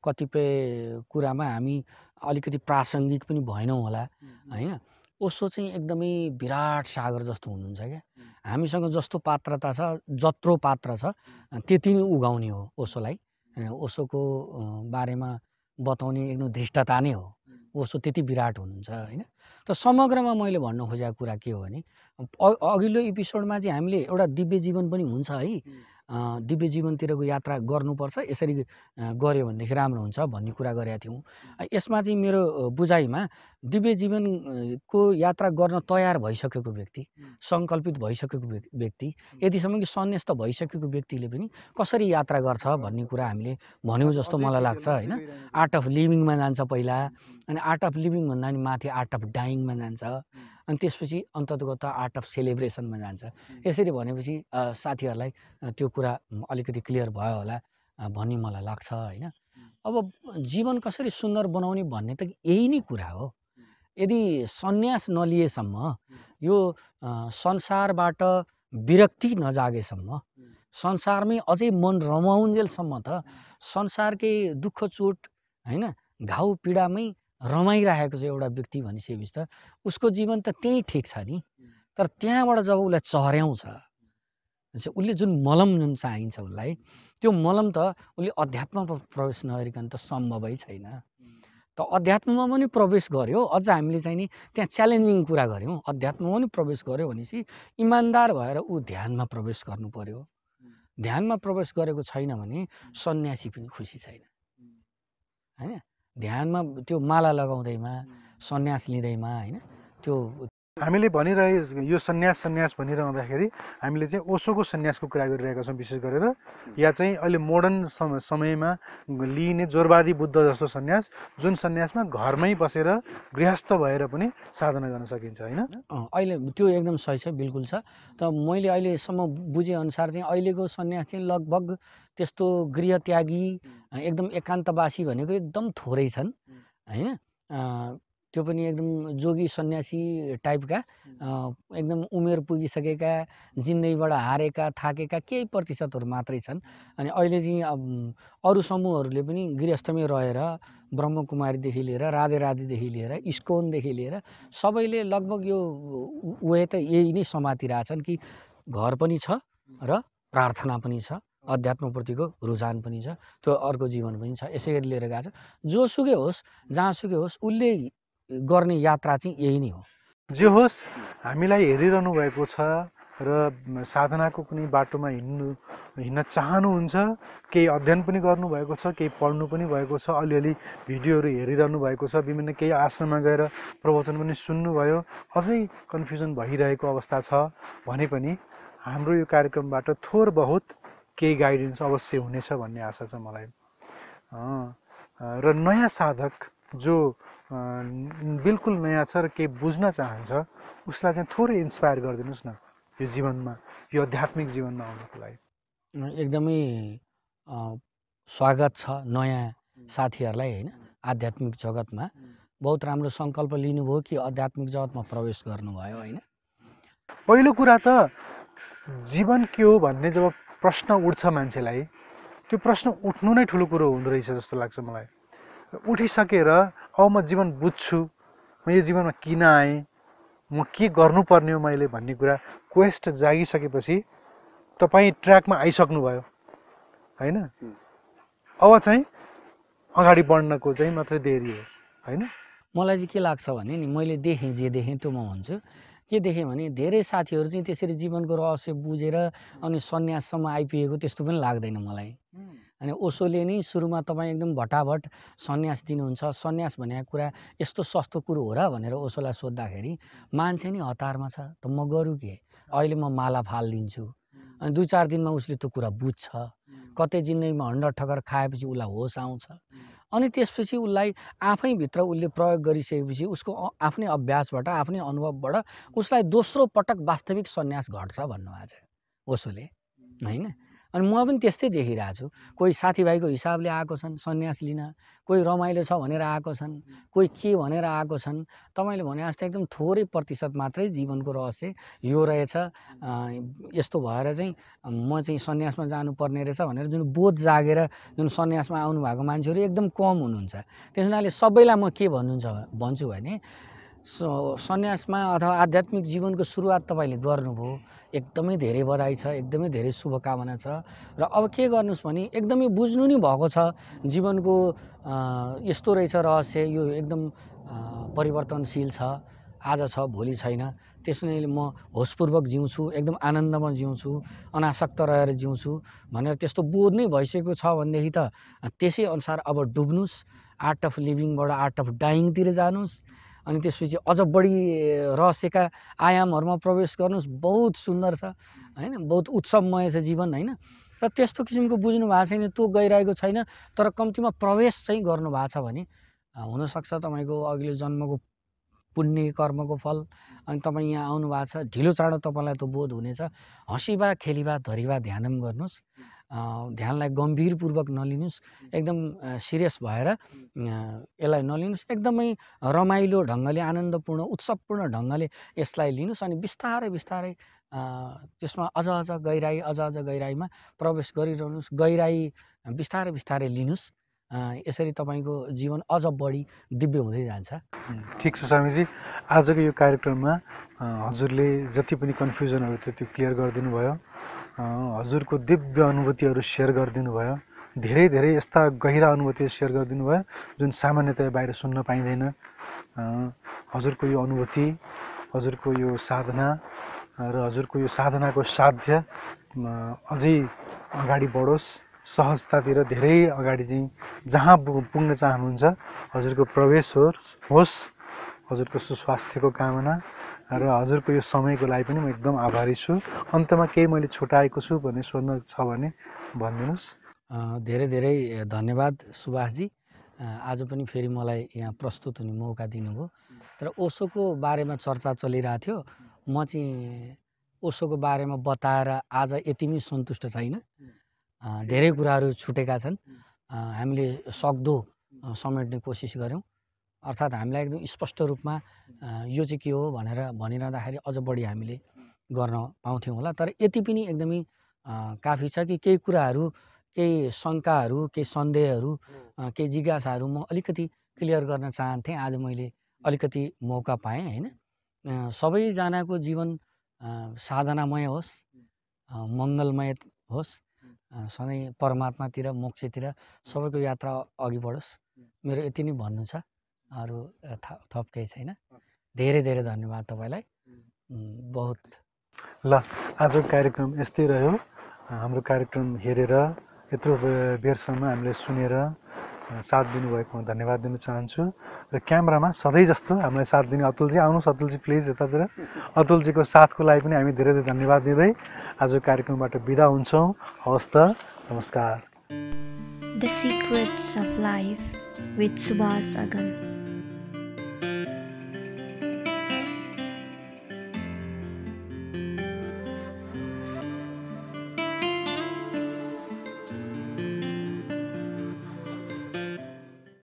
कतिपय कुरामा हामी अलिकति प्रासङ्गिक पनि भएनौँ होला होइन। ओशो चाहिँ एकदमै विराट सागर जस्तो हुनुहुन्छ क्या। हामीसँग जस्तो पात्रता छ जत्रो पात्र छ त्यति नै उगाउने हो ओशोलाई। ओशोको बारेमा बताउने एकदम धृष्टता नै हो। ओशो त्यति विराट हुनुहुन्छ होइन। त समग्रमा मैले भन्न खोजेको कुरा के हो भने अघिल्लो एपिसोडमा चाहिँ हामीले एउटा दिव्य जीवन पनि हुन्छ है, दिव्य जीवनतिरको यात्रा गर्नुपर्छ, यसरी गऱ्यो भनेदेखि राम्रो हुन्छ भन्ने कुरा गरेका थियौँ। यसमा चाहिँ मेरो बुझाइमा दिव्य जीवनको यात्रा गर्न तयार भइसकेको व्यक्ति, सङ्कल्पित भइसकेको व्यक्ति, यतिसम्म कि सन्न्यास्त भइसकेको व्यक्तिले पनि कसरी यात्रा गर्छ भन्ने कुरा हामीले भन्यौँ जस्तो मलाई लाग्छ होइन। आर्ट अफ लिभिङमा जान्छ पहिला, अनि आर्ट अफ लिभिङ भन्दा पनि माथि आर्ट अफ डाइङमा जान्छ, अनि त्यसपछि अन्ततगत आर्ट अफ सेलिब्रेसनमा जान्छ। यसरी भनेपछि साथीहरूलाई त्यो कुरा अलिकति क्लियर भयो होला भन्ने मलाई लाग्छ होइन। अब जीवन कसरी सुन्दर बनाउने भन्ने त यही नै कुरा हो। यदि सन्यास नलिएसम्म, यो संसारबाट विरक्ति नजागेसम्म, संसारमै अझै मन रमाउन्जेलसम्म त संसारकै दुःख चोट होइन घाउ पीडामै रमाइरहेको छ एउटा व्यक्ति भनिसकेपछि त उसको जीवन त त्यही ठिक छ नि। तर त्यहाँबाट जब उसलाई चर्याउँछ, उसले जुन मलम जुन चाहिन्छ उसलाई, त्यो मलम त उसले अध्यात्ममा प्रवेश नगरिकन त सम्भवै छैन। त अध्यात्ममा पनि प्रवेश गर्यो, अझ हामीले चाहिँ नि त्यहाँ च्यालेन्जिङ कुरा गऱ्यौँ। अध्यात्ममा पनि प्रवेश गर्यो भनेपछि इमान्दार भएर ऊ ध्यानमा प्रवेश गर्नु पर्यो। ध्यानमा प्रवेश गरेको छैन भने सन्यासी पनि खुसी छैन होइन। ध्यानमा त्यो माला लगाउँदैमा सन्यास लिँदैमा होइन त्यो हामीले भनिरहे यो सन्यास भनिरहँदाखेरि हामीले चाहिँ ओशोको सन्यासको कुरा गरिरहेका छौँ विशेष गरेर, या चाहिँ अहिले मोडर्न समयमा लिइने जोरवादी बुद्ध जस्तो सन्यास, जुन सन्यासमा घरमै बसेर गृहस्थ भएर पनि साधना गर्न सकिन्छ होइन। अहिले त्यो एकदम सही छ, बिल्कुल छ। त मैले अहिलेसम्म बुझेअनुसार चाहिँ अहिलेको सन्यास चाहिँ लगभग त्यस्तो गृहत्यागी एकदम एकान्तवासी भनेको एकदम थोरै छन् होइन। त्यो पनि एकदम जोगी सन्यासी टाइपका एकदम उमेर पुगिसकेका, जिन्दगीबाट हारेका थाकेका केही प्रतिशतहरू मात्रै छन्। अनि अहिले चाहिँ अरू समूहहरूले पनि गृहस्थमै रहेर ब्रह्मकुमारीदेखि लिएर राधेदेखि लिएर इस्कोनदेखि लिएर सबैले लगभग यो वे त यही नै समातिरहेछन् कि घर पनि छ र प्रार्थना पनि छ, अध्यात्मप्रतिको रुझान पनि छ, त्यो अर्को जीवन पनि छ। यसै गरी लिएर गएको छ। जोसुकै होस् जहाँसुकै होस् उसले गर्ने यात्रा चाहिँ यही नै हो। जे होस् हामीलाई हेरिरहनु भएको छ र साधनाको कुनै बाटोमा हिँड्न चाहनुहुन्छ, केही अध्ययन पनि गर्नुभएको छ, केही पढ्नु पनि भएको छ, अलिअलि भिडियोहरू हेरिरहनु भएको छ, विभिन्न केही आश्रममा गएर प्रवचन पनि सुन्नुभयो, अझै कन्फ्युजन भइरहेको अवस्था छ भने पनि हाम्रो यो कार्यक्रमबाट थोर बहुत केही गाइडेन्स अवश्य हुनेछ भन्ने आशा छ मलाई। र नयाँ साधक जो बिल्कुल नयाँ छ र केही बुझ्न चाहन्छ उसलाई चाहिँ थोरै इन्सपायर गरिदिनुहोस् न यो जीवनमा, यो आध्यात्मिक जीवनमा आउनको लागि। एकदमै स्वागत छ नयाँ साथीहरूलाई होइन। आध्यात्मिक जगतमा बहुत राम्रो सङ्कल्प लिनुभयो कि आध्यात्मिक जगतमा प्रवेश गर्नुभयो होइन। पहिलो कुरा त जीवन के हो भन्ने जब प्रश्न उठ्छ मान्छेलाई, त्यो प्रश्न उठ्नु नै ठुलो कुरो हुँदो रहेछ जस्तो लाग्छ मलाई। उठिसकेर अब म जीवन बुझ्छु, म यो जीवनमा किन आएँ, म के गर्नुपर्ने हो मैले भन्ने कुरा क्वेस्ट जागिसकेपछि तपाईँ ट्र्याकमा आइसक्नुभयो होइन। अब चाहिँ अगाडि बढ्नको चाहिँ मात्रै देरी हो होइन। मलाई चाहिँ के लाग्छ भने नि मैले देखेँ जे देखेँ त्यो म भन्छु। के देखेँ भने धेरै साथीहरू चाहिँ त्यसरी जीवनको रहस्य बुझेर अनि सन्याससम्म आइपुगेको त्यस्तो पनि लाग्दैन मलाई। अनि ओशोले नै सुरुमा तपाईँ एकदम भटाभट सन्यास दिनुहुन्छ, सन्यास भनेको कुरा यस्तो सस्तो कुरो हो र भनेर ओशोलाई सोद्धाखेरि मान्छे नै हतारमा छ, त म गरौँ के, अहिले म माला फालिदिन्छु। अनि 2-4 दिनमा उसले त्यो कुरा बुझ्छ। कतै जिन्दगीमा हन्डर ठक्कर खाएपछि उसलाई होस आउँछ। अनि त्यसपछि उसलाई आफैभित्र उसले प्रयोग गरिसकेपछि उसको आफ्नै अभ्यासबाट आफ्नै अनुभवबाट उसलाई दोस्रो पटक वास्तविक सन्यास घट्छ भन्नुभएको छ ओशोले होइन। अनि म पनि त्यस्तै देखिरहेको छु। कोही साथीभाइको हिसाबले आएको छन् सन्यास लिन, कोही रमाइलो छ भनेर आएको छन्, कोही के भनेर आएको छन्। तपाईँले भने जस्तो एकदम थोरै प्रतिशत मात्रै जीवनको रहस्य यो रहेछ, यस्तो भएर चाहिँ म चाहिँ सन्यासमा जानुपर्ने रहेछ भनेर जुन बोध जागेर जुन सन्यासमा आउनुभएको मान्छेहरू एकदम कम हुनुहुन्छ। त्यस हुनाले सबैलाई म के भन्छु भने सन्यासमा अथवा आध्यात्मिक जीवनको सुरुवात तपाईँले गर्नुभयो, एकदमै धेरै बधाई छ, एकदमै धेरै शुभकामना छ। र अब के गर्नुहोस् भने एकदमै बुझ्नु नै भएको छ जीवनको यस्तो रहेछ रहस्य, यो एकदम परिवर्तनशील छ, आज छ भोलि छैन। त्यसैले म होसपूर्वक जिउँछु, एकदम आनन्दमा जिउँछु, अनासक्त रहेर जिउँछु भनेर त्यस्तो बोध नै भइसकेको छ भनेदेखि त त्यसै अनुसार अब डुब्नुहोस्, आर्ट अफ लिभिङबाट आर्ट अफ डाइङतिर जानुहोस्। अनि त्यसपछि अझ बढी रहस्यका आयामहरूमा प्रवेश गर्नुहोस्। बहुत सुन्दर छ होइन, बहुत उत्सवमय छ जीवन होइन। र त्यस्तो किसिमको बुझ्नु भएको छैन, त्यो गइरहेको छैन, तर कम्तीमा प्रवेश चाहिँ गर्नुभएको छ भने हुनसक्छ तपाईँको अघिल्लो जन्मको पुण्य कर्मको फल। अनि तपाईँ यहाँ आउनु भएको छ, ढिलो चाँडो तपाईँलाई त्यो बोध हुनेछ। हँसिबा खेलिबा धरिबा ध्यानम गर्नुहोस्, ध्यानलाई गम्भीरपूर्वक नलिनुहोस्, एकदम सिरियस भएर यसलाई नलिनुहोस्, एकदमै रमाइलो ढङ्गले आनन्दपूर्ण उत्सवपूर्ण ढङ्गले यसलाई लिनुहोस्। अनि बिस्तारै बिस्तारै त्यसमा अझ गहिराईमा प्रवेश गरिरहनुहोस्, गहिराई बिस्तारै बिस्तारै लिनुहोस्। यसरी तपाईँको जीवन अझ बढी दिव्य हुँदै जान्छ। ठिक छ स्वामीजी, आजको यो कार्यक्रममा हजुरले जति पनि कन्फ्युजनहरू थियो त्यो क्लियर गरिदिनु भयो। हजुरको दिव्य अनुभूतिहरू सेयर गरिदिनु भयो। धेरै धेरै यस्ता गहिरा अनुभूतिहरू सेयर गरिदिनु भयो जुन सामान्यतया बाहिर सुन्न पाइँदैन। हजुरको यो अनुभूति, हजुरको यो साधना र हजुरको यो साधनाको साध्य अझै अगाडि बढोस्, सहजतातिर धेरै अगाडि चाहिँ जहाँ पुग्न चाहनुहुन्छ हजुरको प्रवेश होस्। हजुरको सुस्वास्थ्यको कामना र हजुरको यो समयको लागि पनि म एकदम आभारी छु। अन्तमा केही मैले छुटाएको छु भन्ने सोध्न छ भने भनिदिनुहोस्। धेरै धेरै धन्यवाद सुभाषजी, आज पनि फेरि मलाई यहाँ प्रस्तुत हुने मौका दिनुभयो। तर ओशोको बारेमा चर्चा चलिरहेको थियो, म चाहिँ ओशोको बारेमा बताएर आज यतिमै सन्तुष्ट छैन। धेरै कुराहरू छुटेका छन्, हामीले सक्दो समेट्ने कोसिस गऱ्यौँ। अर्थात् हामीलाई एकदम स्पष्ट रूपमा यो चाहिँ के हो भनेर भनिरहँदाखेरि अझ बढी हामीले गर्न पाउँथ्यौँ होला। तर यति पनि एकदमै काफी छ कि केही कुराहरू, केही शङ्काहरू, केही सन्देहहरू, केही जिज्ञासाहरू म अलिकति क्लियर गर्न चाहन्थेँ। आज मैले अलिकति मौका पाएँ होइन। सबैजनाको जीवन साधनामय होस्, मङ्गलमय होस्, सधैँ परमात्मातिर मोक्षतिर सबैको यात्रा अघि बढोस्, मेरो यति नै भन्नु छ। अरू थप केही छैन। धेरै धेरै धन्यवाद तपाईँलाई। बहुत ल, आजको कार्यक्रम यस्तै रह्यो। हाम्रो कार्यक्रम हेरेर यत्रो बेरसम्म हामीले सुनेर साथ दिनुभएकोमा धन्यवाद दिन चाहन्छु। र क्यामेरामा सधैँ जस्तो हामीलाई साथ दिने अतुलजी, आउनुहोस् अतुलजी प्लिज यतातिर। अतुलजीको साथको लागि पनि हामी धेरै धेरै धन्यवाद दिँदै आजको कार्यक्रमबाट बिदा हुन्छौँ। हवस् त, नमस्कार। The Secrets of Life with Subhas Agam.